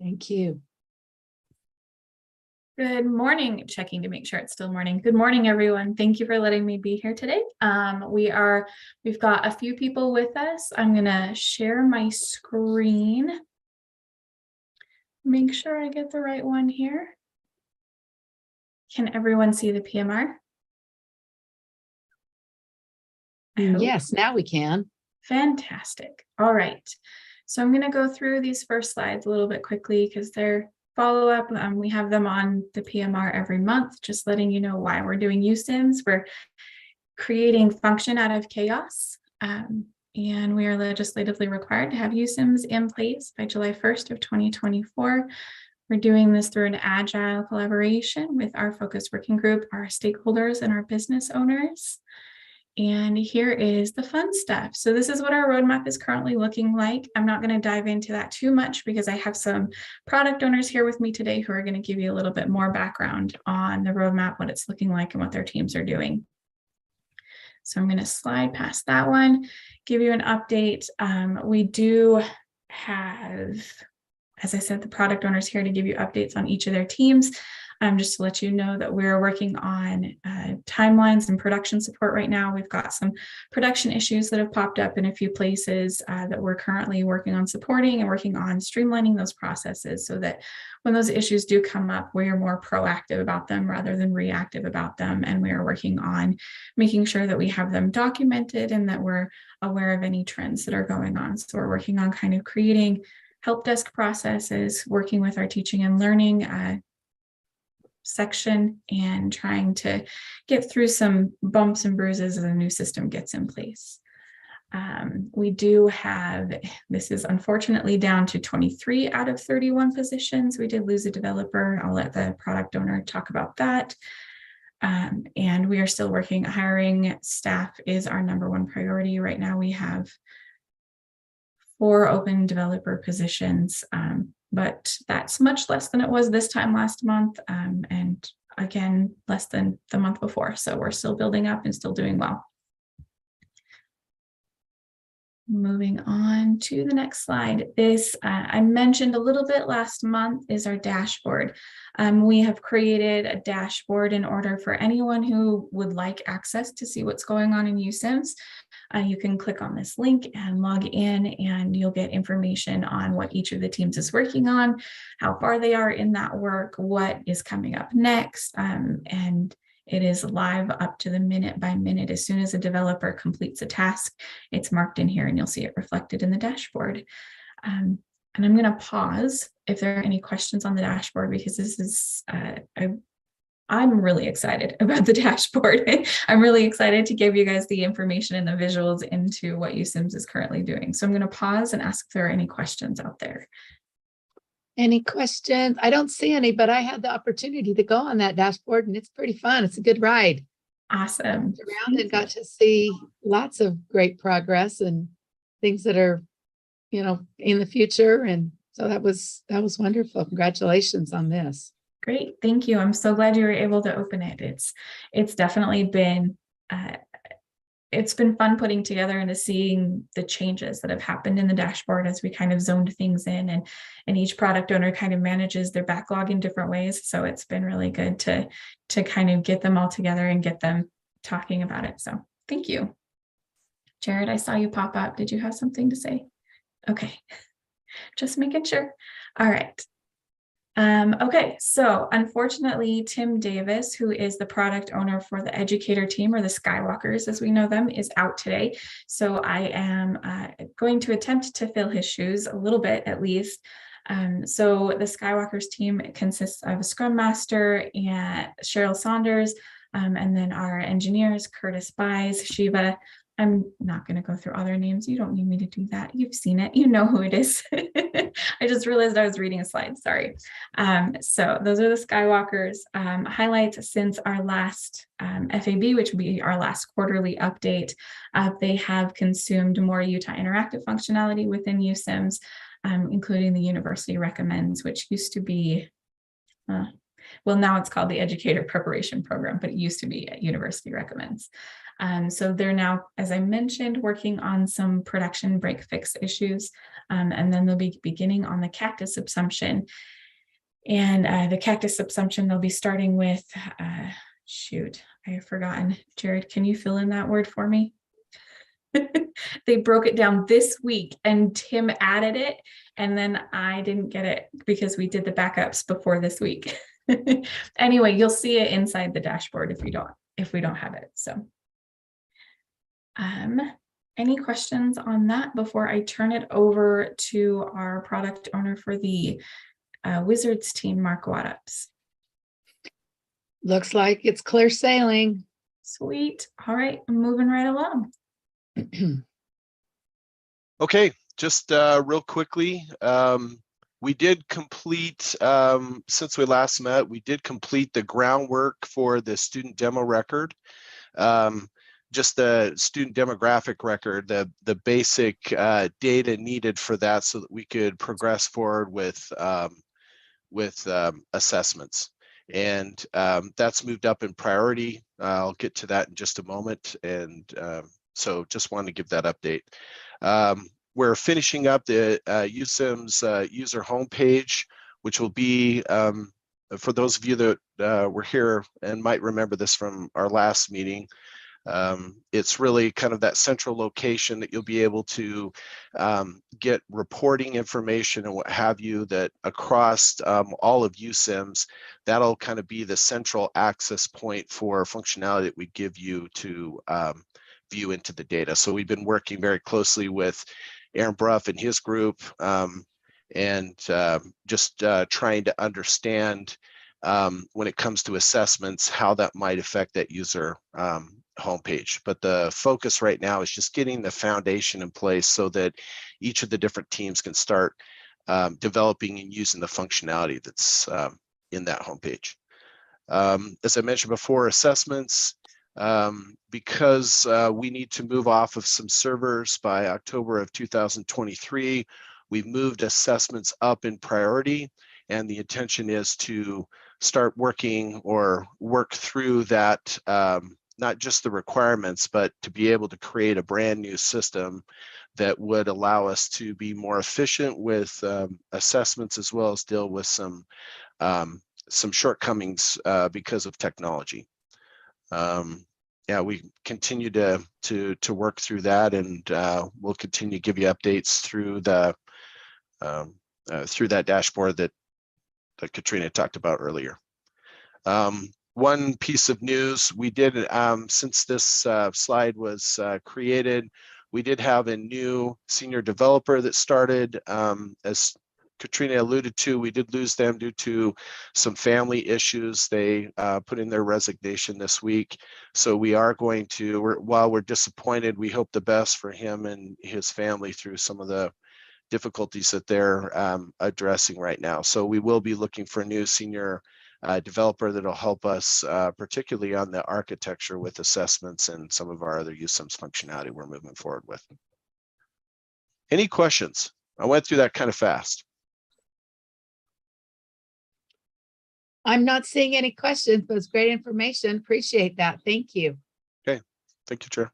Thank you. Good morning, checking to make sure it's still morning. Good morning, everyone. Thank you for letting me be here today. We've got a few people with us. I'm gonna share my screen. Make sure I get the right one here. Can everyone see the PMR? Yes, now we can. Fantastic. All right. So I'm gonna go through these first slides a little bit quickly because they're follow-up. We have them on the PMR every month, just letting you know why we're doing USIMS. We're creating function out of chaos, and we are legislatively required to have USIMS in place by July 1st of 2024. We're doing this through an agile collaboration with our focus working group, our stakeholders, and our business owners. And here is the fun stuff. So this is what our roadmap is currently looking like. I'm not going to dive into that too much because I have some product owners here with me today who are going to give you a little bit more background on the roadmap, what it's looking like, and what their teams are doing. So I'm going to slide past that one, give you an update. We do have as I said, the product owner is here to give you updates on each of their teams. Just to let you know that we're working on timelines and production support right now. We've got some production issues that have popped up in a few places that we're currently working on supporting and working on streamlining those processes so that when those issues do come up, we are more proactive about them rather than reactive about them. And we are working on making sure that we have them documented and that we're aware of any trends that are going on. So we're working on kind of creating help desk processes, working with our teaching and learning section and trying to get through some bumps and bruises as a new system gets in place. We do have, this is unfortunately down to 23 out of 31 positions. We did lose a developer. I'll let the product owner talk about that. And we are still working. Hiring staff is our #1 priority. Right now we have 4 open developer positions, but that's much less than it was this time last month, and again, less than the month before. So we're still building up and still doing well. Moving on to the next slide. This, I mentioned a little bit last month, is our dashboard. We have created a dashboard in order for anyone who would like access to see what's going on in USIMS. You can click on this link and log in, and you'll get information on what each of the teams is working on, how far they are in that work, what is coming up next, and it is live up to the minute by minute. As soon as a developer completes a task, it's marked in here and you'll see it reflected in the dashboard. And I'm going to pause if there are any questions on the dashboard, because this is, I'm really excited about the dashboard. I'm really excited to give you guys the information and the visuals into what USIMS is currently doing. So I'm going to pause and ask if there are any questions out there. Any questions? I don't see any, but I had the opportunity to go on that dashboard and it's pretty fun. It's a good ride. Awesome. Around and got to see lots of great progress and things that are, you know, in the future. And so that was wonderful. Congratulations on this. Great. Thank you. I'm so glad you were able to open it. It's definitely been, it's been fun putting together and seeing the changes that have happened in the dashboard as we kind of zoned things in, and each product owner kind of manages their backlog in different ways. So it's been really good to kind of get them all together and get them talking about it. So thank you. Jared, I saw you pop up. Did you have something to say? Okay, just making sure. All right. Okay, so unfortunately, Tim Davis, who is the product owner for the educator team, or the Skywalkers as we know them, is out today. So I am going to attempt to fill his shoes a little bit at least. So the Skywalkers team consists of a Scrum Master and Cheryl Saunders, and then our engineers, Curtis Buys, Shiva. I'm not going to go through all their names. You don't need me to do that. You've seen it. You know who it is. I just realized I was reading a slide. Sorry. So those are the Skywalkers. Highlights since our last FAB, which will be our last quarterly update. They have consumed more Utah Interactive functionality within USIMS, including the University Recommends, which used to be, well, now it's called the Educator Preparation Program, but it used to be University Recommends. So they're now, as I mentioned, working on some production break fix issues, and then they'll be beginning on the Cactus subsumption. And the Cactus subsumption, they'll be starting with, shoot, I have forgotten. Jared, can you fill in that word for me? They broke it down this week and Tim added it, and then I didn't get it because we did the backups before this week. Anyway, you'll see it inside the dashboard if we don't have it. So any questions on that before I turn it over to our product owner for the Wizards team, Mark Wattups? Looks like it's clear sailing. Sweet. All right, I'm moving right along. Okay, just real quickly, we did complete, since we last met, we did complete the groundwork for the student demo record. Just the student demographic record, the basic data needed for that so that we could progress forward with assessments. And that's moved up in priority. I'll get to that in just a moment. And so just wanted to give that update. we're finishing up the USIMS user homepage, which will be, for those of you that were here and might remember this from our last meeting, it's really kind of that central location that you'll be able to get reporting information and what have you, that across all of USIMS, that'll kind of be the central access point for functionality that we give you to view into the data. So we've been working very closely with Aaron Bruff and his group, and just trying to understand when it comes to assessments, how that might affect that user homepage. But the focus right now is just getting the foundation in place so that each of the different teams can start developing and using the functionality that's in that homepage. As I mentioned before, assessments, because we need to move off of some servers by October of 2023, we've moved assessments up in priority, and the intention is to start working or work through that, not just the requirements, but to be able to create a brand new system that would allow us to be more efficient with assessments, as well as deal with some shortcomings because of technology. Yeah, we continue to work through that, and we'll continue to give you updates through the through that dashboard that Katrina talked about earlier. One piece of news we did, since this slide was created, we did have a new senior developer that started. As Katrina alluded to, we did lose them due to some family issues. They put in their resignation this week. So we are going to, while we're disappointed, we hope the best for him and his family through some of the difficulties that they're addressing right now. So we will be looking for a new senior developer that'll help us, particularly on the architecture with assessments and some of our other USIMS functionality we're moving forward with. Any questions? I went through that kind of fast. I'm not seeing any questions, but it's great information. Appreciate that. Thank you. Okay, thank you, Chair.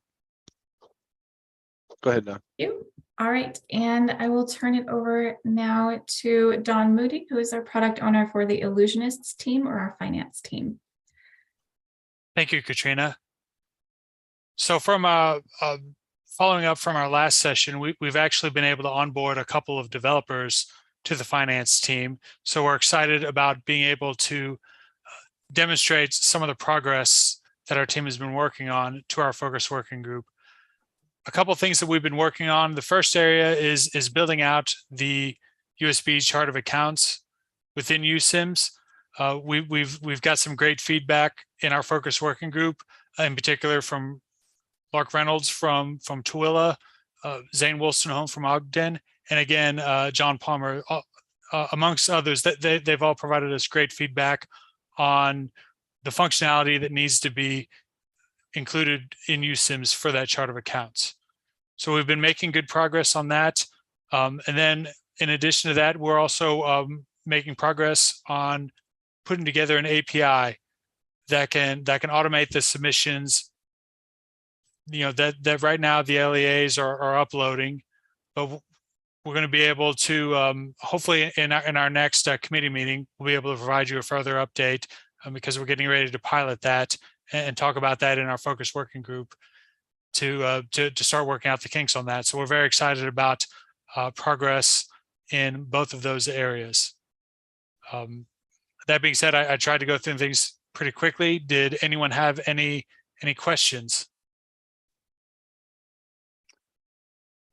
Go ahead, Don. Thank you. All right, and I will turn it over now to Don Moody, who is our product owner for the Illusionists team, or our finance team. Thank you, Katrina. So from following up from our last session, we've actually been able to onboard a couple of developers to the finance team. So we're excited about being able to demonstrate some of the progress that our team has been working on to our focus working group. A couple of things that we've been working on. The first area is building out the USB chart of accounts within USIMS. We've got some great feedback in our focus working group, in particular from Mark Reynolds from Tooele, Zane Wolstenholme from Ogden, and again, John Palmer, amongst others. That they've all provided us great feedback on the functionality that needs to be included in USIMS for that chart of accounts. So we've been making good progress on that. And then in addition to that, we're also making progress on putting together an API that can automate the submissions. You know, that right now the LEAs are uploading, but we're going to be able to hopefully in our next committee meeting, we'll be able to provide you a further update because we're getting ready to pilot that and talk about that in our focus working group to start working out the kinks on that. So we're very excited about progress in both of those areas. That being said, I tried to go through things pretty quickly. Did anyone have any questions?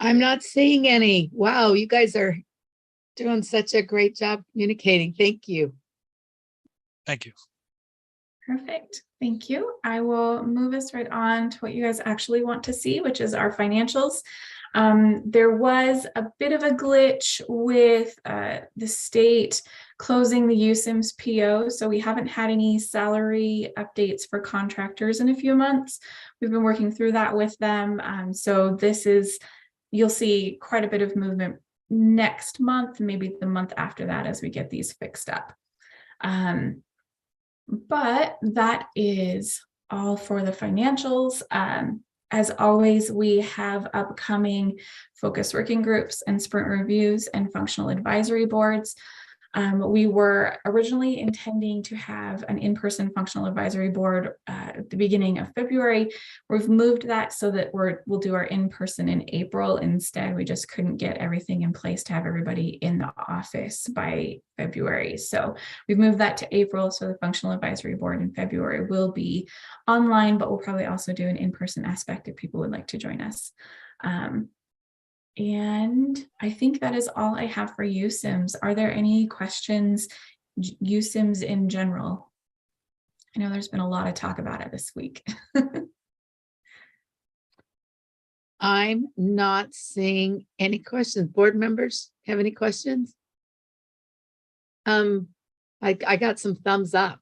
I'm not seeing any. Wow, you guys are doing such a great job communicating. Thank you. Thank you. Perfect. Thank you. I will move us right on to what you guys actually want to see, which is our financials. There was a bit of a glitch with the state closing the USIMS PO, so we haven't had any salary updates for contractors in a few months. We've been working through that with them. So this is, you'll see quite a bit of movement next month, maybe the month after that, as we get these fixed up. But that is all for the financials. as always, we have upcoming focus working groups and sprint reviews and functional advisory boards. We were originally intending to have an in-person functional advisory board at the beginning of February. We've moved that so that we'll do our in-person in April instead. We just couldn't get everything in place to have everybody in the office by February. So we've moved that to April. So the functional advisory board in February will be online, but we'll probably also do an in-person aspect if people would like to join us. And I think that is all I have for USIMS. Are there any questions, USIMS in general? I know there's been a lot of talk about it this week. I'm not seeing any questions. Board members have any questions? I got some thumbs up.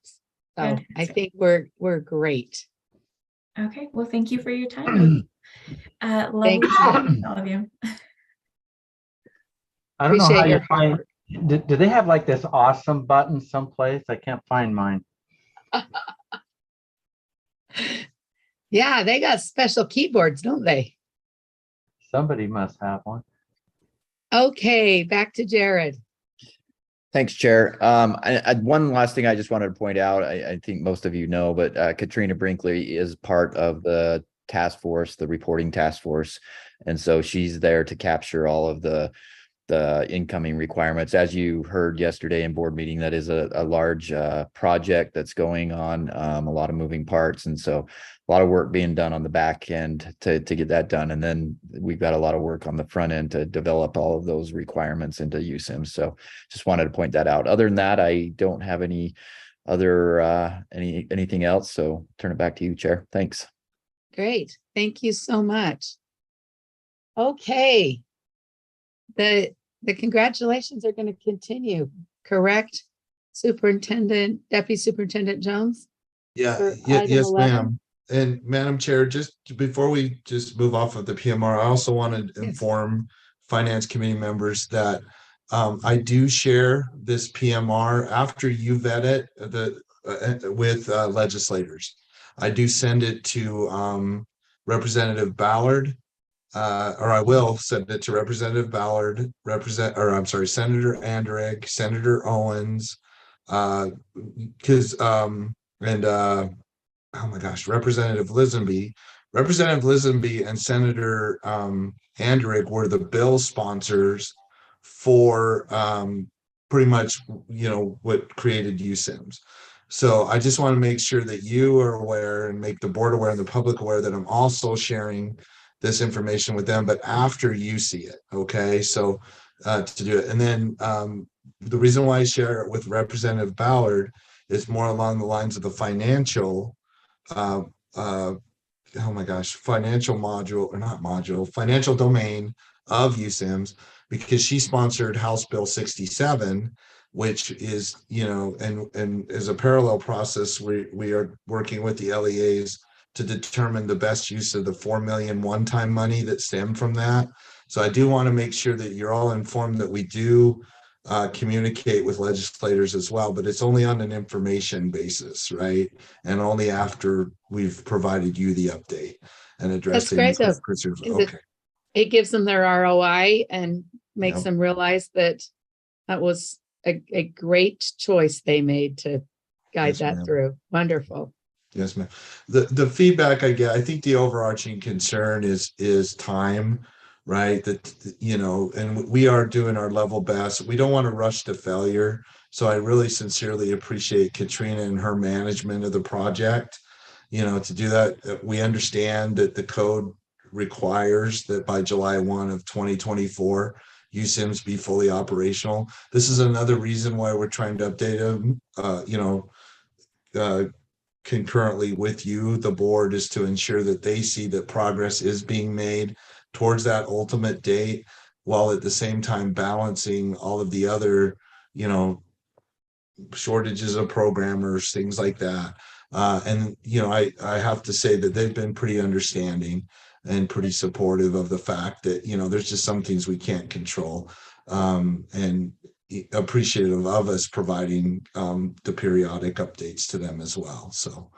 So I think we're great. Okay, well, thank you for your time. Lovely talking to all of you. I don't know how Appreciate you your find, do they have like this awesome button someplace? I can't find mine. Yeah, they got special keyboards, don't they? Somebody must have one. Okay, back to Jared. Thanks, Chair. One last thing I just wanted to point out, I think most of you know, but Katrina Brinkley is part of the task force, the reporting task force. And so she's there to capture all of the incoming requirements. As you heard yesterday in board meeting, that is a large project that's going on, a lot of moving parts. And so a lot of work being done on the back end to get that done. And then we've got a lot of work on the front end to develop all of those requirements into USIMS. So just wanted to point that out. Other than that, I don't have any other anything else. So turn it back to you, Chair. Thanks. Great. Thank you so much. Okay. The congratulations are going to continue, correct? Superintendent, Deputy Superintendent Jones? Yeah, For item yes, 11? ma'am. And Madam Chair, just before we just move off of the PMR, I also want to inform Finance Committee members that I do share this PMR after you vet it with legislators. I do send it to Representative Ballard, or I will send it to Representative Ballard, Senator Andrick, Senator Owens, oh my gosh, Representative Lisenby and Senator Andrick were the bill sponsors for pretty much, what created USIMS. So I just want to make sure that you are aware and make the board aware and the public aware that I'm also sharing this information with them, but after you see it, okay? So to do it. And then the reason why I share it with Representative Ballard is more along the lines of the financial, financial domain of USIMS, because she sponsored House Bill 67, which is, and as a parallel process, we are working with the LEAs to determine the best use of the 4 million one-time money that stemmed from that. So I do want to make sure that you're all informed that we do communicate with legislators as well, but it's only on an information basis, right? And only after we've provided you the update and addressed. That's great though. Okay. It gives them their ROI and makes them realize that was a great choice they made to guide that through. Wonderful. Yes, ma'am. The feedback I get, I think the overarching concern is time, right? That, and we are doing our level best. We don't want to rush to failure. So I really sincerely appreciate Katrina and her management of the project, to do that. We understand that the code requires that by July 1 of 2024, USIMS be fully operational. This is another reason why we're trying to update them, concurrently with you, the board, is to ensure that they see that progress is being made towards that ultimate date, while at the same time balancing all of the other, shortages of programmers, things like that. I have to say that they've been pretty understanding and pretty supportive of the fact that, there's just some things we can't control, and appreciative of us providing the periodic updates to them as well. So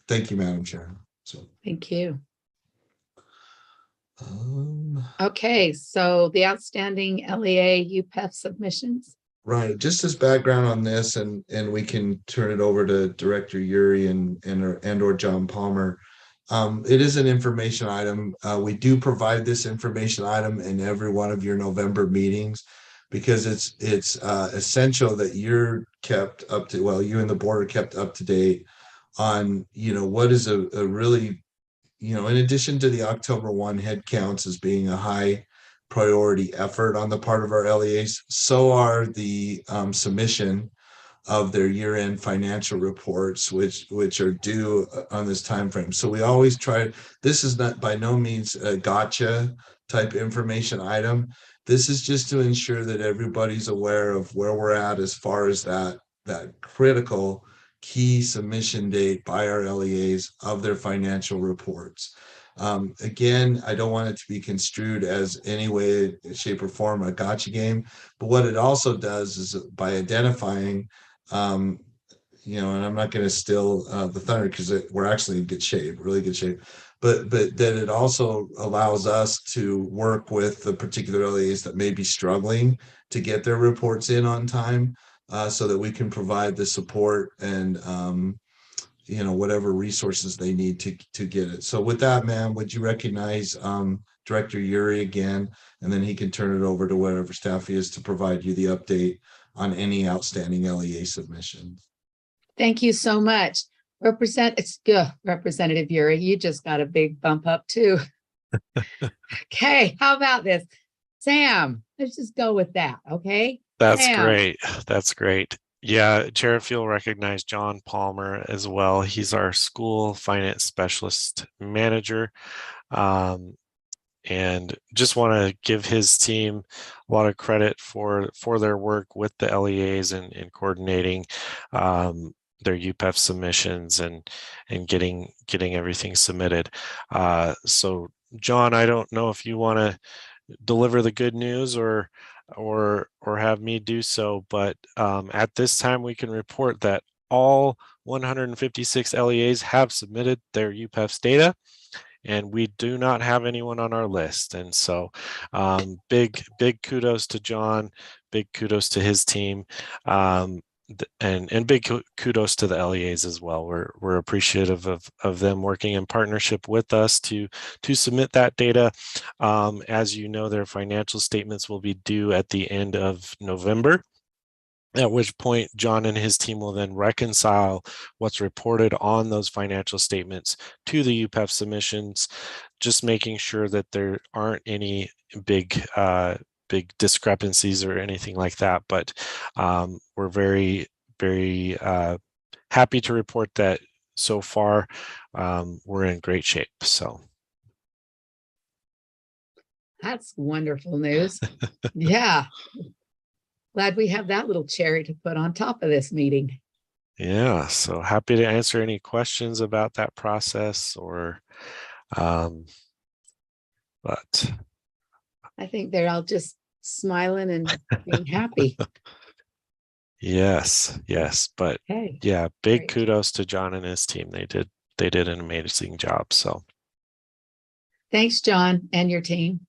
thank you, Madam Chair. So thank you. Okay, so the outstanding LEA UPEF submissions. Right, just as background on this, and we can turn it over to Director Yuri and or John Palmer. It is an information item. We do provide this information item in every one of your November meetings because it's essential that you're kept up to, well, you and the board are kept up to date on, you know, what is a really, you know, in addition to the October 1 head counts as being a high priority effort on the part of our LEAs, so are the submission of their year-end financial reports, which are due on this time frame. So we always try. This is not by no means a gotcha type information item. This is just to ensure that everybody's aware of where we're at as far as that critical key submission date by our LEAs of their financial reports. Again, I don't want it to be construed as any way, shape, or form a gotcha game, but what it also does is by identifying, you know, and I'm not going to steal the thunder because we're actually in good shape, really good shape, but that it also allows us to work with the particular LEAs that may be struggling to get their reports in on time, so that we can provide the support and you know, whatever resources they need to get it. So with that, ma'am, would you recognize Director Yuri again, and then he can turn it over to whatever staff he is to provide you the update on any outstanding LEA submissions. Thank you so much. Representative Yuri, you just got a big bump up too. Okay, how about this? Sam, let's just go with that, okay? That's Sam. great. That's great. Yeah, Chair, if you'll recognize John Palmer as well. He's our school finance specialist manager. And just want to give his team a lot of credit for their work with the LEAs and coordinating their UPEF submissions and getting everything submitted. So John, I don't know if you want to deliver the good news or have me do so, but at this time we can report that all 156 LEAs have submitted their UPEF's data, and we do not have anyone on our list. And so big kudos to John, big kudos to his team, and big kudos to the LEAs as well. We're appreciative of them working in partnership with us to submit that data. As you know, their financial statements will be due at the end of November, at which point John and his team will then reconcile what's reported on those financial statements to the UPEF submissions, just making sure that there aren't any big discrepancies or anything like that. But we're very happy to report that so far we're in great shape. So That's wonderful news. Yeah. Glad we have that little cherry to put on top of this meeting. yeah, so happy to answer any questions about that process or but I think they're all just smiling and being happy. yes, but Okay. yeah, big Great. kudos to John and his team. They did an amazing job. So Thanks, John, and your team.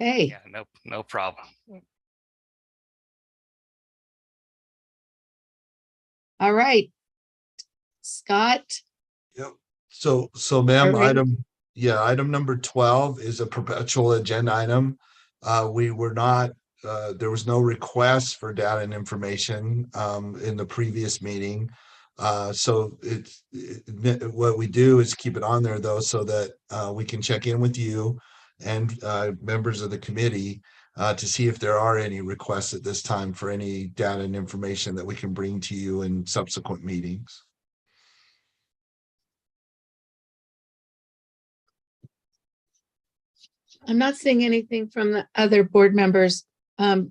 Okay. Yeah, no problem. All right. Scott. Yep. So ma'am, All right. item number 12 is a perpetual agenda item. We were not, there was no request for data and information in the previous meeting. So what we do is keep it on there though, so that we can check in with you and members of the committee to see if there are any requests at this time for any data and information that we can bring to you in subsequent meetings. I'm not seeing anything from the other board members. I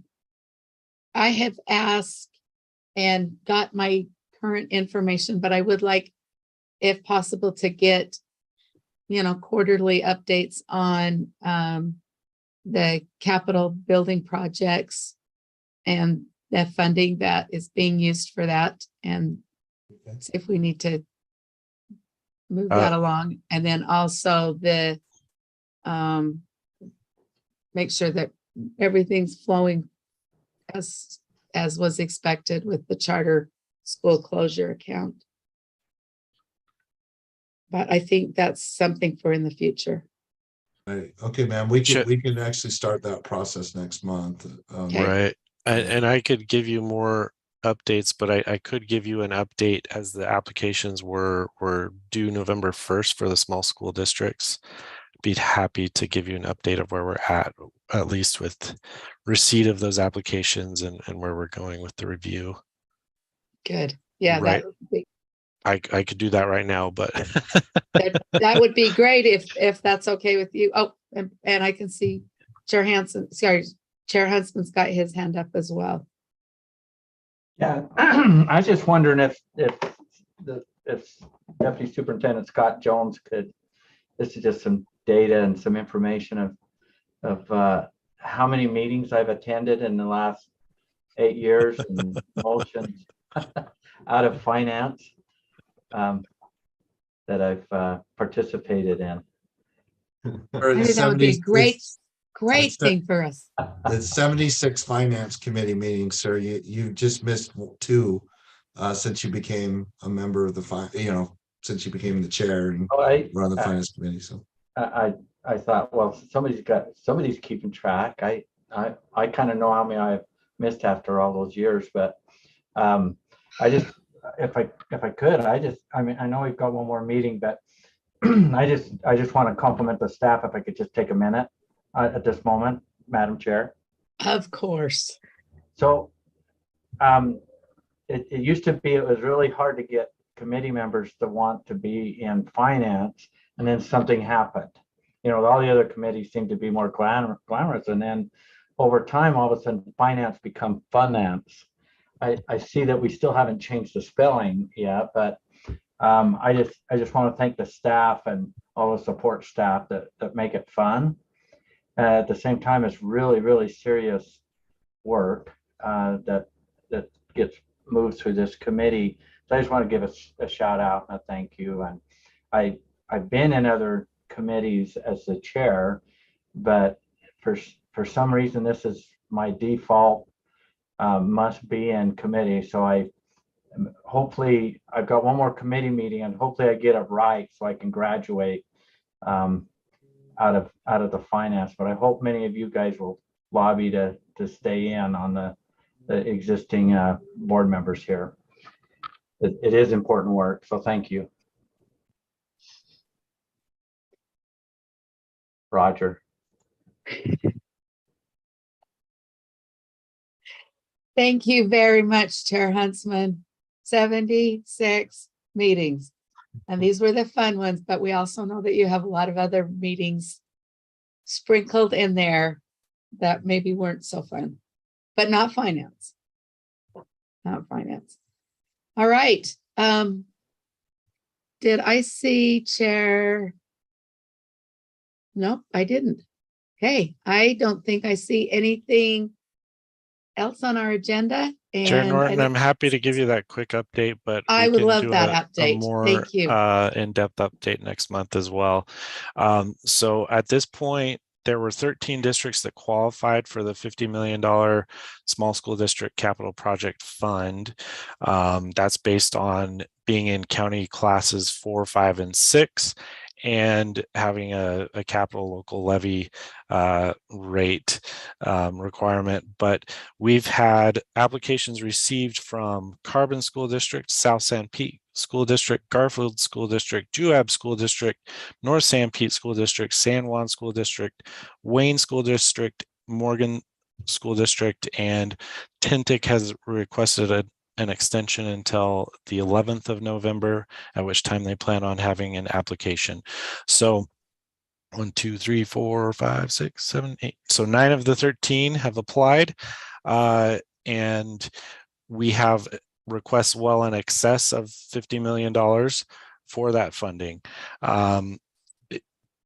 have asked and got my current information, but I would like, if possible, to get, quarterly updates on the capital building projects and the funding that is being used for that, and see if we need to move that along. And then also the, make sure that everything's flowing as was expected with the charter school closure account. But I think that's something for in the future. Right. Okay, ma'am, we can actually start that process next month. Right. And I could give you more updates, but I could give you an update as the applications were due November 1st for the small school districts. Be happy to give you an update of where we're at least with receipt of those applications and where we're going with the review. Good. Yeah, Right. that would be, I could do that right now, but that would be great if that's okay with you. Oh, and I can see Chair Huntsman's got his hand up as well. Yeah, I was just wondering if Deputy Superintendent Scott Jones could, this is just some data and some information of how many meetings I've attended in the last 8 years and motions out of finance that I've participated in. I think that would be a great thing for us. The 76 Finance Committee meetings, sir. You just missed 2 since you became a member of the since you became the chair and were on the Finance Committee. So I thought, well, somebody's keeping track. I kind of know how many I've missed after all those years, but I just, if I could, I mean, I know we've got one more meeting, but I just want to compliment the staff. If I could just take a minute at this moment, Madam Chair. Of course. So it used to be, it was really hard to get committee members to want to be in finance, and then something happened. All the other committees seem to be more glamorous, and then over time, all of a sudden, finance become finance. I see that we still haven't changed the spelling yet, but I just want to thank the staff and all the support staff that make it fun. At the same time, it's really, really serious work that gets moved through this committee. So I just want to give a shout out and a thank you. And I've been in other committees as the chair, but for some reason, this is my default must be in committee. So hopefully I've got one more committee meeting, and hopefully I get it right so I can graduate out of the finance. But I hope many of you guys will lobby to stay in on the existing board members here. It is important work, so thank you. Roger. Thank you very much, Chair Huntsman. 76 meetings. And these were the fun ones, but we also know that you have a lot of other meetings sprinkled in there that maybe weren't so fun, but not finance. Not finance. All right. Did I see Chair? Nope, I didn't. Okay, I don't think I see anything else on our agenda. Chair Norton, I'm happy to give you that quick update, but I would love that update. A more Thank you. In-depth update next month as well. So at this point, there were 13 districts that qualified for the $50 million Small School District Capital Project Fund. That's based on being in county classes 4, 5, and 6, and having a capital local levy rate requirement. But we've had applications received from Carbon School District, South San Pete School District, Garfield School District, Juab School District, North San Pete School District, San Juan School District, Wayne School District, Morgan School District, and Tintic has requested an extension until the 11th of November, at which time they plan on having an application. So 1, 2, 3, 4, 5, 6, 7, 8. So 9 of the 13 have applied, and we have requests well in excess of $50 million for that funding.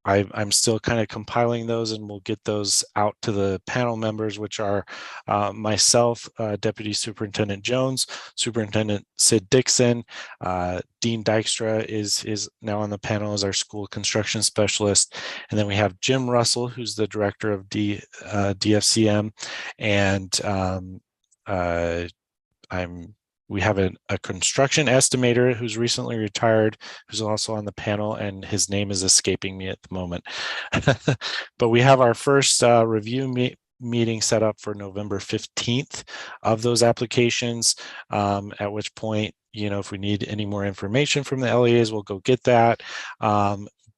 I'm still kind of compiling those, and we'll get those out to the panel members, which are myself, Deputy Superintendent Jones, Superintendent Sid Dixon, Dean Dykstra is now on the panel as our school construction specialist, and then we have Jim Russell, who's the director of DFCM, and we have a construction estimator who's recently retired, who's also on the panel, and his name is escaping me at the moment. But we have our first review meeting set up for November 15th of those applications, at which point, if we need any more information from the LEAs, we'll go get that.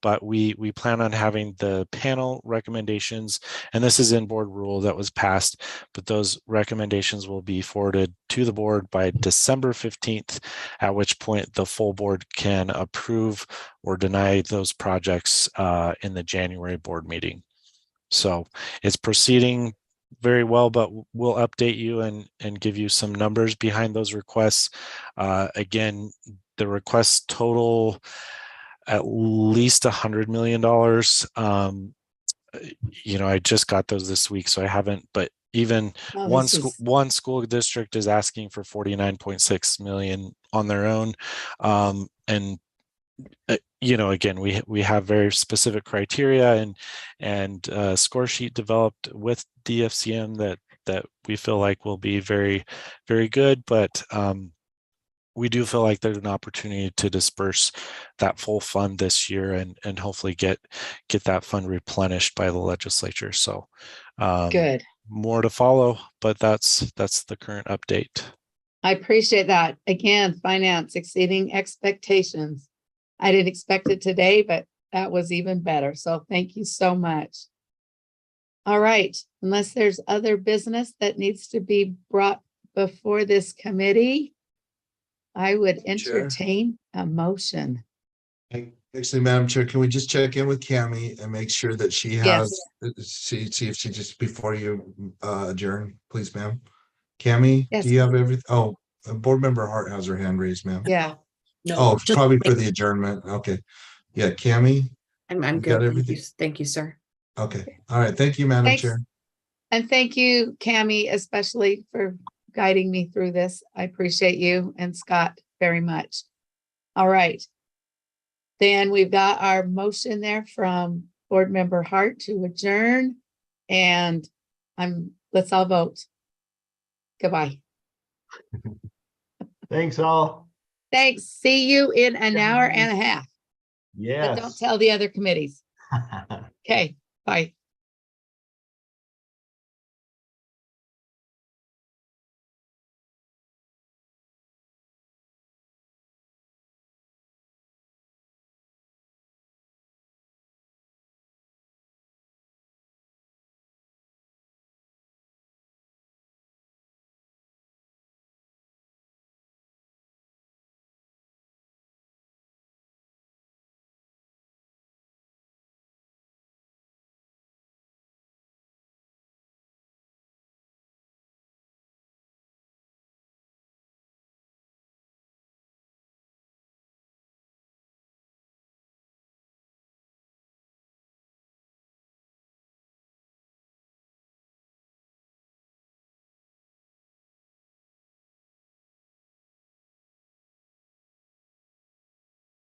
But we plan on having the panel recommendations, and this is in board rule that was passed, but those recommendations will be forwarded to the board by December 15th, at which point the full board can approve or deny those projects in the January board meeting. So it's proceeding very well, but we'll update you and give you some numbers behind those requests. Again, the requests total at least $100 million. I just got those this week, so I haven't, but even one school district is asking for 49.6 million on their own. And again, we have very specific criteria and score sheet developed with DFCM that we feel like will be very, very good, but we do feel like there's an opportunity to disperse that full fund this year and hopefully get that fund replenished by the legislature. So Good. More to follow, but that's the current update. I appreciate that. Again, finance exceeding expectations. I didn't expect it today, but that was even better. So thank you so much. All right, unless there's other business that needs to be brought before this committee, I would entertain a motion. Actually, Madam Chair, can we just check in with Cammie and make sure that she has, see if she just, before you adjourn, please, ma'am. Cammie, Yes. do you have everything? Oh, Board Member Hart has her hand raised, ma'am. Yeah. Oh, probably for the adjournment. Okay. Yeah, Cammie? I'm you good. got everything? Thank you, sir. Okay. All right. Thank you, Madam Thanks. Chair. And thank you, Cammie, especially for guiding me through this. I appreciate you and Scott very much. All right. Then we've got our motion there from Board Member Hart to adjourn, and let's all vote. Goodbye. Thanks all. Thanks. See you in an hour and a half. Yes. But don't tell the other committees. Okay, bye.